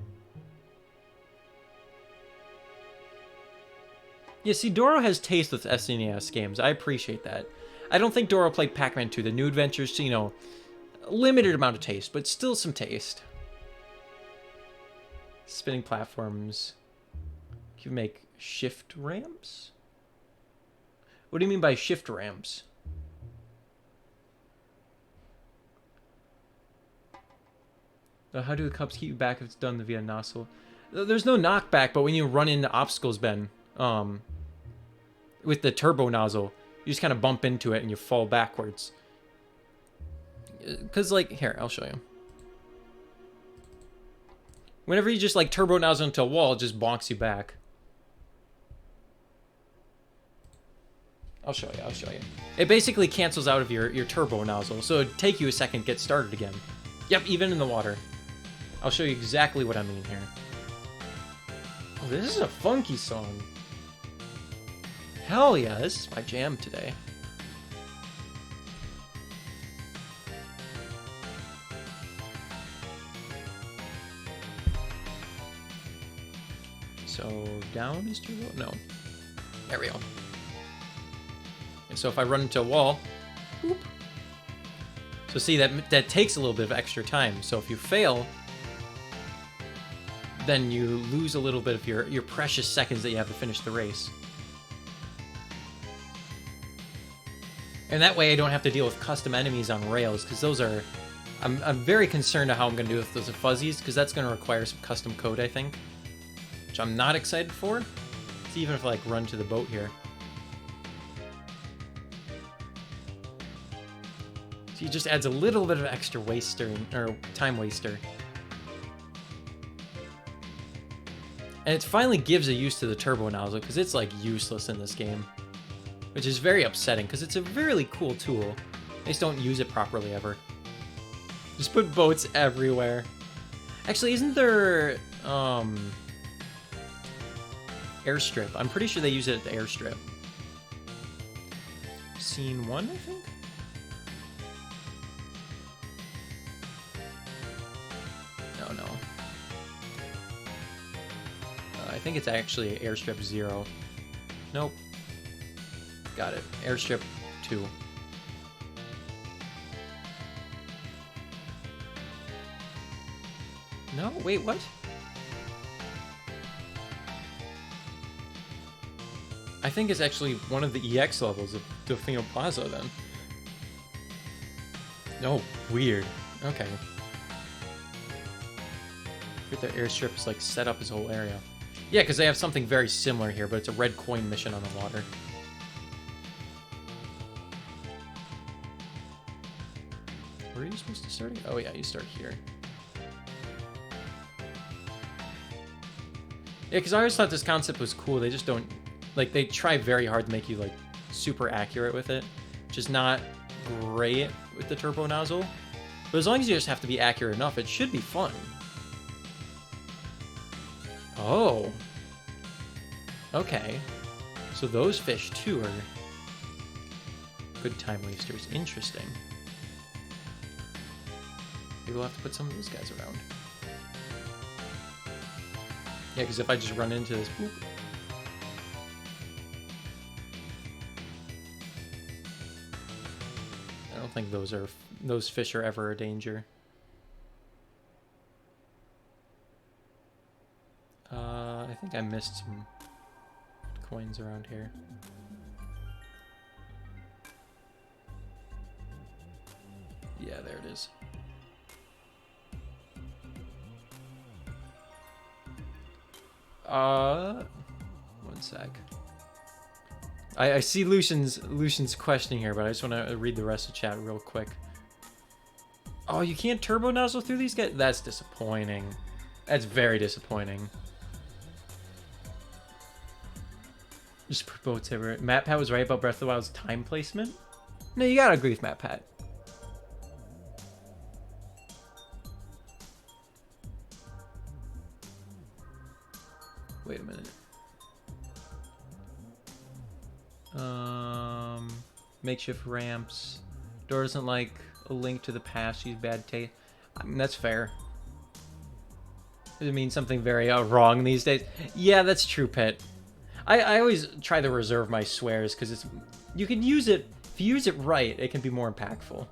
Yeah, see, Doro has taste with SNES games. I appreciate that. I don't think Doro played Pac-Man 2. The New Adventures, you know, limited amount of taste, but still some taste. Spinning platforms. Can you make shift ramps? What do you mean by shift ramps? How do the cups keep you back if it's done via nozzle? There's no knockback, but when you run into obstacles, Ben, with the turbo nozzle, you just kind of bump into it and you fall backwards. Because, like, here, I'll show you. Whenever you just, like, turbo nozzle into a wall, it just bonks you back. I'll show you. It basically cancels out of your turbo nozzle, so it'd take you a second to get started again. Yep, even in the water. I'll show you exactly what I mean here. Oh, this is a funky song. Hell yeah, this is my jam today. So, down is too low? No. There we go. And so if I run into a wall, boop. So see, that takes a little bit of extra time. So if you fail, then you lose a little bit of your precious seconds that you have to finish the race. And that way I don't have to deal with custom enemies on rails, because those are... I'm very concerned of how I'm going to do with those fuzzies, because that's going to require some custom code, I think. Which I'm not excited for. It's even if I like run to the boat here. So it just adds a little bit of extra waster, or time waster. And it finally gives a use to the turbo nozzle, because it's like useless in this game. Which is very upsetting, because it's a really cool tool. They just don't use it properly ever. Just put boats everywhere. Actually, isn't there airstrip? I'm pretty sure they use it at the airstrip. Scene 1, I think? No. I think it's actually airstrip 0. Nope. Got it. Airstrip 2. No? Wait, what? I think it's actually one of the EX levels of Delfino Plaza, then. No, weird. Okay. The airstrip is like set up his whole area. Yeah, because they have something very similar here, but it's a red coin mission on the water. Where are you supposed to start? Oh yeah, you start here. Yeah, because I always thought this concept was cool. They just don't... Like, they try very hard to make you, like, super accurate with it. Which is not great with the turbo nozzle. But as long as you just have to be accurate enough, it should be fun. Oh. Okay. So those fish, too, are good time wasters. Interesting. Maybe we'll have to put some of those guys around. Yeah, because if I just run into this... Whoop, I don't think those fish are ever a danger. I think I missed some coins around here. Yeah, there it is. One sec. I see Lucian's questioning here, but I just want to read the rest of chat real quick. Oh, you can't turbo nozzle through these guys? That's disappointing. That's very disappointing. Just put boats everywhere. Matt Pat was right about Breath of the Wild's time placement. No, you gotta agree with Matt Pat. Wait a minute. Makeshift ramps. Dora doesn't like a link to the past. She's bad taste. I mean, that's fair. It means something very wrong these days. Yeah, that's true, Pet. I always try to reserve my swears because it's you can use it if you use it right. It can be more impactful.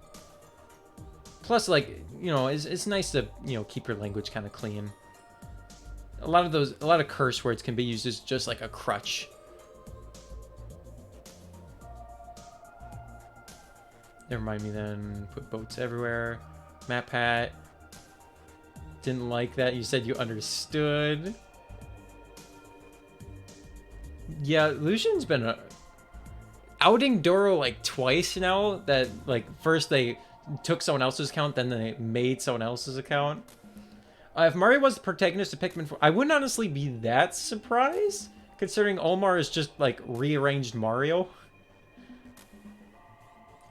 Plus, like, you know, it's nice to, you know, keep your language kind of clean. A lot of curse words can be used as just like a crutch. Never mind me then. Put boats everywhere. Matt Pat. Didn't like that. You said you understood. Yeah, Lucian's been outing Doro like twice now. That like first they took someone else's account, then they made someone else's account. If Mario was the protagonist of Pikmin 4, I wouldn't honestly be that surprised, considering Olmar is just like rearranged Mario.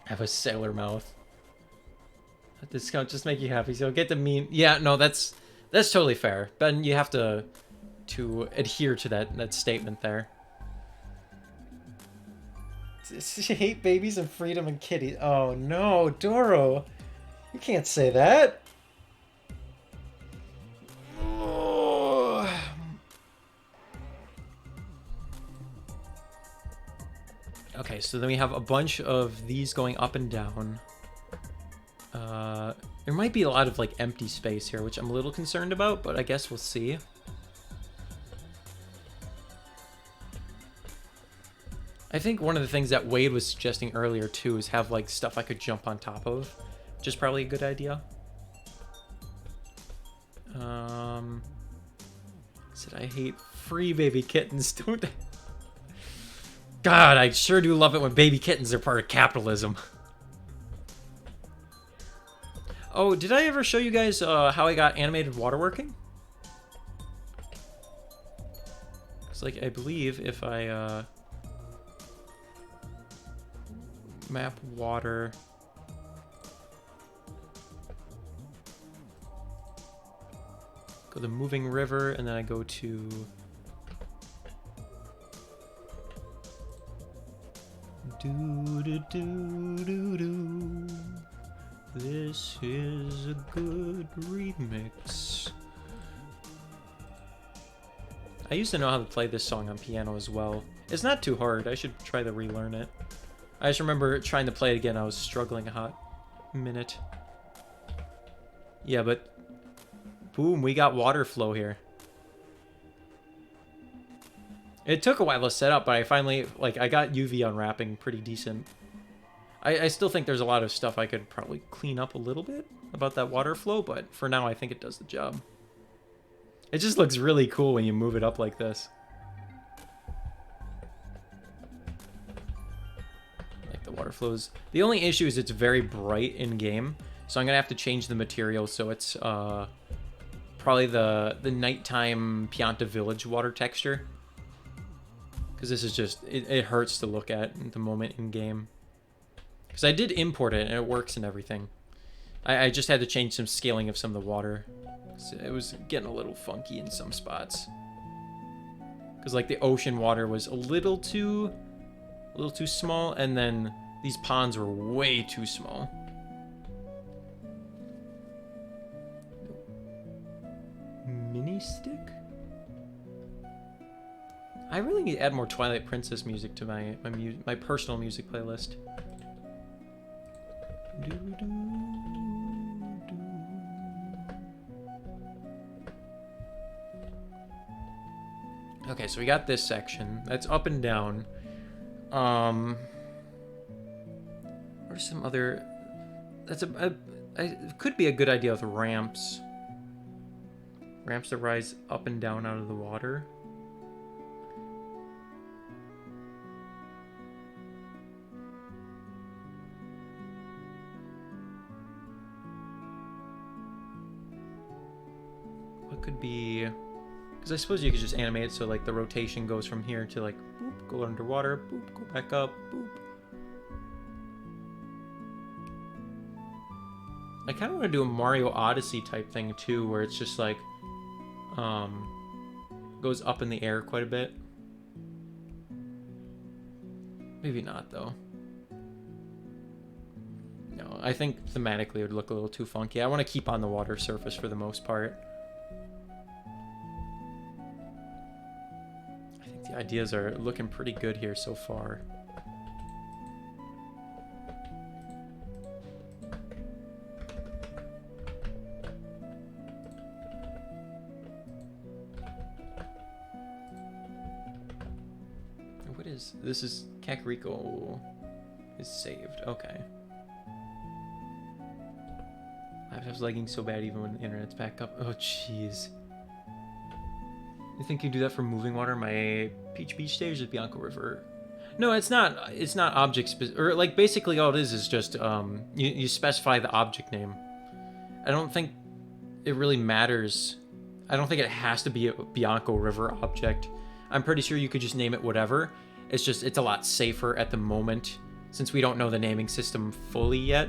I have a sailor mouth. A discount just make you happy, so get the meme. Yeah, no, that's totally fair. Ben, you have to adhere to that statement there. Hate babies and freedom and kitties. Oh no, Doro, you can't say that. Okay, so then we have a bunch of these going up and down. There might be a lot of like empty space here, which I'm a little concerned about, but I guess we'll see. I think one of the things that Wade was suggesting earlier too is have like stuff I could jump on top of, which is probably a good idea. Said I hate free baby kittens, don't I? God, I sure do love it when baby kittens are part of capitalism. Oh, did I ever show you guys how I got animated water working? It's like, I believe if I map water, go to the moving river, and then I go to do do do do do. This is a good remix. I used to know how to play this song on piano as well. It's not too hard. I should try to relearn it. I just remember trying to play it again. I was struggling a hot minute. Yeah, but boom, we got water flow here. It took a while to set up, but I finally, like, I got UV unwrapping pretty decent. I still think there's a lot of stuff I could probably clean up a little bit about that water flow, but for now I think it does the job. It just looks really cool when you move it up like this. Like the water flows. The only issue is it's very bright in game, so I'm gonna have to change the material so it's probably the nighttime Pianta Village water texture. Because this is just, it hurts to look at the moment in game. Because I did import it and it works and everything. I just had to change some scaling of some of the water. It was getting a little funky in some spots. Because like the ocean water was a little too small, and then these ponds were way too small. Mini stick? I really need to add more Twilight Princess music to my personal music playlist. Okay, so we got this section. That's up and down. What are some other... That's it could be a good idea with ramps. Ramps that rise up and down out of the water. What could be... Because I suppose you could just animate it so like the rotation goes from here to like, boop, go underwater, boop, go back up, boop. I kind of want to do a Mario Odyssey type thing too, where it's just like, goes up in the air quite a bit. Maybe not though. No, I think thematically it would look a little too funky. I want to keep on the water surface for the most part. I think the ideas are looking pretty good here so far. This is Kakariko is saved. Okay. Laptop's lagging so bad even when the internet's back up. Oh, jeez. You think you do that for moving water? My Peach Beach stage is Bianco River. No, it's not. It's not object or like basically all it is just you specify the object name. I don't think it really matters. I don't think it has to be a Bianco River object. I'm pretty sure you could just name it whatever. It's just, it's a lot safer at the moment since we don't know the naming system fully yet.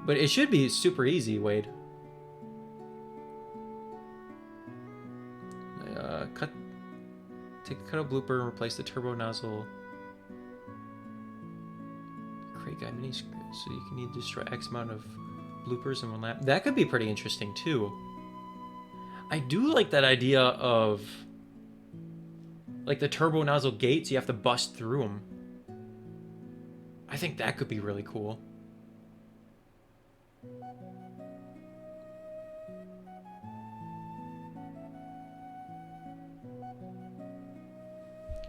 But it should be super easy, Wade. Take a cut out blooper and replace the turbo nozzle. Create guy mini script so you can need to destroy X amount of bloopers in one lap. That could be pretty interesting too. I do like that idea of like the turbo nozzle gates, you have to bust through them. I think that could be really cool.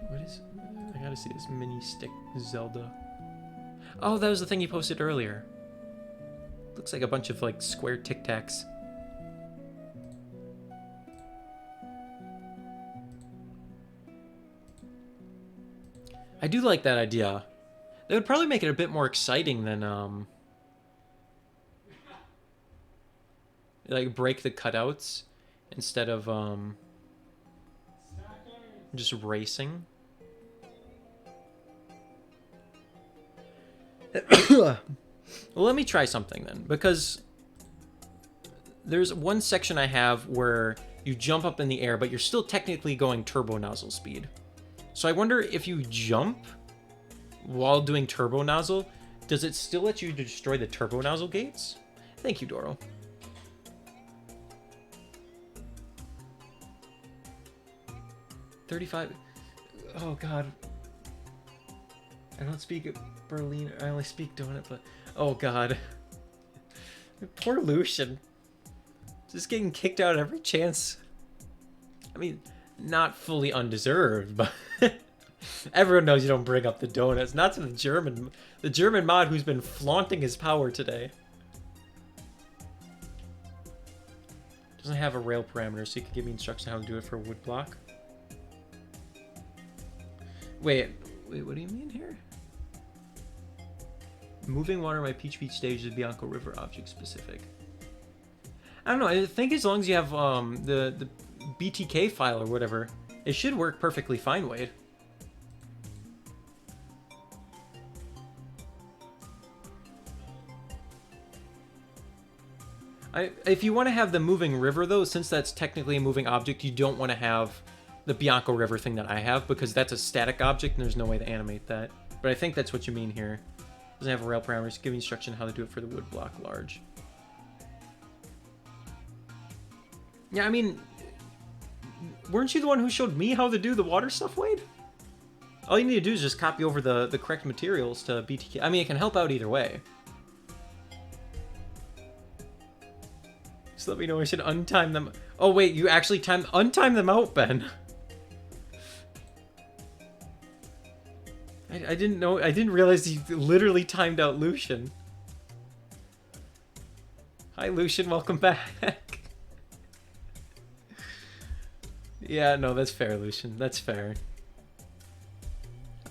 What is... I gotta see this mini stick Zelda. Oh, that was the thing you posted earlier. Looks like a bunch of like square Tic Tacs. I do like that idea. That would probably make it a bit more exciting than, like, break the cutouts instead of, just racing. Well, let me try something then, because there's one section I have where you jump up in the air, but you're still technically going turbo nozzle speed. So I wonder if you jump while doing turbo nozzle, does it still let you destroy the turbo nozzle gates? Thank you, Doro. $35. Oh God. I don't speak Berlin. I only speak donut, but oh God. Poor Lucian. Just getting kicked out every chance. I mean, not fully undeserved, but everyone knows you don't bring up the donuts. Not to the German mod who's been flaunting his power today. Doesn't have a rail parameter, so you can give me instructions on how to do it for a wood block. Wait, what do you mean here? Moving water by Peach Beach stage is Bianco River object specific. I don't know. I think as long as you have the BTK file or whatever, it should work perfectly fine, Wade. If you want to have the moving river, though, since that's technically a moving object, you don't want to have the Bianco River thing that I have, because that's a static object and there's no way to animate that. But I think that's what you mean here. Doesn't have a rail parameters. Give instruction how to do it for the wood block large. Yeah, I mean, weren't you the one who showed me how to do the water stuff, Wade? All you need to do is just copy over the correct materials to BTK. I mean, it can help out either way. Just let me know I should untime them. Oh wait, you actually untime them out, Ben. I didn't know. I didn't realize he literally timed out Lucian. Hi, Lucian. Welcome back. Yeah, no, that's fair, Lucian. That's fair.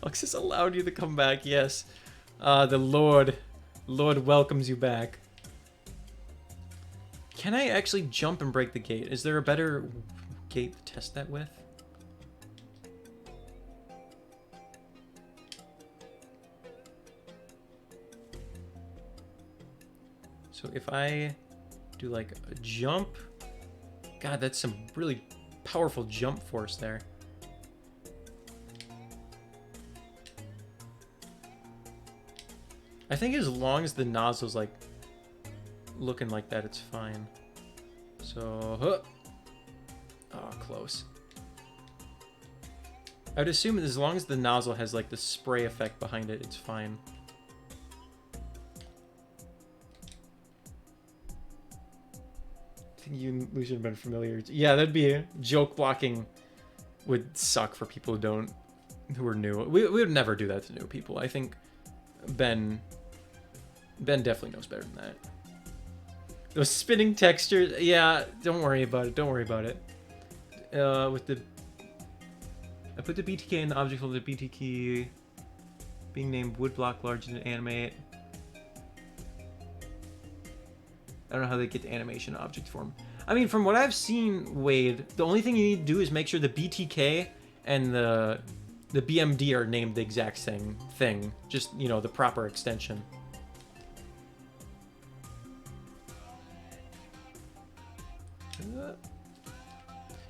Alexis allowed you to come back. Yes. The Lord welcomes you back. Can I actually jump and break the gate? Is there a better gate to test that with? So if I do like a jump, God, that's some really powerful jump force there. I think as long as the nozzle's like looking like that, it's fine. So, oh, close. I would assume as long as the nozzle has like the spray effect behind it, it's fine. I think you and Lucian have been familiar. Yeah, that'd be joke blocking would suck for people who are new. We would never do that to new people. I think Ben definitely knows better than that. Those spinning textures, yeah, don't worry about it. Don't worry about it. I put the BTK in the object folder. BTK being named woodblock larger than animate. I don't know how they get the animation object form. I mean, from what I've seen, Wade, the only thing you need to do is make sure the BTK and the BMD are named the exact same thing. Just, you know, the proper extension.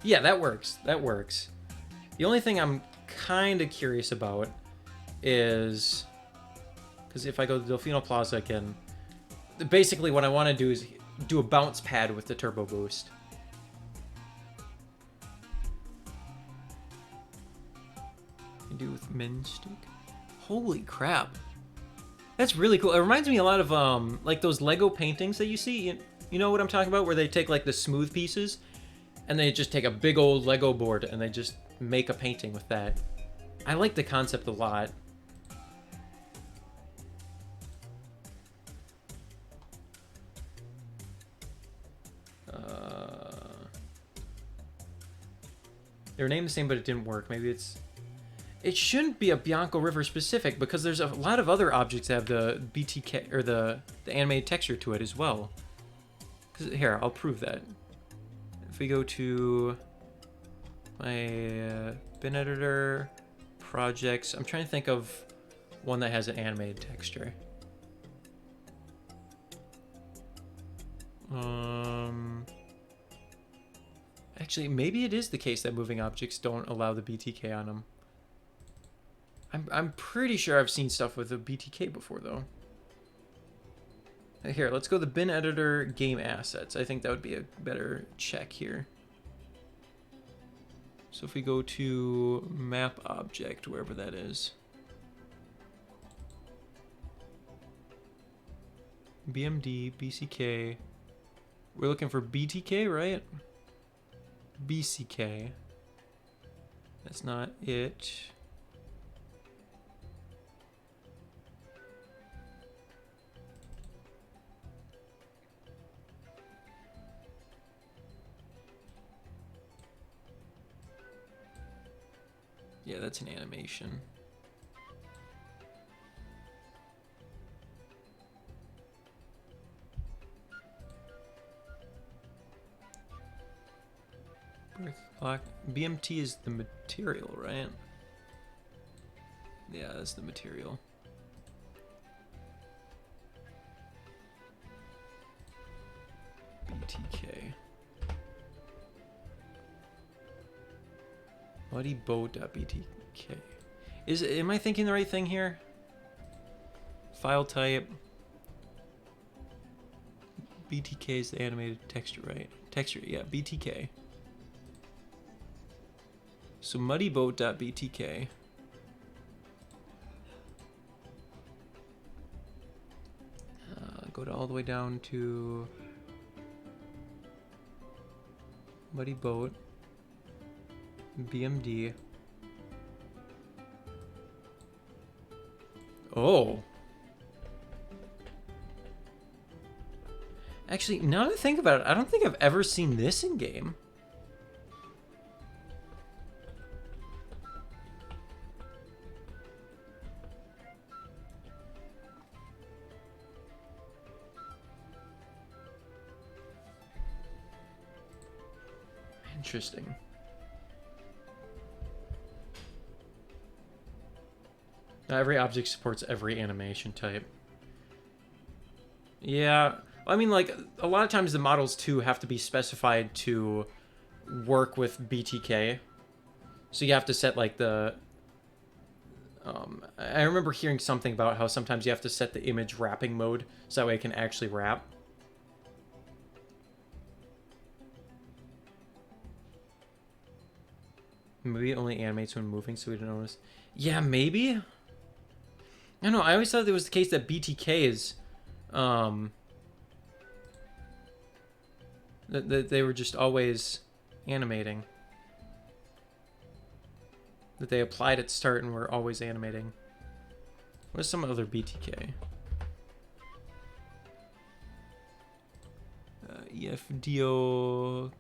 Yeah, that works. That works. The only thing I'm kind of curious about is... because if I go to Delfino Plaza again... basically, what I want to do is do a bounce pad with the turbo boost. You do with min stick. Holy crap! That's really cool. It reminds me a lot of like those Lego paintings that you see. You know what I'm talking about, where they take like the smooth pieces, and they just take a big old Lego board and they just make a painting with that. I like the concept a lot. They were named the same, but it didn't work. Maybe it's... it shouldn't be a Bianco River specific, because there's a lot of other objects that have the BTK, or the animated texture to it as well. Here, I'll prove that. If we go to my bin editor, projects, I'm trying to think of one that has an animated texture. Actually, maybe it is the case that moving objects don't allow the BTK on them. I'm pretty sure I've seen stuff with a BTK before, though. Here, let's go to the bin editor game assets. I think that would be a better check here. So if we go to map object, wherever that is. BMD, BCK. We're looking for BTK, right? BCK. That's not it. Yeah, that's an animation. Birth block. BMT is the material, right? Yeah, that's the material. BTK. Muddyboat.btk. Am I thinking the right thing here? File type. BTK is the animated texture, right? Texture, yeah, BTK. So muddyboat.btk. Go all the way down to muddyboat. BMD. Oh. Actually, now that I think about it, I don't think I've ever seen this in game. Interesting. Not every object supports every animation type. Yeah, I mean, like, a lot of times the models, too, have to be specified to work with BTK. So you have to set, like, the... I remember hearing something about how sometimes you have to set the image wrapping mode, so that way it can actually wrap. Maybe it only animates when moving, so we don't notice. Yeah, maybe? I don't know, I always thought it was the case that BTK is... that they were just always animating. That they applied at start and were always animating. What is some other BTK? EFDO...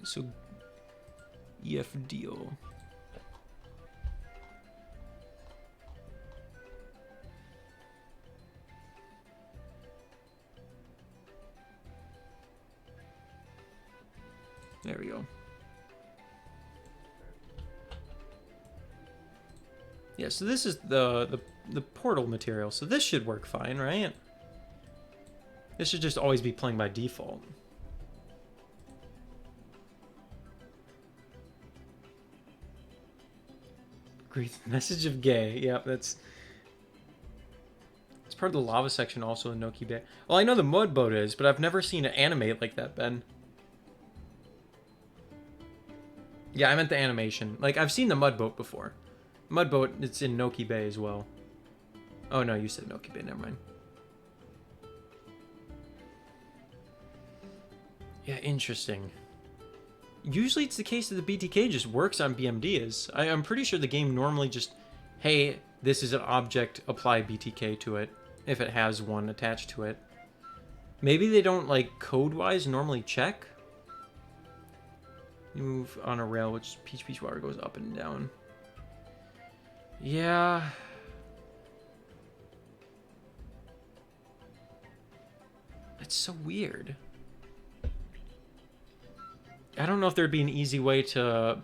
So... EFDO... There we go. Yeah, so this is the portal material. So this should work fine, right? This should just always be playing by default. Great message of gay. Yep, that's it's part of the lava section also in Noki Bay. Well, I know the mud boat is, but I've never seen it animate like that, Ben. Yeah, I meant the animation. Like, I've seen the mud boat before. Mud boat, it's in Noki Bay as well. Oh, no, you said Noki Bay. Never mind. Yeah, interesting. Usually it's the case that the BTK just works on BMD. I'm pretty sure the game normally just, hey, this is an object, apply BTK to it, if it has one attached to it. Maybe they don't, like, code-wise normally check. You move on a rail, which Peach Water goes up and down. Yeah. That's so weird. I don't know if there'd be an easy way to...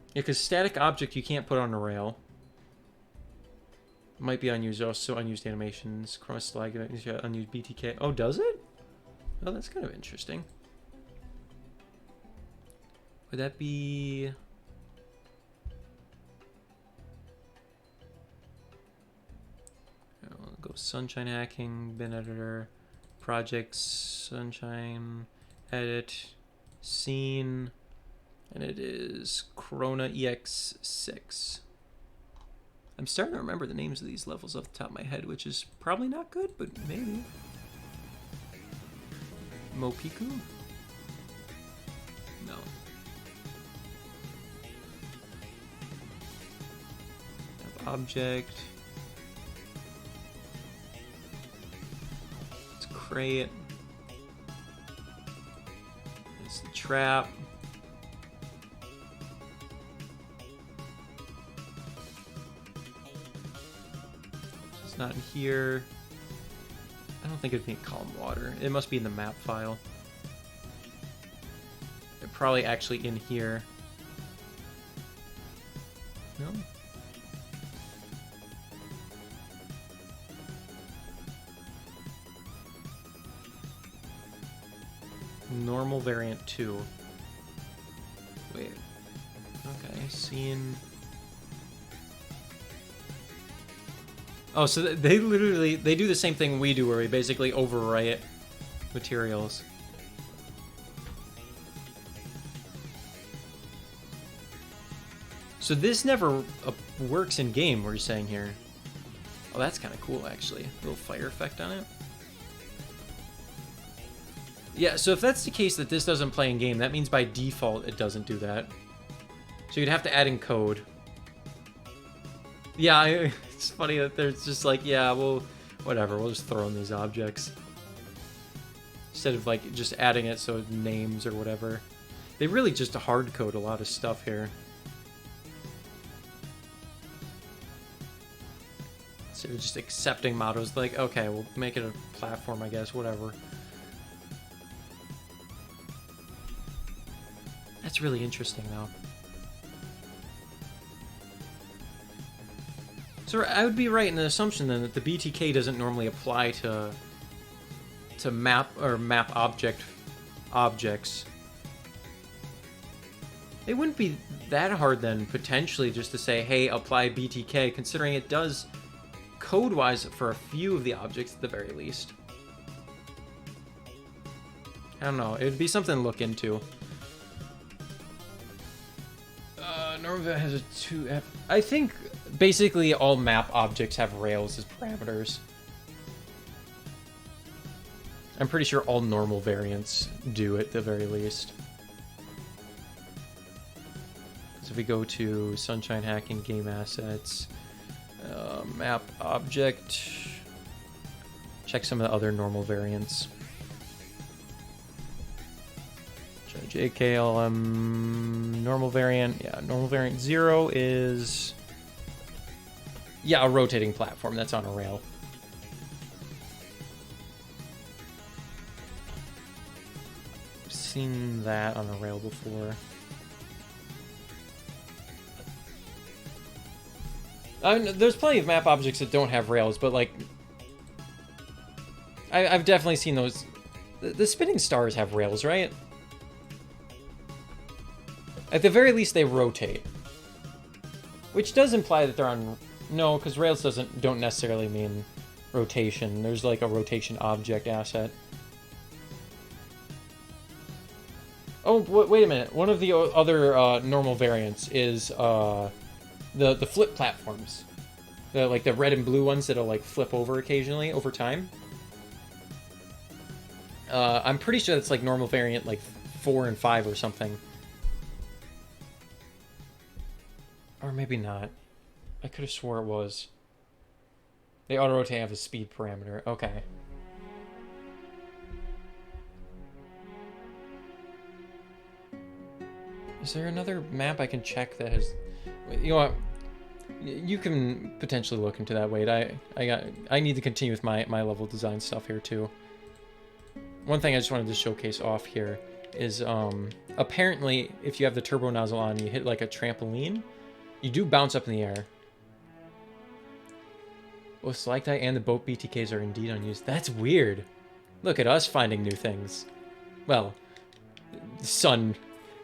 Yeah, because static object you can't put on a rail. Might be unused, also unused animations. Cross slag, unused BTK. Oh, does it? Oh, that's kind of interesting. Would that be... I'll go Sunshine Hacking, bin editor, projects, Sunshine, edit, scene, and it is Corona EX6. I'm starting to remember the names of these levels off the top of my head, which is probably not good, but maybe. Mopiku? No. Object. It's crate. It's the trap. It's not in here. I don't think it'd be in column water. It must be in the map file. They're probably actually in here. No? Normal variant 2. Wait. Okay, scene. Oh, so they literally, they do the same thing we do where we basically overwrite materials. So this never works in game, we're saying here. Oh, that's kind of cool, actually. A little fire effect on it. Yeah, so if that's the case that this doesn't play in game, that means by default it doesn't do that. So you'd have to add in code. Yeah, it's funny that there's just like, yeah, well, whatever, we'll just throw in these objects. Instead of like just adding it so it names or whatever. They really just hard code a lot of stuff here. So just accepting mottos, like, okay, we'll make it a platform, I guess, whatever. That's really interesting, though. So I would be right in the assumption then that the BTK doesn't normally apply to map or map objects. It wouldn't be that hard then, potentially, just to say, hey, apply BTK, considering it does code-wise for a few of the objects at the very least. I don't know, it would be something to look into. Normal has a 2F. I think basically all map objects have rails as parameters. I'm pretty sure all normal variants do at the very least. So if we go to Sunshine Hacking, Game Assets, Map Object, check some of the other normal variants. JKLM normal variant. Yeah, normal variant 0 is... yeah, a rotating platform that's on a rail. I've seen that on a rail before. There's plenty of map objects that don't have rails, but like... I've definitely seen those. The spinning stars have rails, right? At the very least, they rotate. Which does imply that they're on... no, because rails don't necessarily mean rotation. There's like a rotation object asset. Oh, wait a minute. One of the other normal variants is the flip platforms. Like the red and blue ones that'll like flip over occasionally over time. I'm pretty sure that's like normal variant like 4 and 5 or something. Or maybe not. I could have swore it was. They auto-rotate have a speed parameter. Okay. Is there another map I can check that has... you know what? You can potentially look into that, Wade. I need to continue with my level design stuff here too. One thing I just wanted to showcase off here is apparently if you have the turbo nozzle on, you hit like a trampoline, you do bounce up in the air. Both Stalactite and the boat BTKs are indeed unused. That's weird. Look at us finding new things. Well, the sun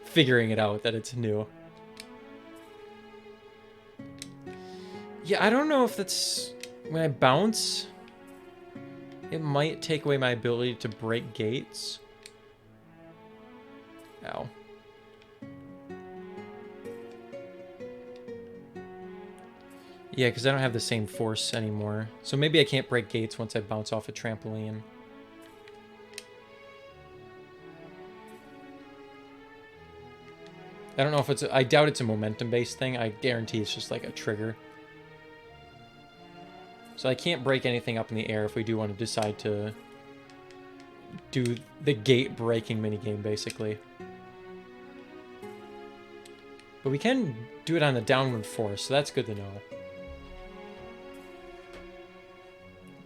figuring it out that it's new. Yeah, I don't know if that's... when I bounce, it might take away my ability to break gates. Ow. Yeah, because I don't have the same force anymore. So maybe I can't break gates once I bounce off a trampoline. I don't know if it's... I doubt it's a momentum-based thing. I guarantee it's just like a trigger. So I can't break anything up in the air if we do want to decide to do the gate-breaking minigame, basically. But we can do it on the downward force, so that's good to know.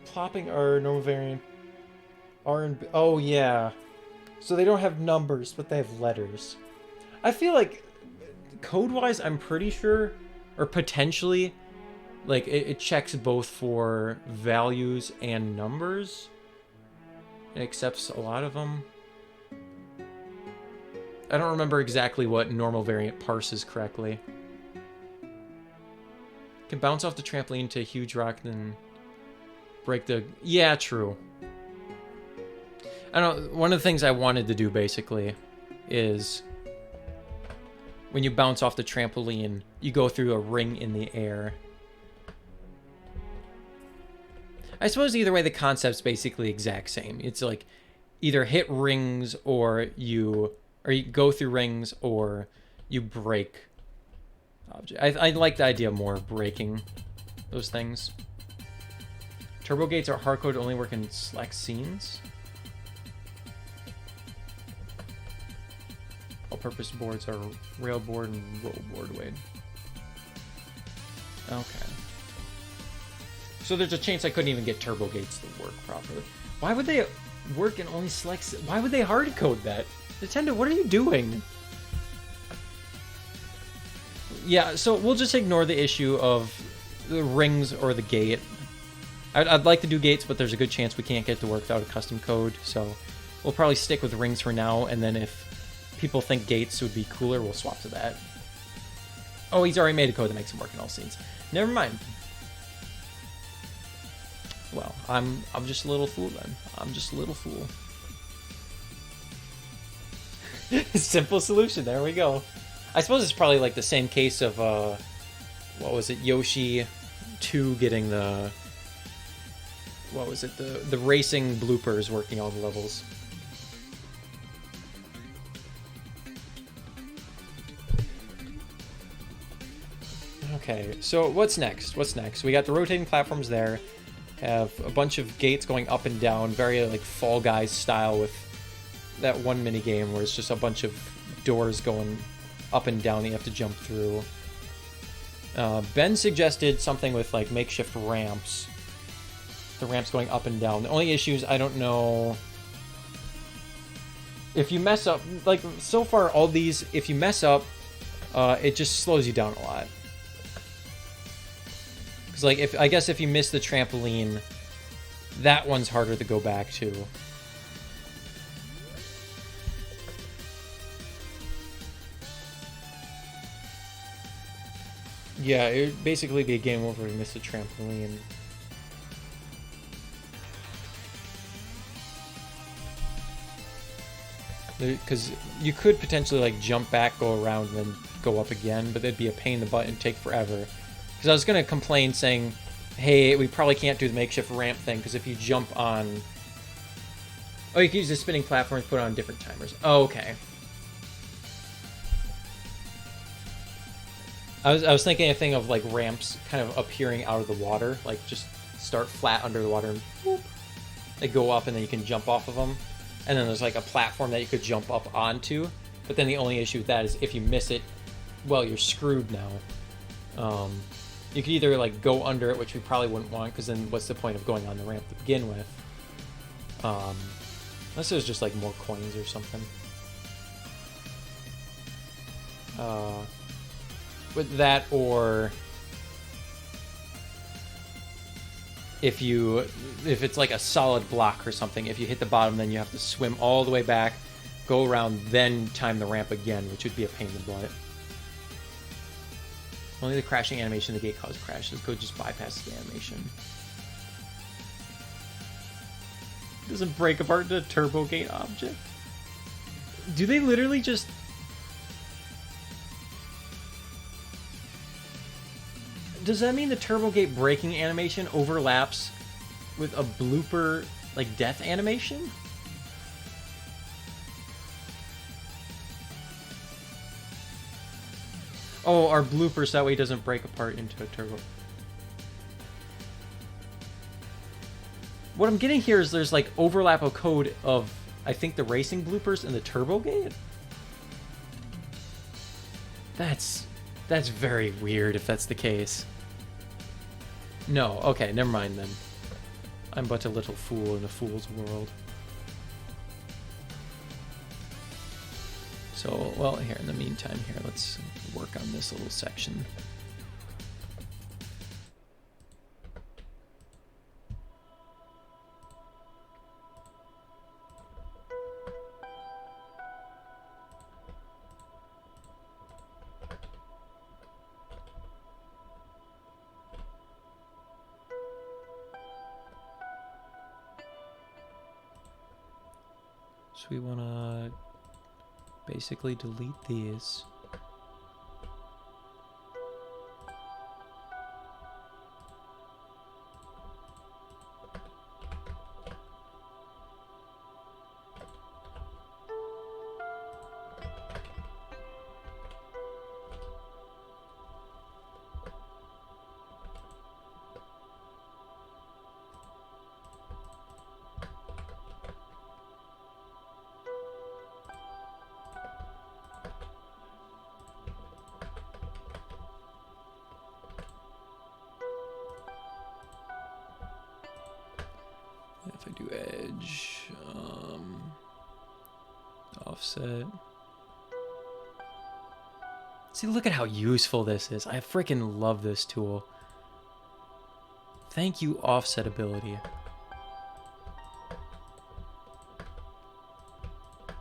Plopping our normal variant R and B. Oh yeah, so they don't have numbers, but they have letters. I feel like code-wise, I'm pretty sure, or potentially, like it checks both for values and numbers. It accepts a lot of them. I don't remember exactly what normal variant parses correctly. Can bounce off the trampoline to a huge rock, then break the... yeah, true. I don't know, one of the things I wanted to do, basically, is when you bounce off the trampoline, you go through a ring in the air. I suppose either way, the concept's basically exact same. It's like, either hit rings, or you go through rings, or you break object. I like the idea more of breaking those things. Turbo gates are hardcode, only work in select scenes. All-purpose boards are rail board and roll board, Wade. Okay. So there's a chance I couldn't even get turbo gates to work properly. Why would they work in only select... Why would they hardcode that? Nintendo, what are you doing? Yeah, so we'll just ignore the issue of the rings or the gate. I'd like to do gates, but there's a good chance we can't get it to work without a custom code, so we'll probably stick with rings for now, and then if people think gates would be cooler, we'll swap to that. Oh, he's already made a code that makes them work in all scenes. Never mind. Well, I'm just a little fool then. I'm just a little fool. Simple solution, there we go. I suppose it's probably like the same case of, what was it, Yoshi 2 getting the... What was it? The racing bloopers working all the levels. Okay, so what's next? What's next? We got the rotating platforms there. Have a bunch of gates going up and down, very like Fall Guys style with that one mini game where it's just a bunch of doors going up and down that you have to jump through. Ben suggested something with like makeshift ramps. The ramps going up and down. The only issue is I don't know if you mess up. Like so far, all these, if you mess up, it just slows you down a lot. Because like I guess if you miss the trampoline, that one's harder to go back to. Yeah, it would basically be a game over if you miss the trampoline. Because you could potentially like jump back, go around, and then go up again, but that'd be a pain in the butt and take forever. Because I was going to complain saying, hey, we probably can't do the makeshift ramp thing, because if you jump on... Oh, you can use the spinning platforms, put on different timers. Oh, okay. I was thinking a thing of like ramps kind of appearing out of the water, like just start flat under the water and whoop, they go up and then you can jump off of them. And then there's like a platform that you could jump up onto. But then the only issue with that is if you miss it, well, you're screwed now. You could either like go under it, which we probably wouldn't want, because then what's the point of going on the ramp to begin with? Unless it was just like more coins or something. With that, or if it's like a solid block or something, if you hit the bottom, then you have to swim all the way back, go around, then time the ramp again, which would be a pain in the butt. Only the crashing animation in the gate caused crashes. Code just bypasses the animation. Doesn't break apart into a turbo gate object. Do they literally just... Does that mean the turbo gate breaking animation overlaps with a blooper, like, death animation? Oh, our bloopers, that way it doesn't break apart into a turbo. What I'm getting here is there's, like, overlap of code of, I think, the racing bloopers and the turbo gate? That's very weird if that's the case. No, okay, never mind then. I'm but a little fool in a fool's world. So, well, here, in the meantime, here, let's work on this little section. So we want to basically delete these. if I do edge, offset. See, look at how useful this is. I freaking love this tool. Thank you, offset ability.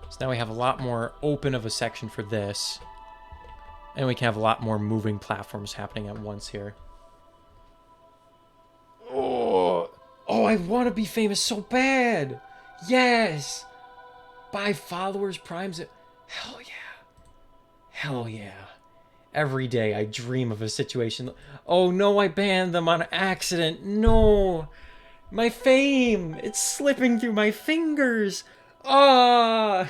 So now we have a lot more open of a section for this. And we can have a lot more moving platforms happening at once here. Oh, I want to be famous so bad. Yes. Buy followers, primes. Hell yeah. Hell yeah. Every day I dream of a situation. Oh no, I banned them on accident. No. My fame. It's slipping through my fingers. Ah.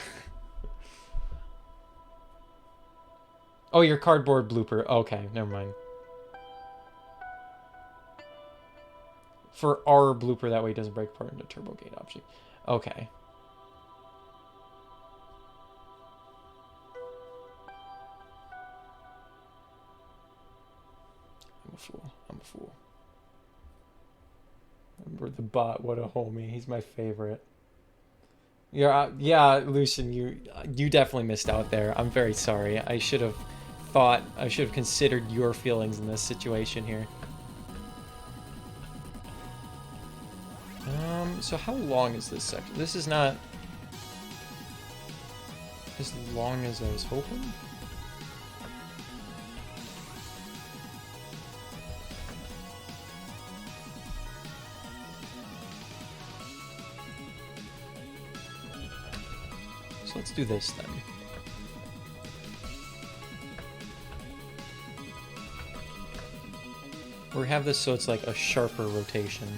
Oh, your cardboard blooper. Okay, never mind. For our blooper, that way it doesn't break apart into turbo gate object. Okay. I'm a fool. I'm a fool. Remember the bot, what a homie. He's my favorite. Yeah, Lucian, you definitely missed out there. I'm very sorry. I should have considered your feelings in this situation here. So how long is this section? This is not as long as I was hoping. So let's do this then. We have this so it's like a sharper rotation.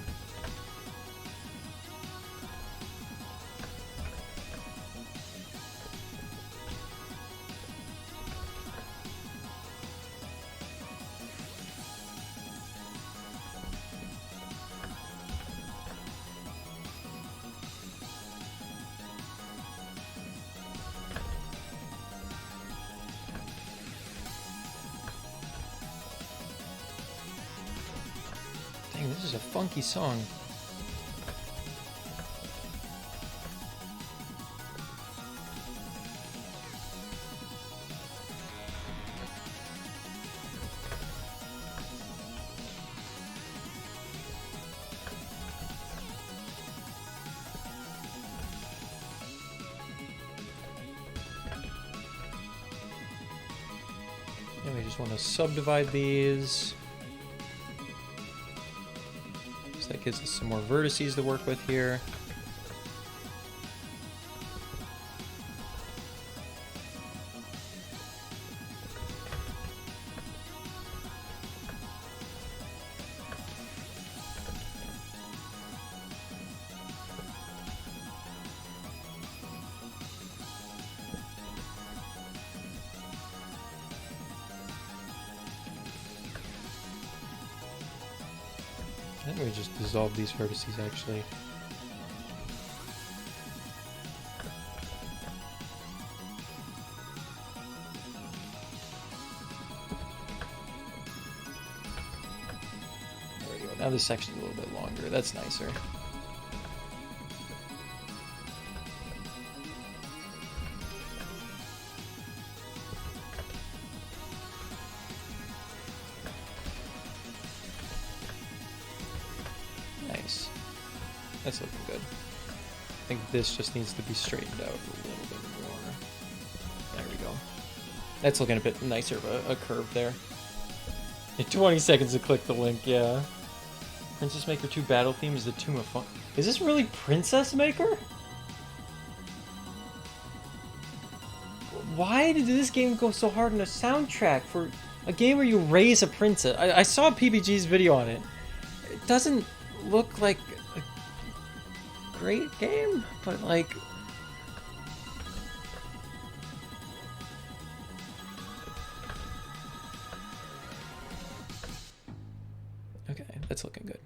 Dang, this is a funky song. And we just want to subdivide these. So that gives us some more vertices to work with here. I think we just dissolve these vertices actually. There we go. Now this section's a little bit longer. That's nicer. Nice. That's looking good. I think this just needs to be straightened out a little bit more. There we go. That's looking a bit nicer of a curve there. In 20 seconds to click the link, yeah. Princess Maker 2 battle theme is the Tomb of Fun. Is this really Princess Maker? Why did this game go so hard on a soundtrack for a game where you raise a princess? I saw PBG's video on it. It doesn't look like a great game, but like... Okay, that's looking good.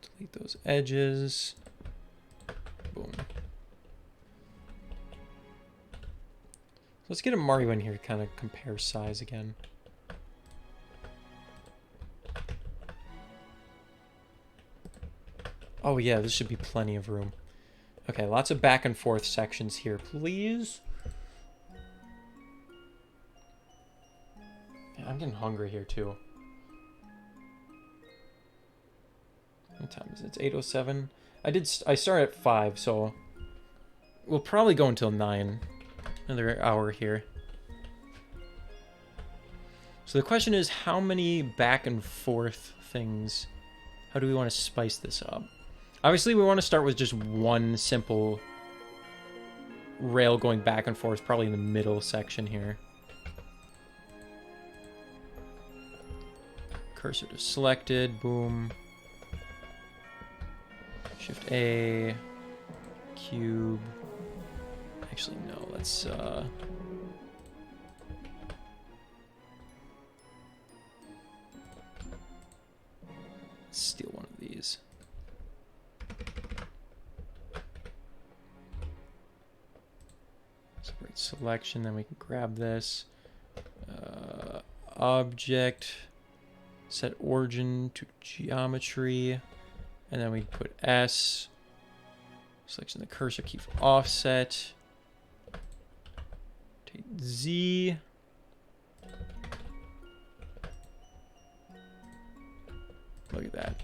Delete those edges. Boom. Let's get a Mario in here to kind of compare size again. Oh yeah, this should be plenty of room. Okay, lots of back and forth sections here, please. Man, I'm getting hungry here too. What time is it? It's 8:07. I started at 5, so we'll probably go until 9. Another hour here. So the question is, how many back and forth things? How do we want to spice this up? Obviously, we want to start with just one simple rail going back and forth, probably in the middle section here. Cursor to selected, boom. Shift A, cube. Actually, no, let's steal one of these. Separate selection, then we can grab this. Object, set origin to geometry, and then we put S. Selection the cursor, keep offset. Take Z. Look at that.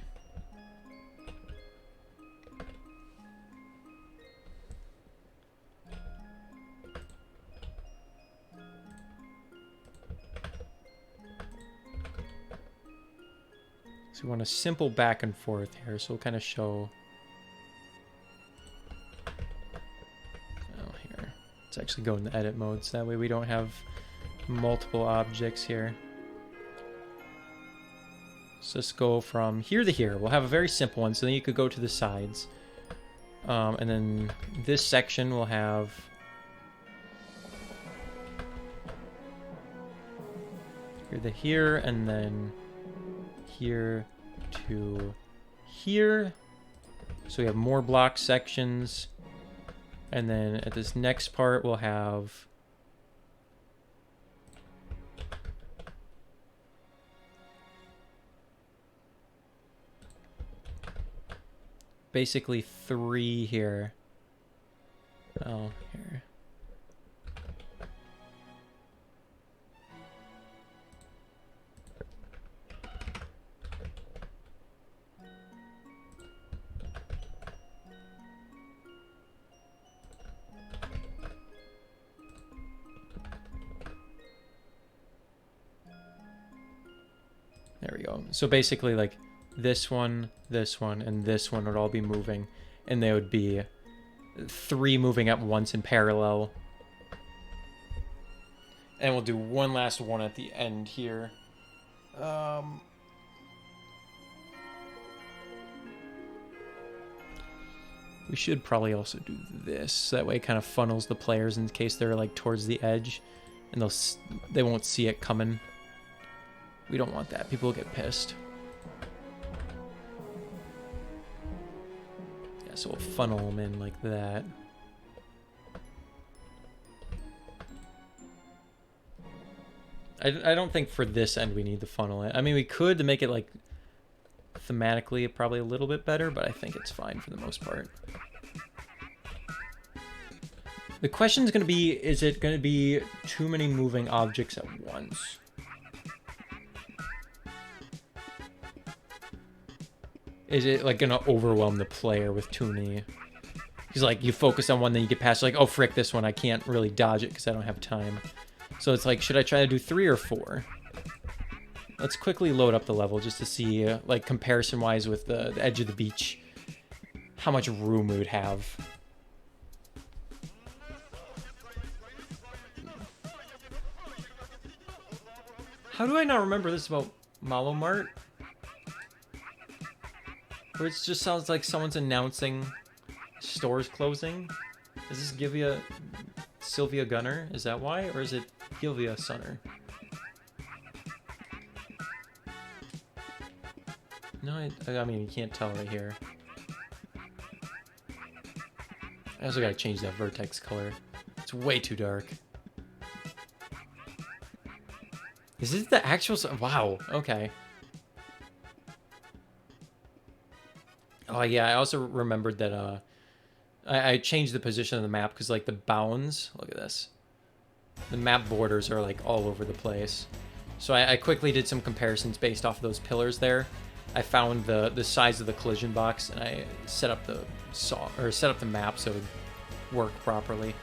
So we want a simple back and forth here, so we'll kind of show. Oh, here. Let's actually go into edit mode, so that way we don't have multiple objects here. So let's go from here to here. We'll have a very simple one, so then you could go to the sides. And then this section will have here to here, and then here to here. So we have more block sections. And then at this next part, we'll have basically 3 here. Oh, here. There we go. So basically, like, this one, and this one would all be moving, and they would be 3 moving at once in parallel. And we'll do one last one at the end here. We should probably also do this, so that way it kind of funnels the players in case they're like towards the edge, and they won't see it coming. We don't want that. People will get pissed. Yeah, so we'll funnel them in like that. I don't think for this end we need to funnel it. I mean, we could to make it like thematically probably a little bit better, but I think it's fine for the most part. The question is going to be, is it going to be too many moving objects at once? Is it like gonna overwhelm the player with too many? Because like you focus on one, then you get past like, oh frick, this one I can't really dodge it because I don't have time. So it's like, should I try to do 3 or 4? Let's quickly load up the level just to see, like comparison wise with the edge of the beach, how much room we would have. How do I not remember this about Malo Mart? Where it just sounds like someone's announcing stores closing. Is this Sylvia Gunner? Is that why? Or is it Gilvia Sunner? No, I mean, you can't tell right here. I also gotta change that vertex color. It's way too dark. Is this the actual... Wow, okay. Oh, Oh yeah, I also remembered that I changed the position of the map because like the bounds, look at this. The map borders are like all over the place. So I quickly did some comparisons based off of those pillars there. I found the size of the collision box and I set up the map so it would work properly.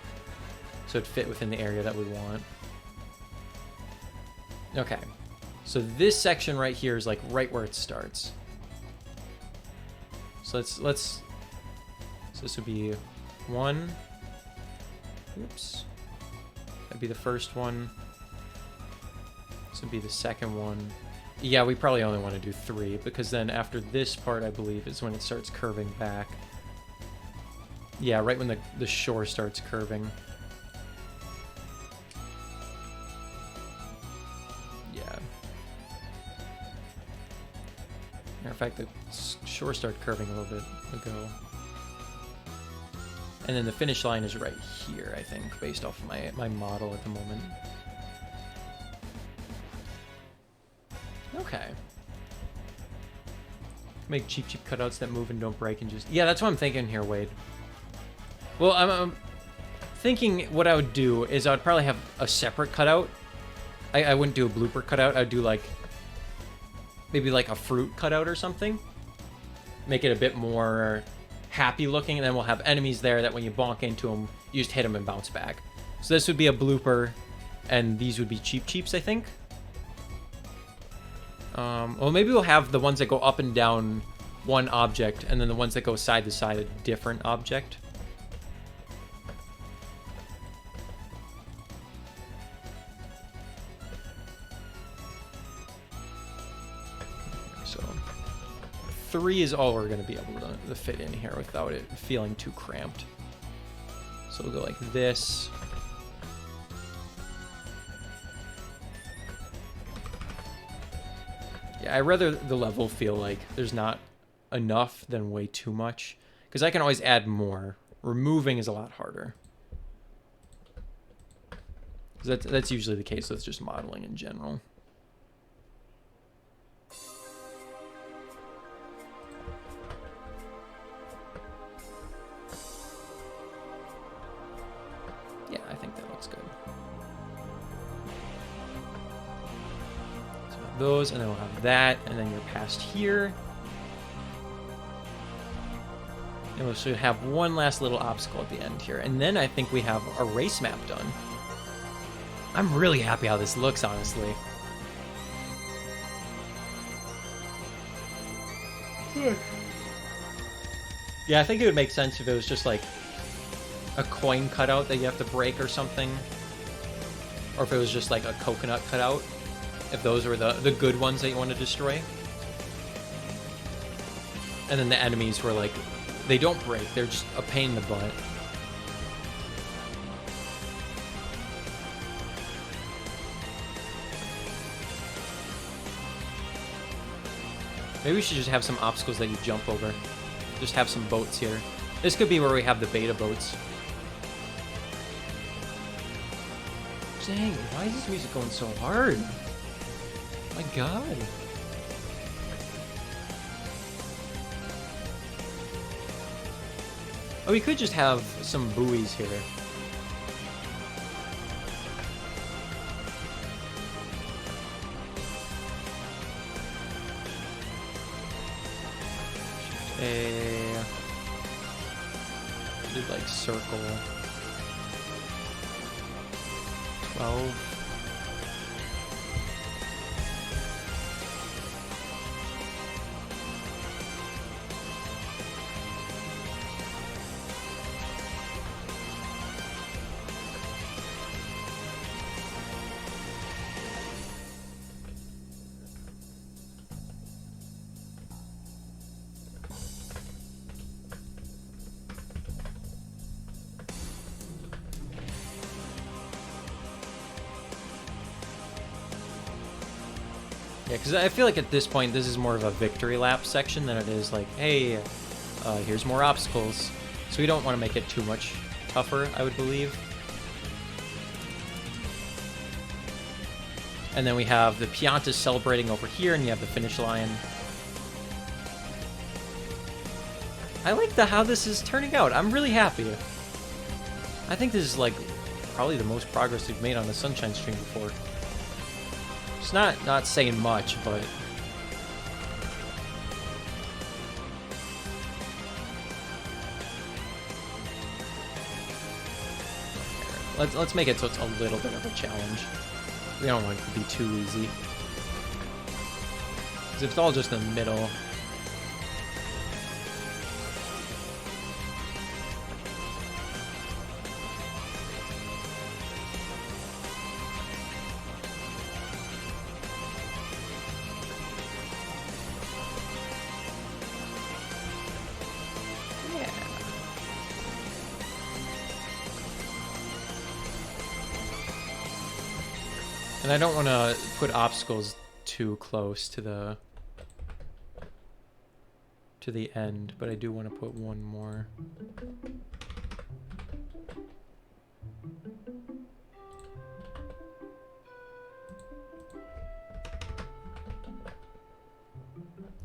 So it'd fit within the area that we want. Okay. So this section right here is like right where it starts. So let's so this would be 1. Oops. That'd be the first one. This would be the second one. Yeah, we probably only want to do 3 because then after this part, I believe, is when it starts curving back. Yeah, right when the shore starts curving. Yeah. Matter of fact, the shore started curving a little bit ago. And then the finish line is right here, I think, based off of my model at the moment. Okay. Make cheap cutouts that move and don't break and just... Yeah, that's what I'm thinking here, Wade. Well, I'm thinking what I would do is I would probably have a separate cutout. I wouldn't do a blooper cutout. I'd do, like, maybe like a fruit cutout or something. Make it a bit more happy looking, and then we'll have enemies there that when you bonk into them, you just hit them and bounce back. So this would be a blooper, and these would be cheaps, I think. Well, maybe we'll have the ones that go up and down one object, and then the ones that go side to side a different object. So 3 is all we're going to be able to fit in here without it feeling too cramped. So we'll go like this. Yeah, I'd rather the level feel like there's not enough than way too much, because I can always add more. Removing is a lot harder. That's usually the case with just modeling in general. Yeah, I think that looks good. So those, and then we'll have that, and then you're past here. And we should have one last little obstacle at the end here. And then I think we have a race map done. I'm really happy how this looks, honestly. Yeah, I think it would make sense if it was just like a coin cutout that you have to break or something. Or if it was just like a coconut cutout. If those were the good ones that you want to destroy. And then the enemies were like, they don't break, they're just a pain in the butt. Maybe we should just have some obstacles that you jump over. Just have some boats here. This could be where we have the beta boats. Dang, why is this music going so hard? My god. Oh, we could just have some buoys here. Did like circle 12. Yeah, because I feel like at this point, this is more of a victory lap section than it is like, hey, here's more obstacles. So we don't want to make it too much tougher, I would believe. And then we have the Piantas celebrating over here, and you have the finish line. I like how this is turning out. I'm really happy. I think this is like probably the most progress we've made on the Sunshine stream before. It's not saying much, but let's make it so it's a little bit of a challenge. We don't want it to be too easy. Because if it's all just in the middle. And I don't want to put obstacles too close to the end, but I do want to put one more.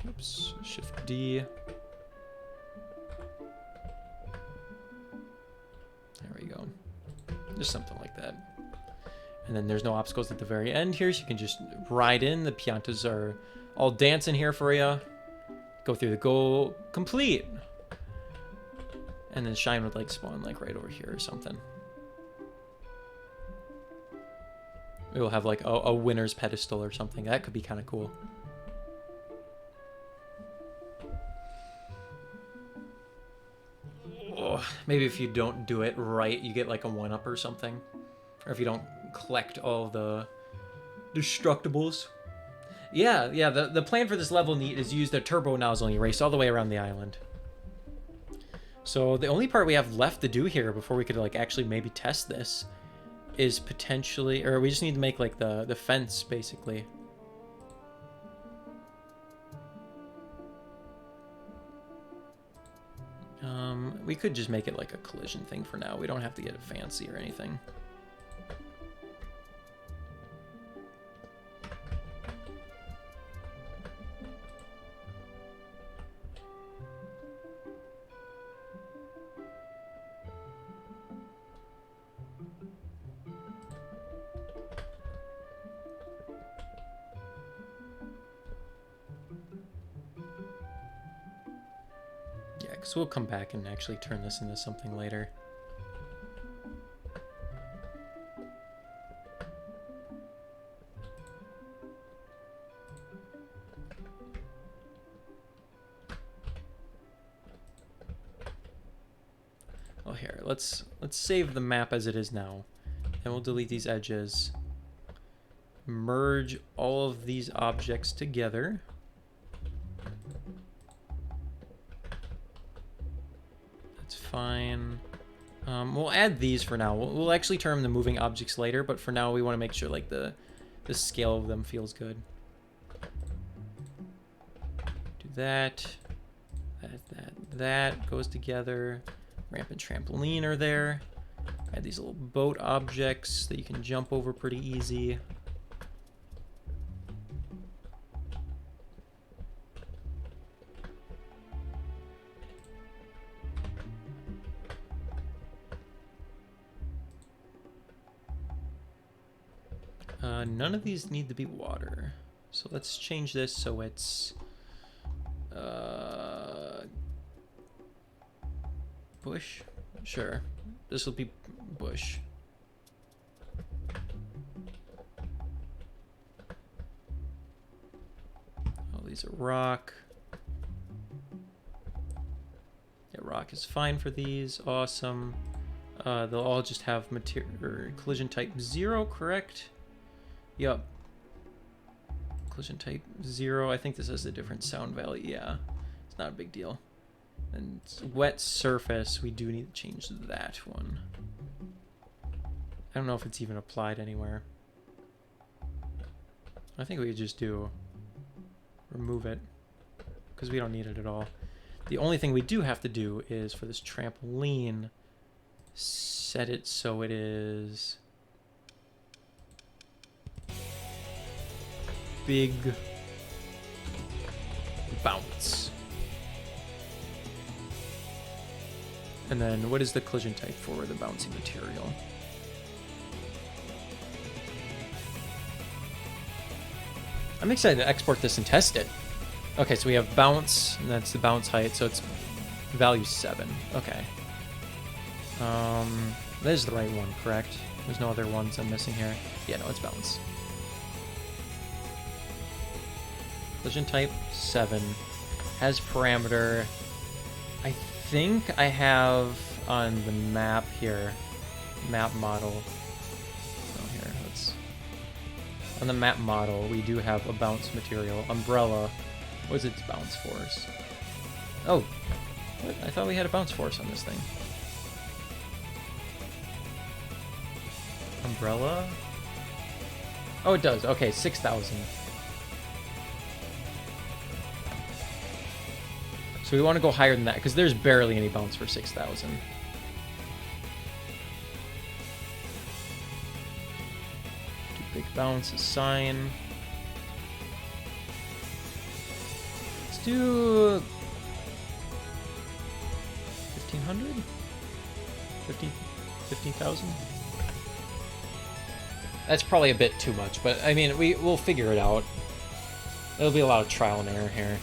Oops, Shift D. There we go. Just something like that. And then there's no obstacles at the very end here, so you can just ride in. The Piantas are all dancing here for you. Go through the goal complete. And then Shine would like spawn like right over here or something. We will have like a winner's pedestal or something. That could be kind of cool. Oh, maybe if you don't do it right, you get like a 1-up or something. Or if you don't collect all the destructibles. Yeah, the plan for this level neat is use the turbo nozzle and you race all the way around the island. So the only part we have left to do here before we could like actually maybe test this is potentially, or we just need to make like the fence basically. We could just make it like a collision thing for now. We don't have to get it fancy or anything. So we'll come back and actually turn this into something later. Oh, here, let's save the map as it is now. And we'll delete these edges. Merge all of these objects together. Fine. We'll add these for now. We'll actually turn them to moving objects later, but for now we want to make sure like the scale of them feels good. Do that. That goes together. Ramp and trampoline are there. Add these little boat objects that you can jump over pretty easy. None of these need to be water. So let's change this so it's bush. Sure. This will be bush. Oh, these are rock. Yeah, rock is fine for these. Awesome. They'll all just have material or collision type 0, correct? Yup. Collision type 0. I think this has a different sound value. Yeah, it's not a big deal. And wet surface, we do need to change that one. I don't know if it's even applied anywhere. I think we could just remove it because we don't need it at all. The only thing we do have to do is for this trampoline, set it so it is big And then what is the collision type for the bouncy material? I'm excited to export this and test it. Okay, so we have bounce, and that's the bounce height, so it's value 7. Okay. That is the right one, correct? There's no other ones I'm missing here. Yeah, no, it's bounce. Collision type 7. Has parameter. I think I have on the map here, map model. Oh, here, let's. On the map model, we do have a bounce material. Umbrella. What is its bounce force? Oh, what? I thought we had a bounce force on this thing. Umbrella? Oh, it does. Okay, 6,000. So we want to go higher than that, because there's barely any bounce for 6,000. Too big bounce, assign. Let's do 1,500? 15,000? That's probably a bit too much, but I mean, we'll figure it out. There'll be a lot of trial and error here.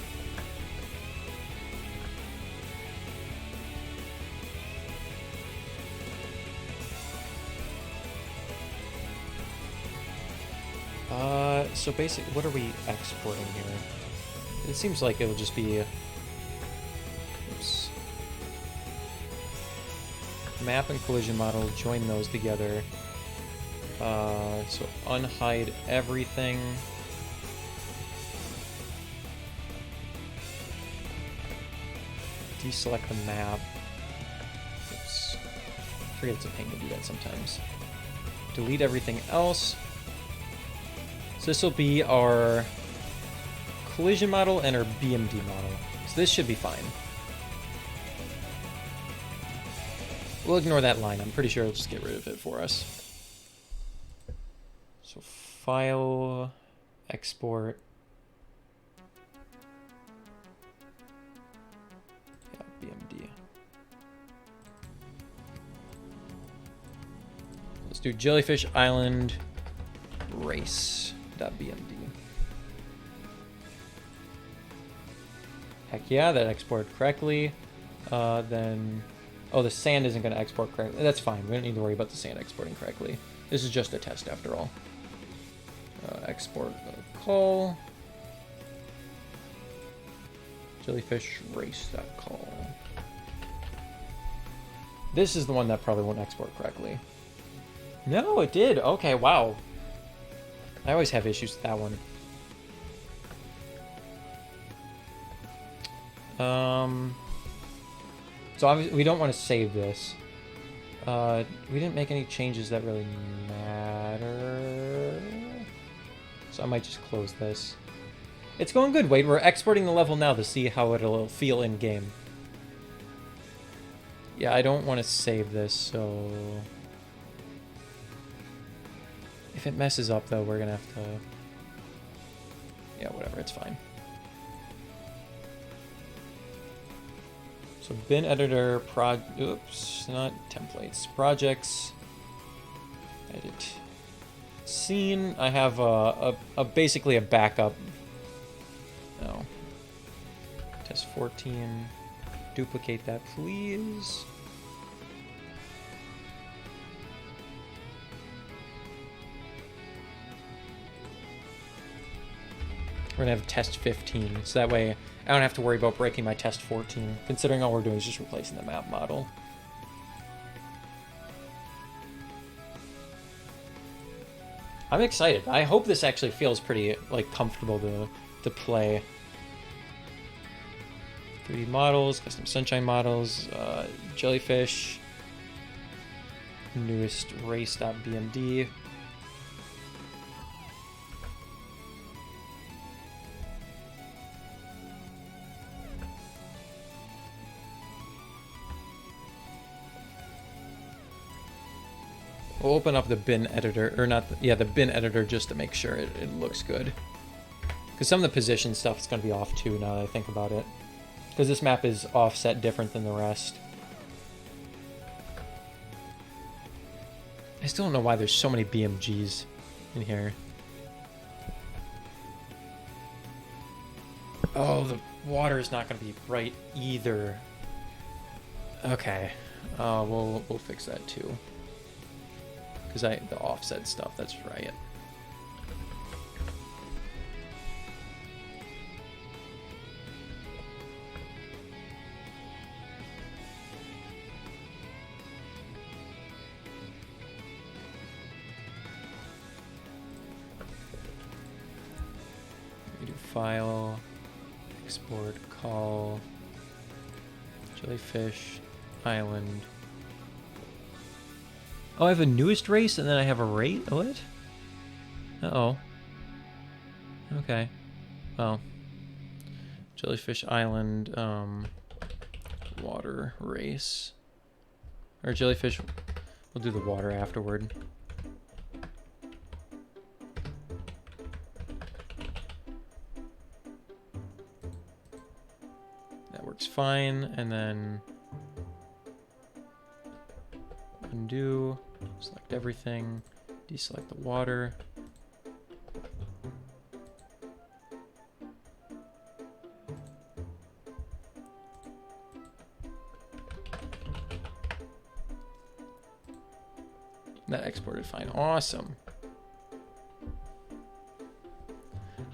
So basically, what are we exporting here? It seems like it'll just be... Oops. Map and collision model, join those together. So unhide everything. Deselect the map. Oops. I forget it's a pain to do that sometimes. Delete everything else. So this will be our collision model and our BMD model. So this should be fine. We'll ignore that line. I'm pretty sure it'll just get rid of it for us. So file, export. Yeah, BMD. Let's do Jellyfish Island race.bmd. Heck yeah, that exported correctly. Then, oh, the sand isn't going to export correctly. That's fine. We don't need to worry about the sand exporting correctly. This is just a test after all. Export call. Jellyfish race.call. This is the one that probably won't export correctly. No, it did. Okay, wow. I always have issues with that one. So obviously we don't want to save this. We didn't make any changes that really matter. So I might just close this. It's going good, Wade. We're exporting the level now to see how it'll feel in game. Yeah, I don't want to save this, so... If it messes up, though, we're gonna have to... Yeah, whatever, it's fine. So bin editor, oops, not templates. Projects, edit, scene. I have basically a backup. No. Test 14. Duplicate that, please. We're gonna have test 15, so that way I don't have to worry about breaking my test 14, considering all we're doing is just replacing the map model. I'm excited. I hope this actually feels pretty like comfortable to play. 3D models, custom sunshine models, jellyfish, newest race.bmd. We'll open up the bin editor, or not, the bin editor just to make sure it looks good. Because some of the position stuff is going to be off too now that I think about it. Because this map is offset different than the rest. I still don't know why there's so many BMGs in here. Oh, the water is not going to be bright either. Okay, we'll fix that too. Because the offset stuff, that's right. We do file, export, call, jellyfish, island. Oh, I have a newest race and then I have a rate? What? Uh-oh. Okay. Well. Jellyfish Island, water race. Or jellyfish, we'll do the water afterward. That works fine, and then undo, select everything, deselect the water. That exported fine. Awesome.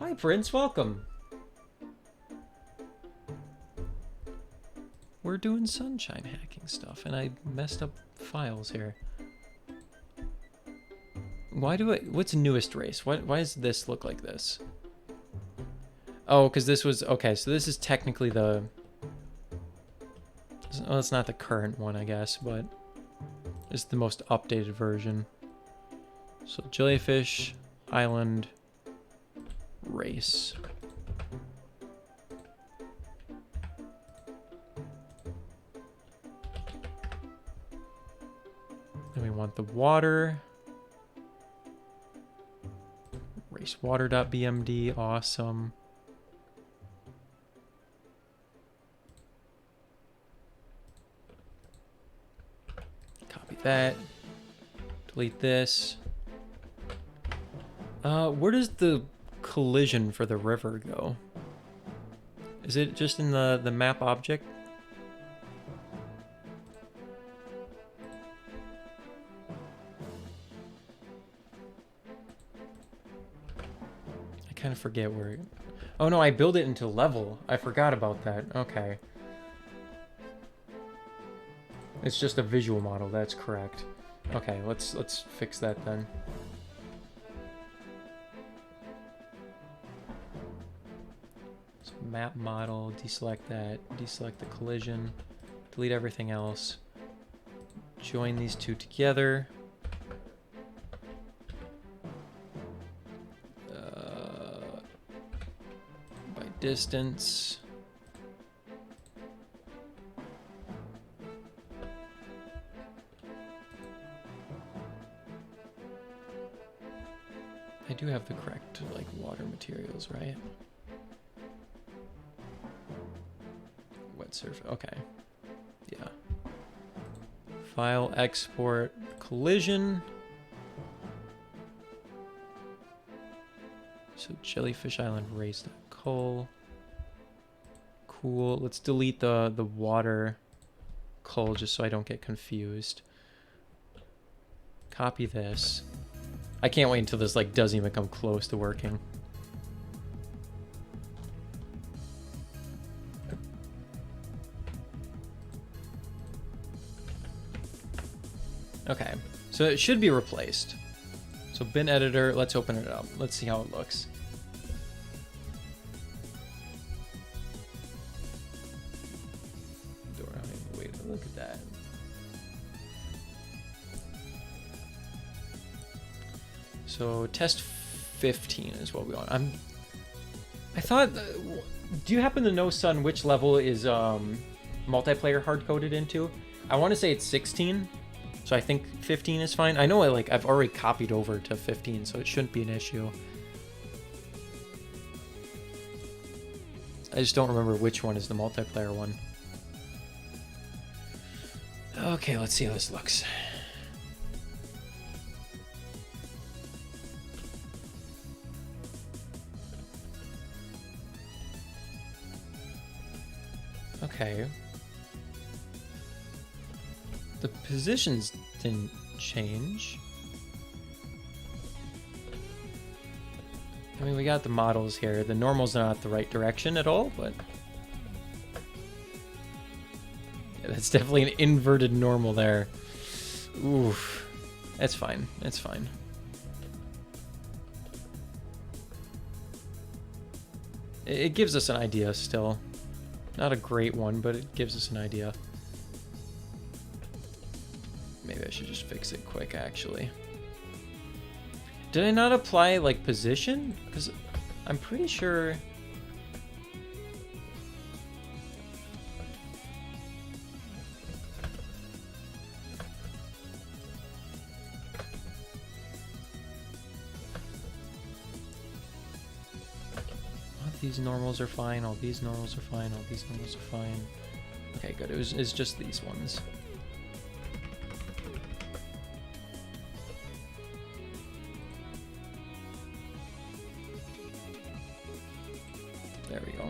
Hi, Prince. Welcome. We're doing sunshine hacking stuff, and I messed up files here. What's newest race? Why does this look like this? Oh, because this was, okay, so this is technically the, well, it's not the current one, I guess, but it's the most updated version. So jellyfish, island, race. Then we want the water. Racewater.bmd, awesome. Copy that. Delete this. Where does the collision for the river go? Is it just in the map object? I kind of forget where it... Oh no, I build it into level. I forgot about that. Okay. It's just a visual model, that's correct. Okay, let's fix that then. So map model, deselect that, deselect the collision, delete everything else. Join these two together. By distance. I do have the correct, like, water materials, right? Wet surface, okay. Yeah. File, export, collision. So Jellyfish Island race.col. Cool, let's delete the water col just so I don't get confused. Copy this. I can't wait until this like doesn't even come close to working. Okay, so it should be replaced. So bin editor, let's open it up. Let's see how it looks. Wait, look at that. So test 15 is what we want. I thought, do you happen to know, Sun, which level is multiplayer hard-coded into? I want to say it's 16, so I think 15 is fine. I know I've already copied over to 15, so it shouldn't be an issue. I just don't remember which one is the multiplayer one. Okay, let's see how this looks. Okay. The positions didn't change. I mean, we got the models here. The normal's not the right direction at all, but... yeah, that's definitely an inverted normal there. Oof. That's fine. That's fine. It gives us an idea still. Not a great one, but it gives us an idea. Maybe I should just fix it quick, actually. Did I not apply, like, position? Because I'm pretty sure... all these normals are fine, all these normals are fine, all these normals are fine. Okay, good. It's just these ones. There we go.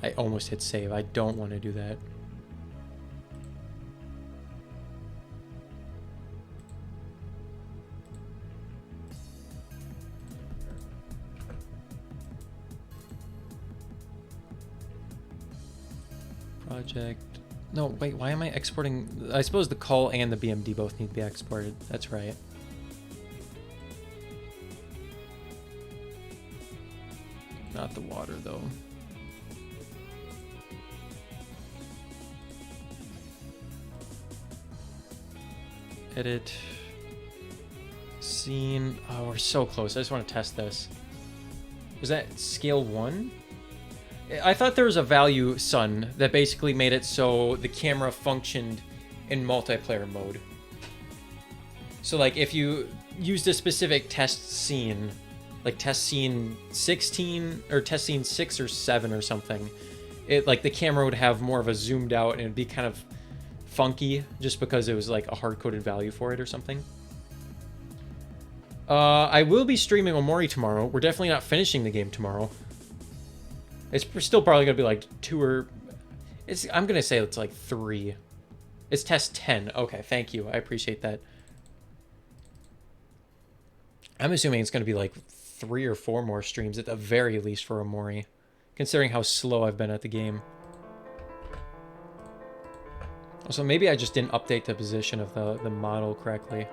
I almost hit save. I don't want to do that. Project. No, wait, why am I exporting? I suppose the call and the BMD both need to be exported. That's right. Not the water, though. Edit. Scene. Oh, we're so close. I just want to test this. Was that scale 1? I thought there was a value, Sun, that basically made it so the camera functioned in multiplayer mode. So, like, if you used a specific test scene, like test scene 16 or test scene 6 or 7 or something, it like the camera would have more of a zoomed out and it'd be kind of funky just because it was like a hard-coded value for it or something. I will be streaming Omori tomorrow. We're definitely not finishing the game tomorrow. It's still probably gonna be like 2 or I'm gonna say it's like 3. It's test 10. Okay, thank you. I appreciate that. I'm assuming it's gonna be like 3 or 4 more streams at the very least for Omori, considering how slow I've been at the game. Also, maybe I just didn't update the position of the model correctly.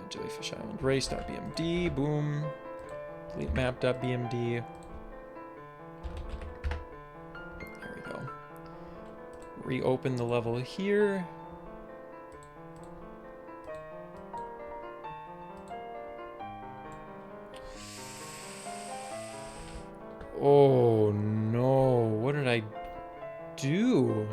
Jellyfish Island race.bmd, boom. Delete map.bmd. There we go. Reopen the level here. Oh no, what did I do?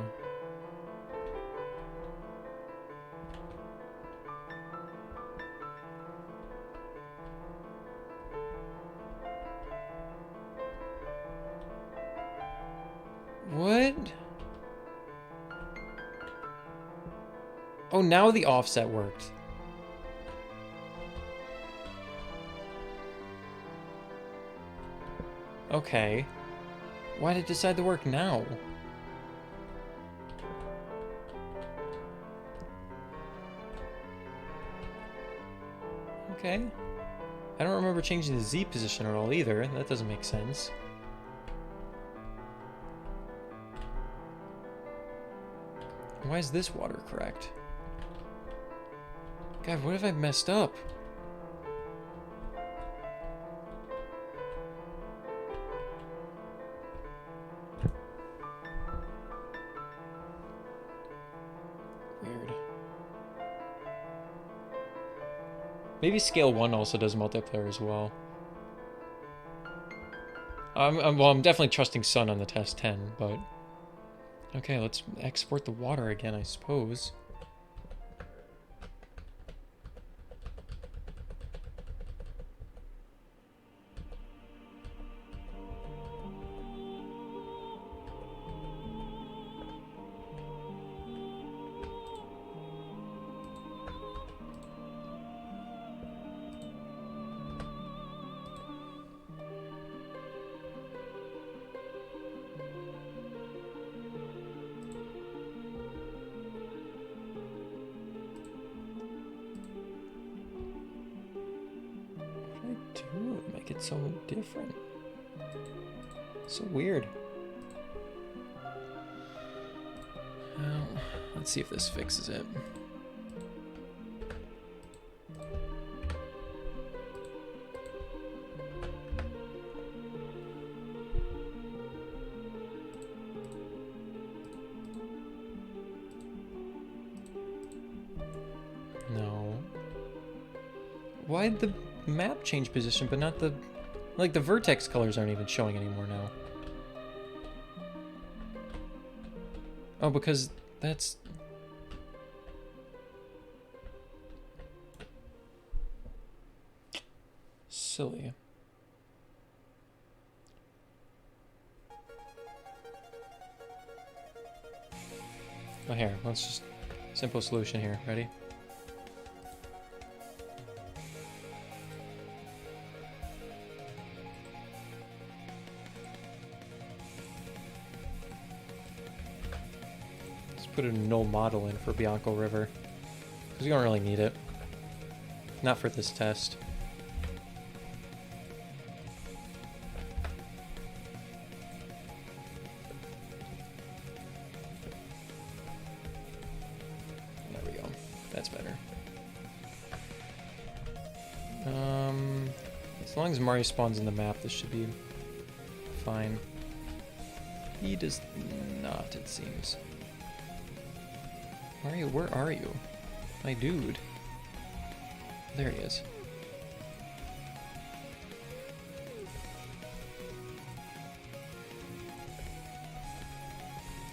What? Oh, now the offset worked. Okay. Why did it decide to work now? Okay. I don't remember changing the Z position at all either. That doesn't make sense. Why is this water correct? God, what have I messed up? Weird. Maybe scale 1 also does multiplayer as well. Well, I'm definitely trusting Sun on the test 10, but... okay, let's export the water again, I suppose. it so different. So weird. Well, let's see if this fixes it. No. Why'd the map change position, but not the... Like, the vertex colors aren't even showing anymore now. Oh, because that's... Silly. Oh, here, let's just... Simple solution here. Ready? Put a null model in for Bianco River, because we don't really need it. Not for this test. There we go. That's better. As long as Mario spawns in the map, this should be fine. He does not, it seems. Mario, where are you? My dude. There he is.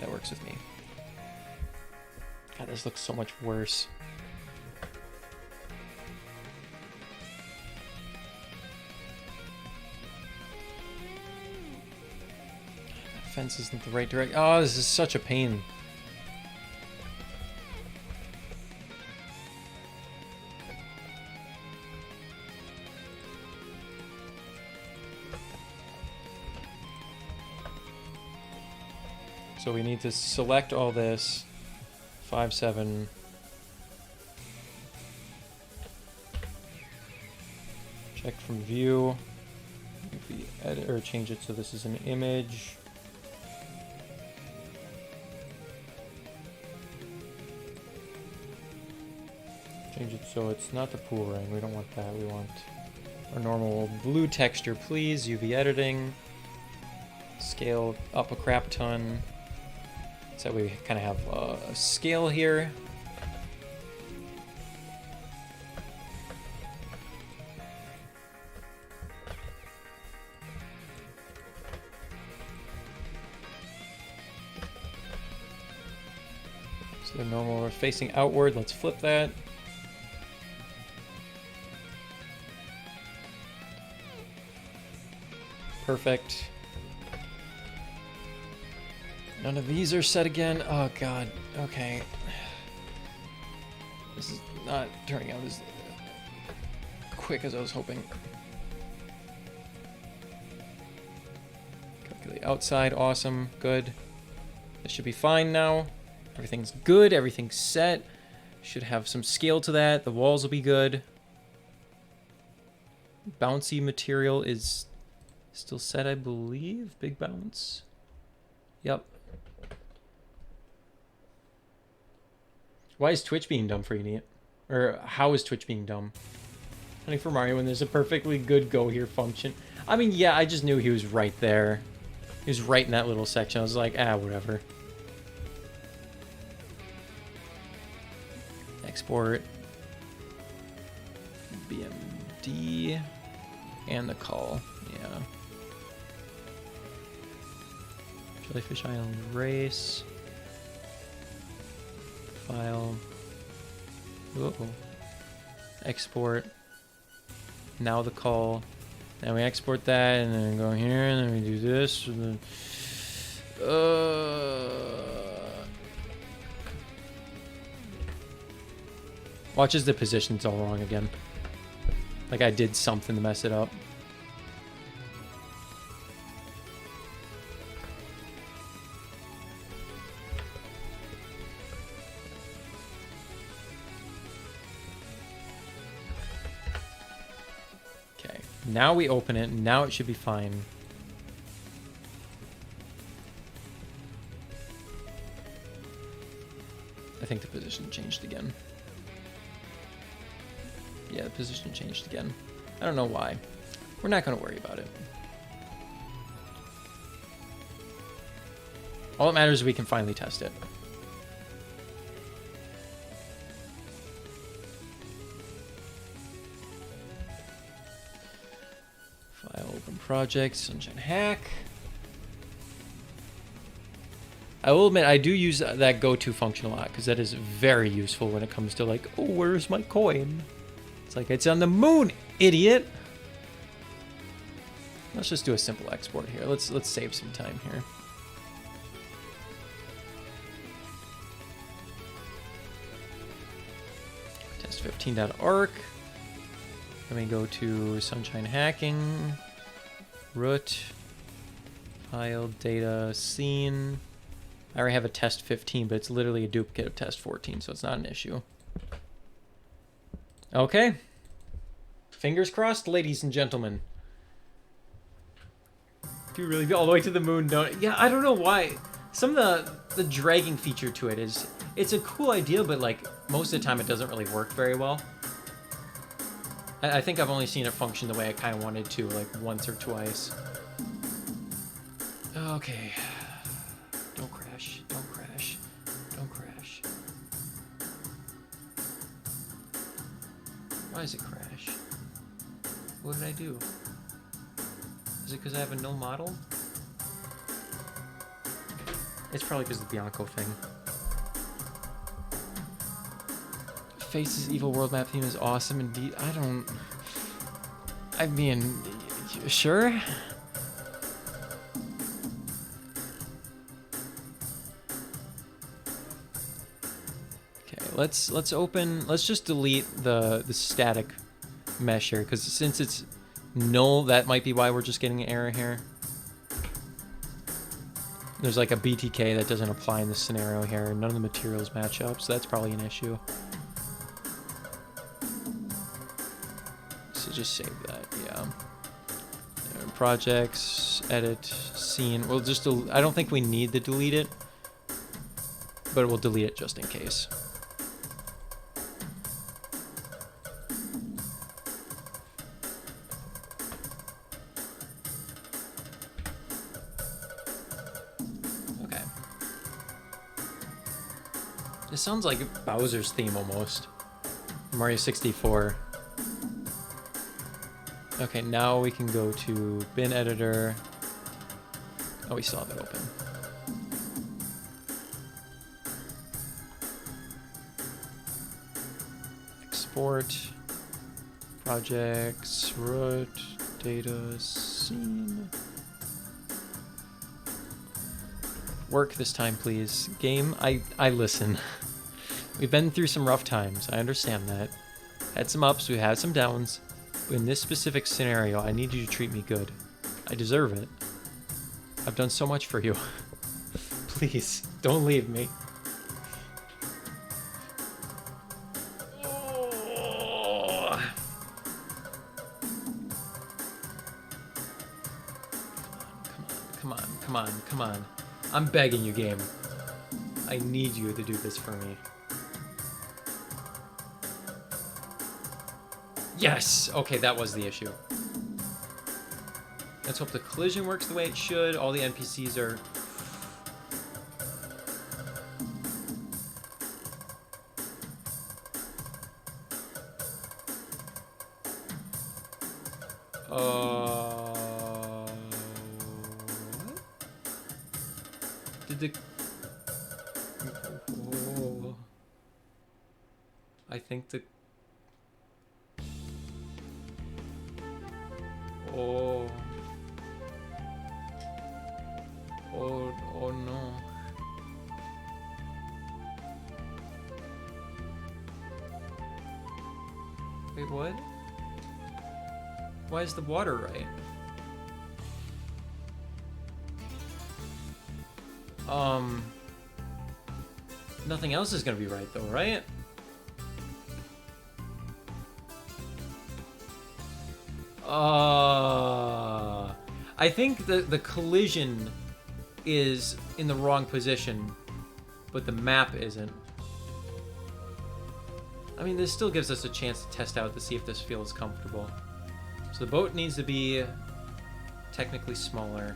That works with me. God, this looks so much worse. That fence isn't the right direction. Oh, this is such a pain. So we need to select all this. 5, 7. Check from view. If we edit or change it so this is an image. Change it so it's not the pool ring. We don't want that. We want our normal blue texture, please. UV editing. Scale up a crap ton. So we kind of have a scale here. So the normal, we're facing outward. Let's flip that. Perfect. None of these are set again. Oh god. Okay. This is not turning out as quick as I was hoping. Calculate outside. Awesome. Good. This should be fine now. Everything's good. Everything's set. Should have some scale to that. The walls will be good. Bouncy material is still set, I believe. Big bounce. Yep. Why is Twitch being dumb for you, or how is Twitch being dumb? Hunting for Mario when there's a perfectly good go here function. I mean, yeah, I just knew he was right there. He was right in that little section. I was like, ah, whatever. Export. BMD. And the call. Yeah. Jellyfish Island race. File. Uh-oh. Export. Now the call. Now we export that, and then go here, and then we do this, and then... Watch as the position's all wrong again. Like I did something to mess it up. Now we open it, and now it should be fine. I think the position changed again. Yeah, the position changed again. I don't know why. We're not going to worry about it. All that matters is we can finally test it. File, open project, Sunshine Hack. I will admit, I do use that go-to function a lot, because that is very useful when it comes to like, oh, where's my coin? It's like, it's on the moon, idiot! Let's just do a simple export here. Let's save some time here. Test 15.arc. Let me go to Sunshine Hacking, root, file, data, scene. I already have a test 15, but it's literally a duplicate of test 14, so it's not an issue. Okay. Fingers crossed, ladies and gentlemen. If you really go all the way to the moon, don't... Yeah, I don't know why. Some of the dragging feature to it is... It's a cool idea, but like, most of the time it doesn't really work very well. I think I've only seen it function the way I kind of wanted to, like once or twice. Okay. Don't crash. Don't crash. Don't crash. Why does it crash? What did I do? Is it because I have a null model? It's probably because of the Bianco thing. Faces Evil World Map theme is awesome indeed. I mean, sure? Okay, let's just delete the static mesh here, because since it's null, that might be why we're just getting an error here. There's like a BTK that doesn't apply in this scenario here. None of the materials match up, so that's probably an issue. So just save that, yeah. Projects, edit, scene. We'll just, I don't think we need to delete it, but we'll delete it just in case. Okay. This sounds like Bowser's theme almost. Mario 64. Okay, now we can go to bin editor. Oh, we still have it open. Export, projects, root, data, scene. Work this time, please. Game, I listen. We've been through some rough times. I understand that. Had some ups, we had some downs. In this specific scenario, I need you to treat me good. I deserve it. I've done so much for you. Please, don't leave me. Oh. Come on. I'm begging you, game. I need you to do this for me. Yes! Okay, that was the issue. Let's hope the collision works the way it should. All the NPCs are... What? Did the... Oh. I think the... Oh. Oh no. Wait, what? Why is the water right? Nothing else is gonna be right though, right? I think the collision is in the wrong position, but the map isn't. I mean, this still gives us a chance to test out to see if this feels comfortable. So the boat needs to be technically smaller.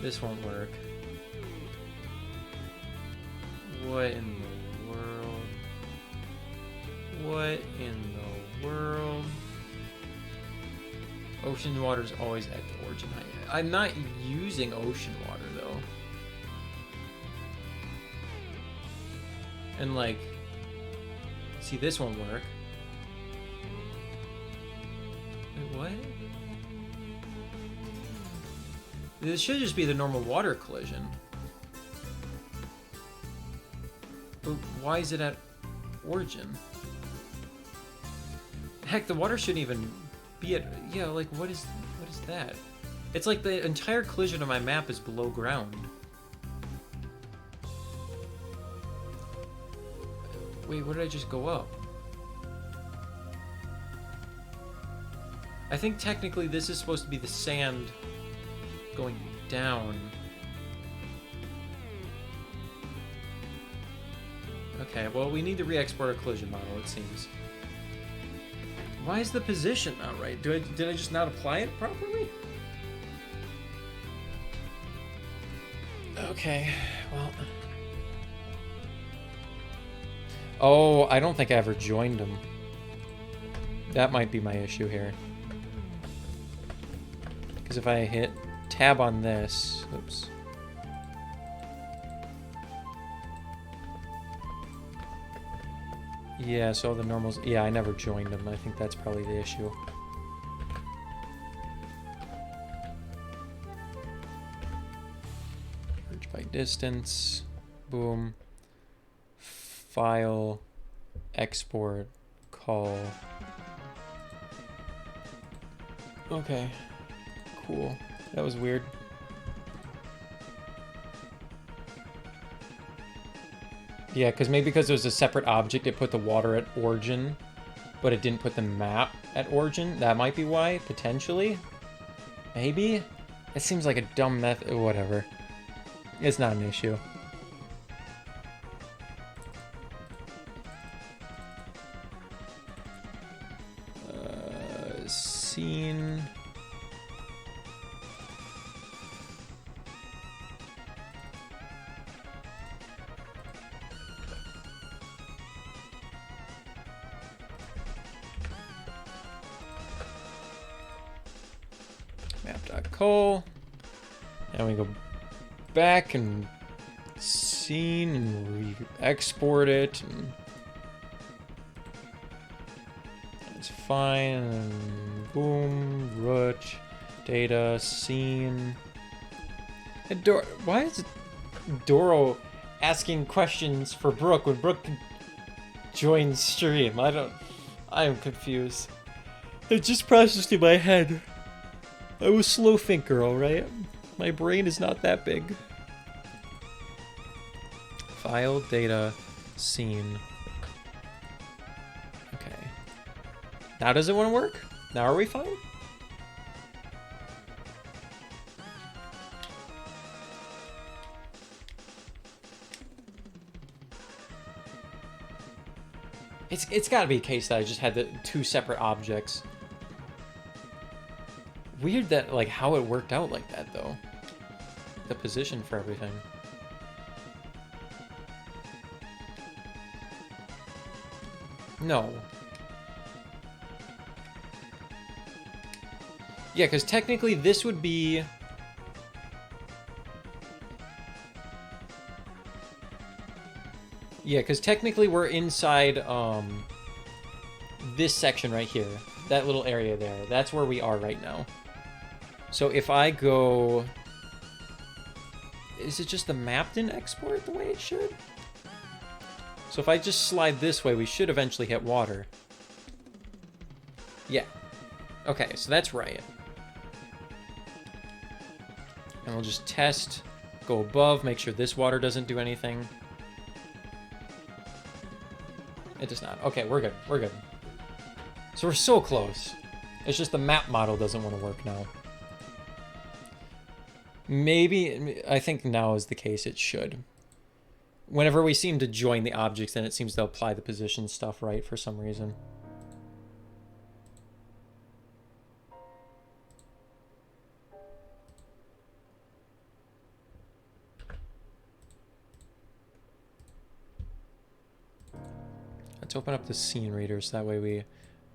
This won't work. What in the world? What in the world? Ocean water is always at the origin height. I'm not using ocean water though. And like, see, this won't work. Wait, what? This should just be the normal water collision. But why is it at origin? Heck, the water shouldn't even be at... Yeah, like, what is that? It's like the entire collision of my map is below ground. Wait, where did I just go up? I think technically this is supposed to be the sand going down. Okay, well, we need to re-export our collision model, it seems. Why is the position not right? Did I just not apply it properly? Okay, well... Oh, I don't think I ever joined them. That might be my issue here. Because if I hit tab on this... Oops. Yeah, so the normals... Yeah, I never joined them. I think that's probably the issue. Merge by distance. Boom. File. Export. Call. Okay. Cool. That was weird. Yeah, because maybe because it was a separate object, it put the water at origin, but it didn't put the map at origin. That might be why, potentially. Maybe? It seems like a dumb method. Whatever. It's not an issue. Scene... Map.col. And we go back and scene and re-export it. And it's fine. And boom, root, data, scene. And why is Doro asking questions for Brooke when Brooke can join stream? I am confused. It just processed in my head. I was slow thinker, alright? My brain is not that big. File, data, scene. Okay. Now does it want to work? Now are we fine? It's gotta be a case that I just had the two separate objects. Weird that, like, how it worked out like that, though. The position for everything. No. Yeah, because technically this would be... Yeah, because technically we're inside, this section right here. That little area there. That's where we are right now. So if I go... Is it just the map didn't export the way it should? So if I just slide this way, we should eventually hit water. Yeah. Okay, so that's right. And we'll just test, go above, make sure this water doesn't do anything. It does not. Okay, we're good. We're good. So we're so close. It's just the map model doesn't want to work now. Maybe, I think now is the case, it should. Whenever we seem to join the objects, then it seems to apply the position stuff right for some reason. Let's open up the scene reader so that way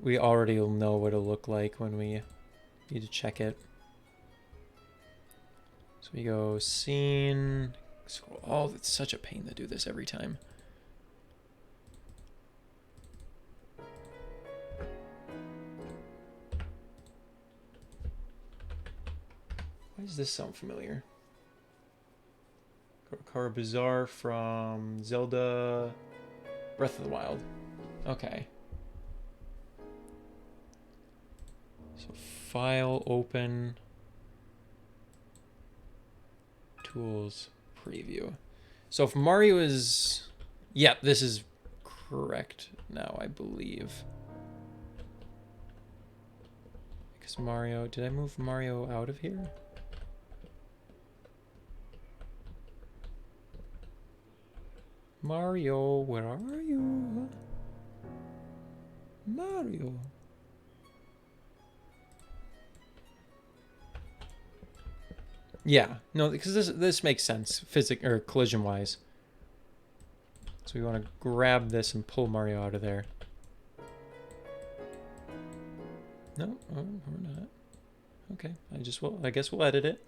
we already will know what it'll look like when we need to check it. So we go scene. Oh, it's such a pain to do this every time. Why does this sound familiar? Korokoro Bazaar from Zelda Breath of the Wild. Okay. So file, open, tools, preview. So if Mario is... Yep, this is correct now, I believe. Because Mario... Did I move Mario out of here? Mario, where are you? Mario. Yeah, no, because this makes sense, or collision wise. So we want to grab this and pull Mario out of there. No, oh, we're not. Okay, I guess we'll edit it.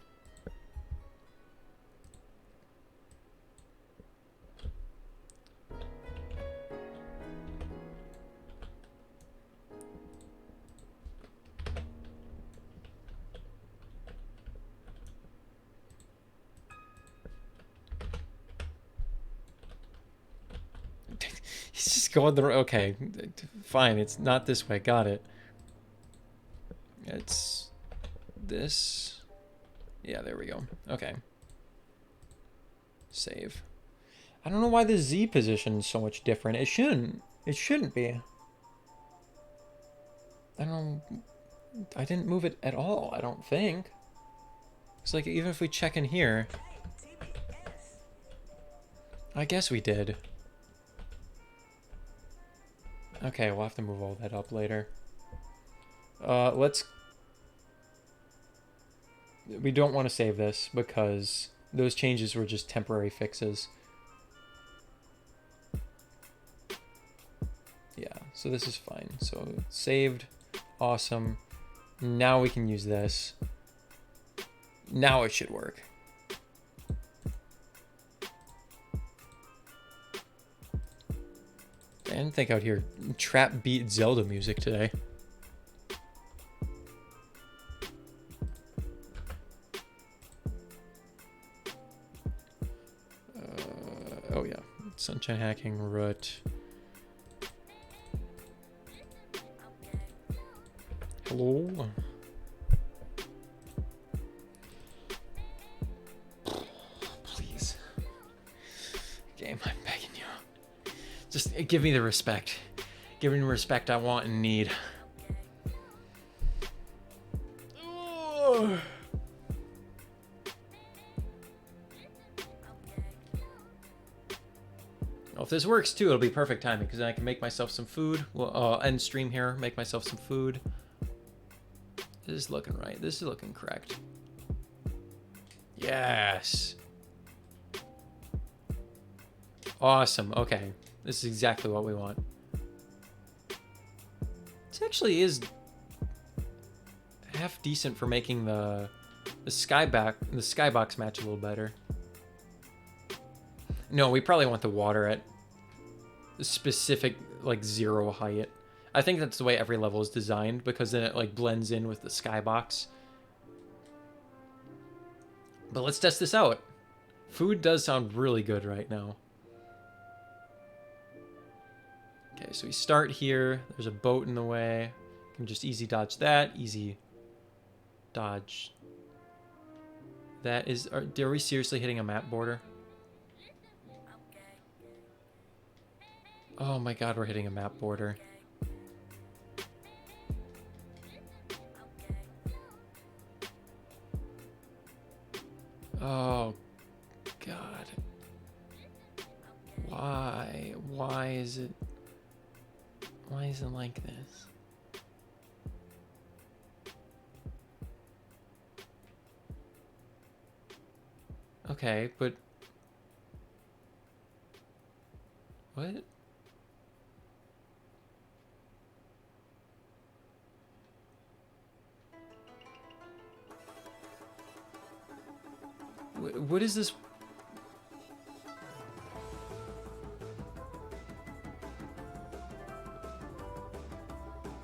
He's just going the... Okay, fine. It's not this way. Got it. It's this. Yeah, there we go. Okay. Save. I don't know why the Z position is so much different. It shouldn't. It shouldn't be. I don't know. I didn't move it at all, I don't think. It's like, even if we check in here... I guess we did. Okay, we'll have to move all that up later. We don't want to save this because those changes were just temporary fixes. Yeah, so this is fine. So saved, awesome. Now we can use this. Now it should work. I didn't think I'd hear trap beat Zelda music today. Oh yeah, Sunshine Hacking, Root. Hello? Please. Game, I'm begging you. Just give me the respect. Give me the respect I want and need. Ugh. Well, if this works too, it'll be perfect timing because then I can make myself some food. Well, end stream here, make myself some food. This is looking right. This is looking correct. Yes. Awesome. Okay. This is exactly what we want. This actually is half decent for making the skybox match a little better. No, we probably want the water at a specific, like, 0 height. I think that's the way every level is designed, because then it, like, blends in with the skybox. But let's test this out. Food does sound really good right now. Okay, so we start here. There's a boat in the way. You can just easy dodge that. Easy dodge. That is... Are we seriously hitting a map border? Oh my god, we're hitting a map border. Oh, God. Why? Why is it... Why is it like this? Okay, but... What? What is this?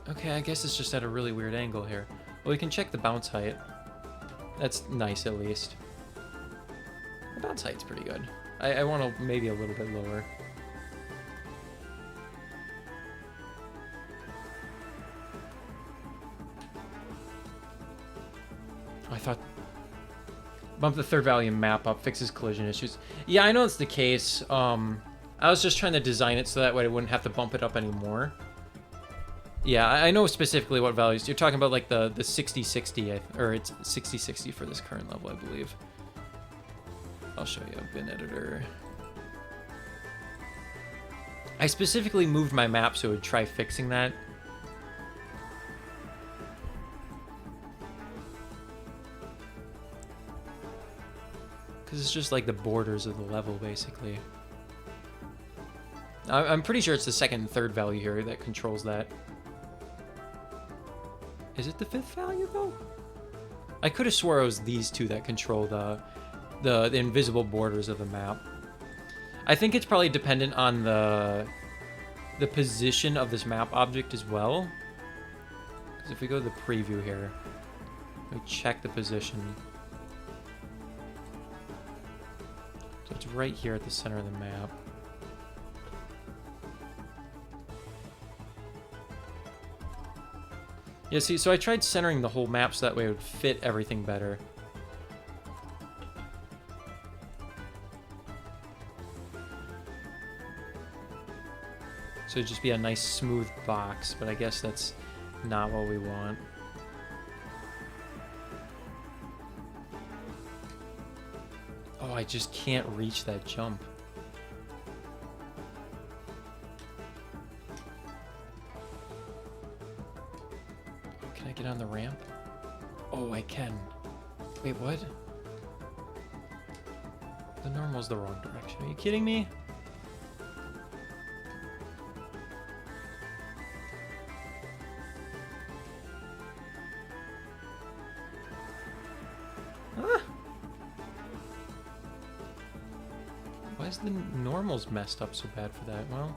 Okay, I guess it's just at a really weird angle here. Well, we can check the bounce height. That's nice, at least. The bounce height's pretty good. I want to maybe a little bit lower. I thought... Bump the third value map up, fixes collision issues. Yeah, I know it's the case. I was just trying to design it so that way I wouldn't have to bump it up anymore. Yeah, I know specifically what values. You're talking about like the 60-60, or it's 60-60 for this current level, I believe. I'll show you a bin editor. I specifically moved my map so it would try fixing that. Because it's just like the borders of the level, basically. I'm pretty sure it's the second and third value here that controls that. Is it the fifth value, though? I could have swore it was these two that control the invisible borders of the map. I think it's probably dependent on the position of this map object as well. Because if we go to the preview here, we check the position. So it's right here at the center of the map. Yeah, see, so I tried centering the whole map so that way it would fit everything better. So it'd just be a nice smooth box, but I guess that's not what we want. Oh, I just can't reach that jump. Can I get on the ramp? Oh, I can. Wait, what? The normal's the wrong direction. Are you kidding me? Ah! Why is the normal's messed up so bad for that? Well,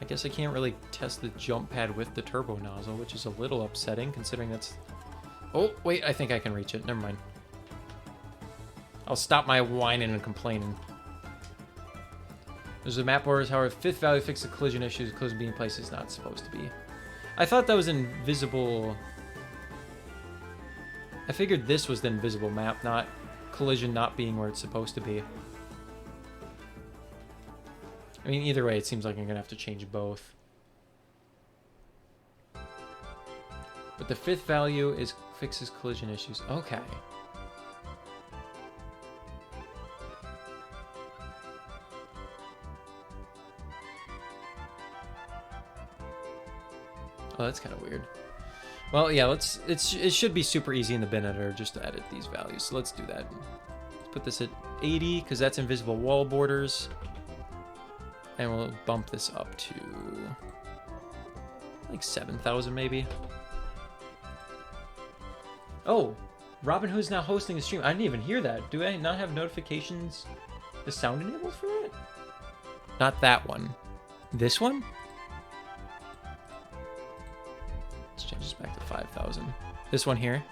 I guess I can't really test the jump pad with the turbo nozzle, which is a little upsetting considering that's... Oh, wait, I think I can reach it. Never mind. I'll stop my whining and complaining. There's a map borders, however, fifth value fix the collision issues. Collision being placed is not supposed to be. I thought that was invisible. I figured this was the invisible map, not collision not being where it's supposed to be. I mean, either way, it seems like I'm gonna have to change both. But the fifth value is fixes collision issues. Okay. Oh, that's kind of weird. Well, yeah, it should be super easy in the bin editor just to edit these values. So let's do that. Let's put this at 80 because that's invisible wall borders. And we'll bump this up to like 7,000 maybe. Oh, Robin Hood's now hosting a stream. I didn't even hear that. Do I not have notifications? The sound enabled for it? Not that one. This one? Let's change this back to 5,000. This one here?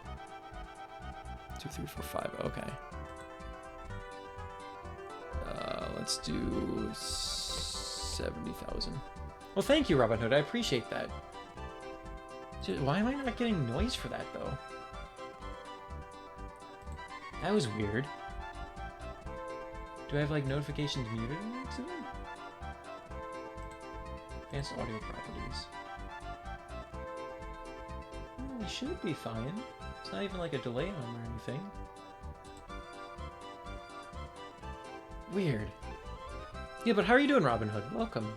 2, 3, 4, 5. Okay. Let's do 70,000. Well, thank you, Robin Hood. I appreciate that. Why am I not getting noise for that, though? That was weird. Do I have, like, notifications muted in accident? Advanced audio properties. Oh, we should be fine. It's not even like a delay on or anything. Weird. Yeah, but how are you doing, Robin Hood? Welcome.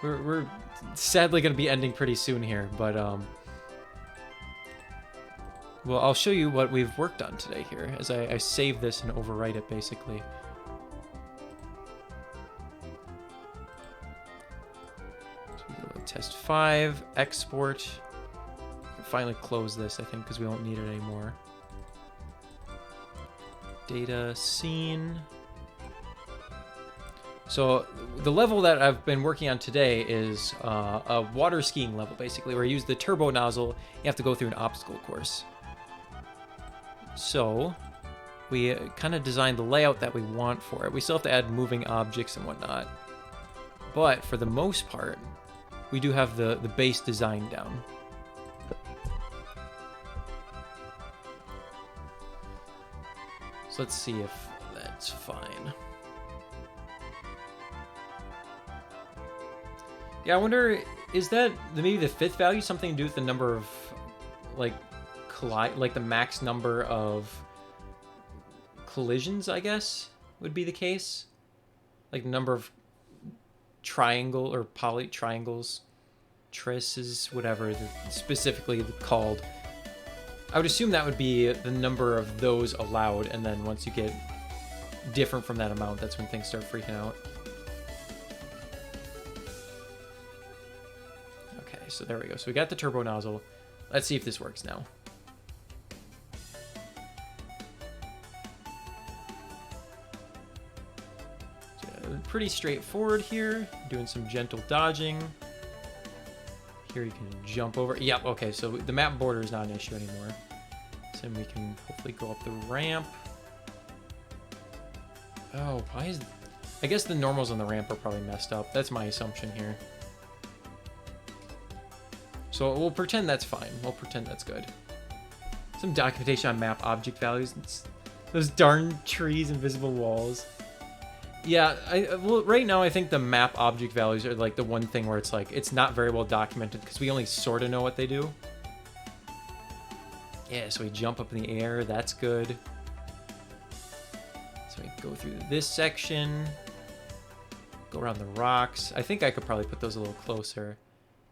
We're sadly going to be ending pretty soon here, but well, I'll show you what we've worked on today here as I save this and overwrite it basically. So we go to test 5, export. Finally close this, I think, because we won't need it anymore. Data scene. So the level that I've been working on today is a water skiing level, basically, where you use the turbo nozzle. You have to go through an obstacle course. So we kind of designed the layout that we want for it. We still have to add moving objects and whatnot. But for the most part, we do have the base design down. So let's see if that's fine. Yeah, I wonder, is that maybe the 5th value something to do with the number of, like the max number of collisions, I guess, would be the case? Like the number of triangle or poly triangles, trisses, whatever they're specifically called. I would assume that would be the number of those allowed, and then once you get different from that amount, that's when things start freaking out. Okay, so there we go. So we got the turbo nozzle. Let's see if this works now. So, pretty straightforward here. Doing some gentle dodging. Here you can jump over. Yep, okay, so the map border is not an issue anymore. So then we can hopefully go up the ramp. Oh, why is... I guess the normals on the ramp are probably messed up. That's my assumption here. So we'll pretend that's fine. We'll pretend that's good. Some documentation on map object values. It's those darn trees, invisible walls. Yeah, well, right now I think the map object values are like the one thing where it's like, it's not very well documented because we only sort of know what they do. Yeah, so we jump up in the air, that's good. So we go through this section, go around the rocks. I think I could probably put those a little closer.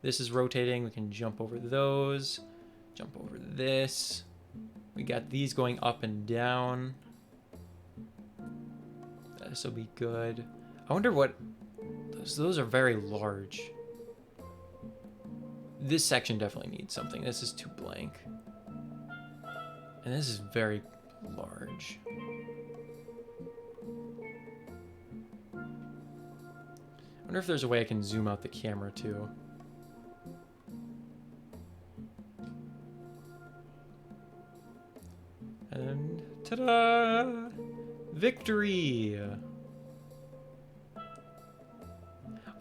This is rotating, we can jump over those, jump over this. We got these going up and down. This will be good. I wonder what... Those are very large. This section definitely needs something. This is too blank. And this is very large. I wonder if there's a way I can zoom out the camera too. And ta-da! Victory!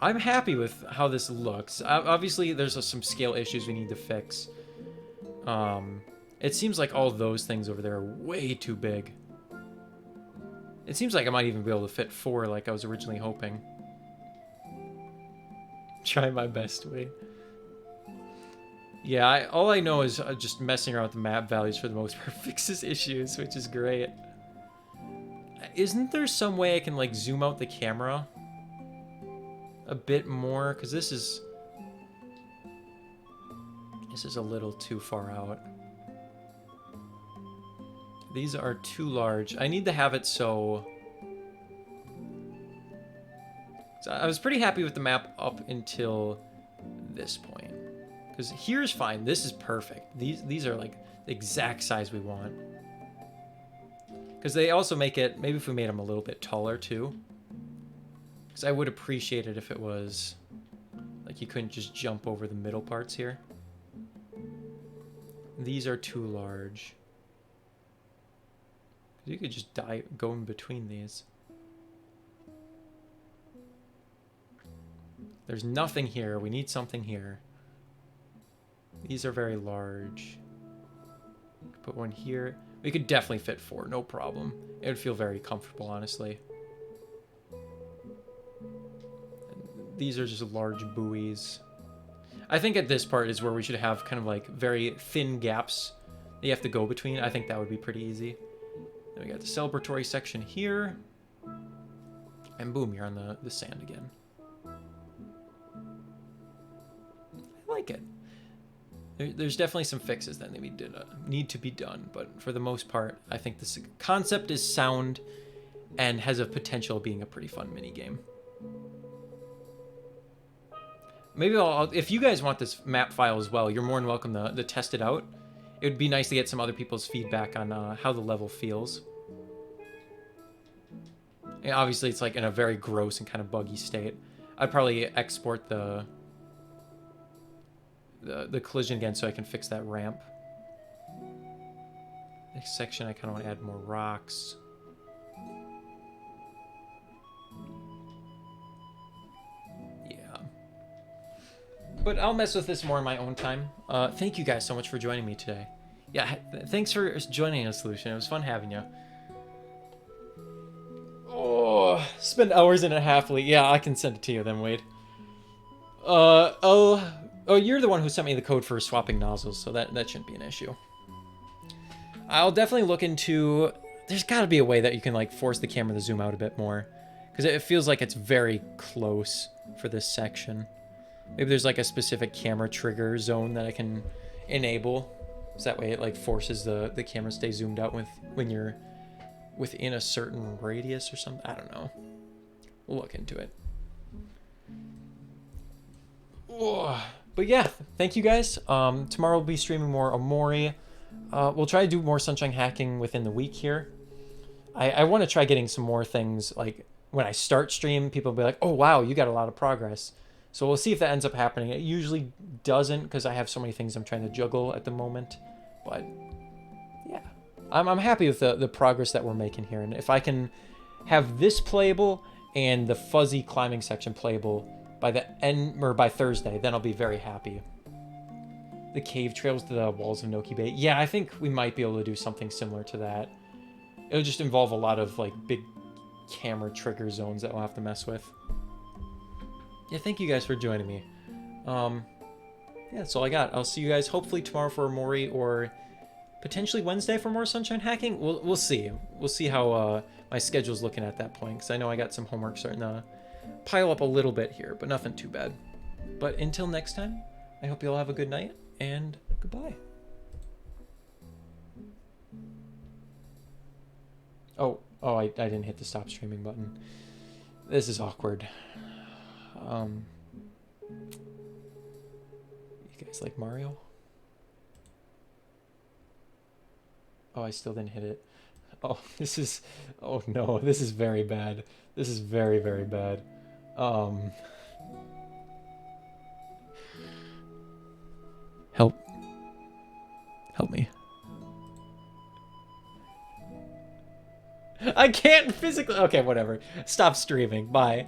I'm happy with how this looks. Obviously, there's some scale issues we need to fix. It seems like all those things over there are way too big. It seems like I might even be able to fit 4 like I was originally hoping. Try my best way. Yeah, all I know is just messing around with the map values for the most part fixes issues, which is great. Isn't there some way I can like zoom out the camera a bit more? Because this is a little too far out. These are too large. I need to have it so I was pretty happy with the map up until this point. Because here's fine. This is perfect. These are like the exact size we want. Because they also make it, maybe if we made them a little bit taller too. Because I would appreciate it if it was like you couldn't just jump over the middle parts here. These are too large. You could just go in between these. There's nothing here. We need something here. These are very large. Put one here. We could definitely fit 4, no problem. It would feel very comfortable, honestly. And these are just large buoys. I think at this part is where we should have kind of like very thin gaps that you have to go between. I think that would be pretty easy. Then we got the celebratory section here. And boom, you're on the sand again. I like it. There's definitely some fixes that need to be done, but for the most part, I think this concept is sound and has a potential of being a pretty fun mini game. Maybe if you guys want this map file as well, you're more than welcome to test it out. It would be nice to get some other people's feedback on how the level feels. And obviously, it's like in a very gross and kind of buggy state. I'd probably export the collision again so I can fix that ramp. Next section, I kind of want to add more rocks. Yeah. But I'll mess with this more in my own time. Thank you guys so much for joining me today. Yeah, thanks for joining us, Lucian. It was fun having you. Oh, spend hours and a half late. Yeah, I can send it to you then, Wade. Oh, you're the one who sent me the code for swapping nozzles, so that shouldn't be an issue. I'll definitely look into... There's got to be a way that you can, like, force the camera to zoom out a bit more. Because it feels like it's very close for this section. Maybe there's, like, a specific camera trigger zone that I can enable. So that way it, like, forces the camera to stay zoomed out when you're within a certain radius or something. I don't know. We'll look into it. Oh. But yeah, thank you guys. Tomorrow we'll be streaming more Omori. We'll try to do more Sunshine Hacking within the week here. I want to try getting some more things, like when I start stream, people will be like, oh wow, you got a lot of progress. So we'll see if that ends up happening. It usually doesn't because I have so many things I'm trying to juggle at the moment. But yeah, I'm happy with the progress that we're making here. And if I can have this playable and the fuzzy climbing section playable by the end, or by Thursday, then I'll be very happy. The cave trails to the walls of Noki Bay. Yeah, I think we might be able to do something similar to that. It'll just involve a lot of like big camera trigger zones that we'll have to mess with. Yeah, thank you guys for joining me. Yeah, that's all I got. I'll see you guys hopefully tomorrow for Omori or potentially Wednesday for more Sunshine Hacking. We'll see. We'll see how my schedule's looking at that point, because I know I got some homework starting to pile up a little bit here, but nothing too bad. But until next time, I hope you all have a good night, and goodbye. Oh, I didn't hit the stop streaming button. This is awkward. You guys like Mario? Oh, I still didn't hit it. Oh, oh no, this is very bad. This is very, very bad. Help me. I can't physically... Okay, whatever. Stop streaming. Bye.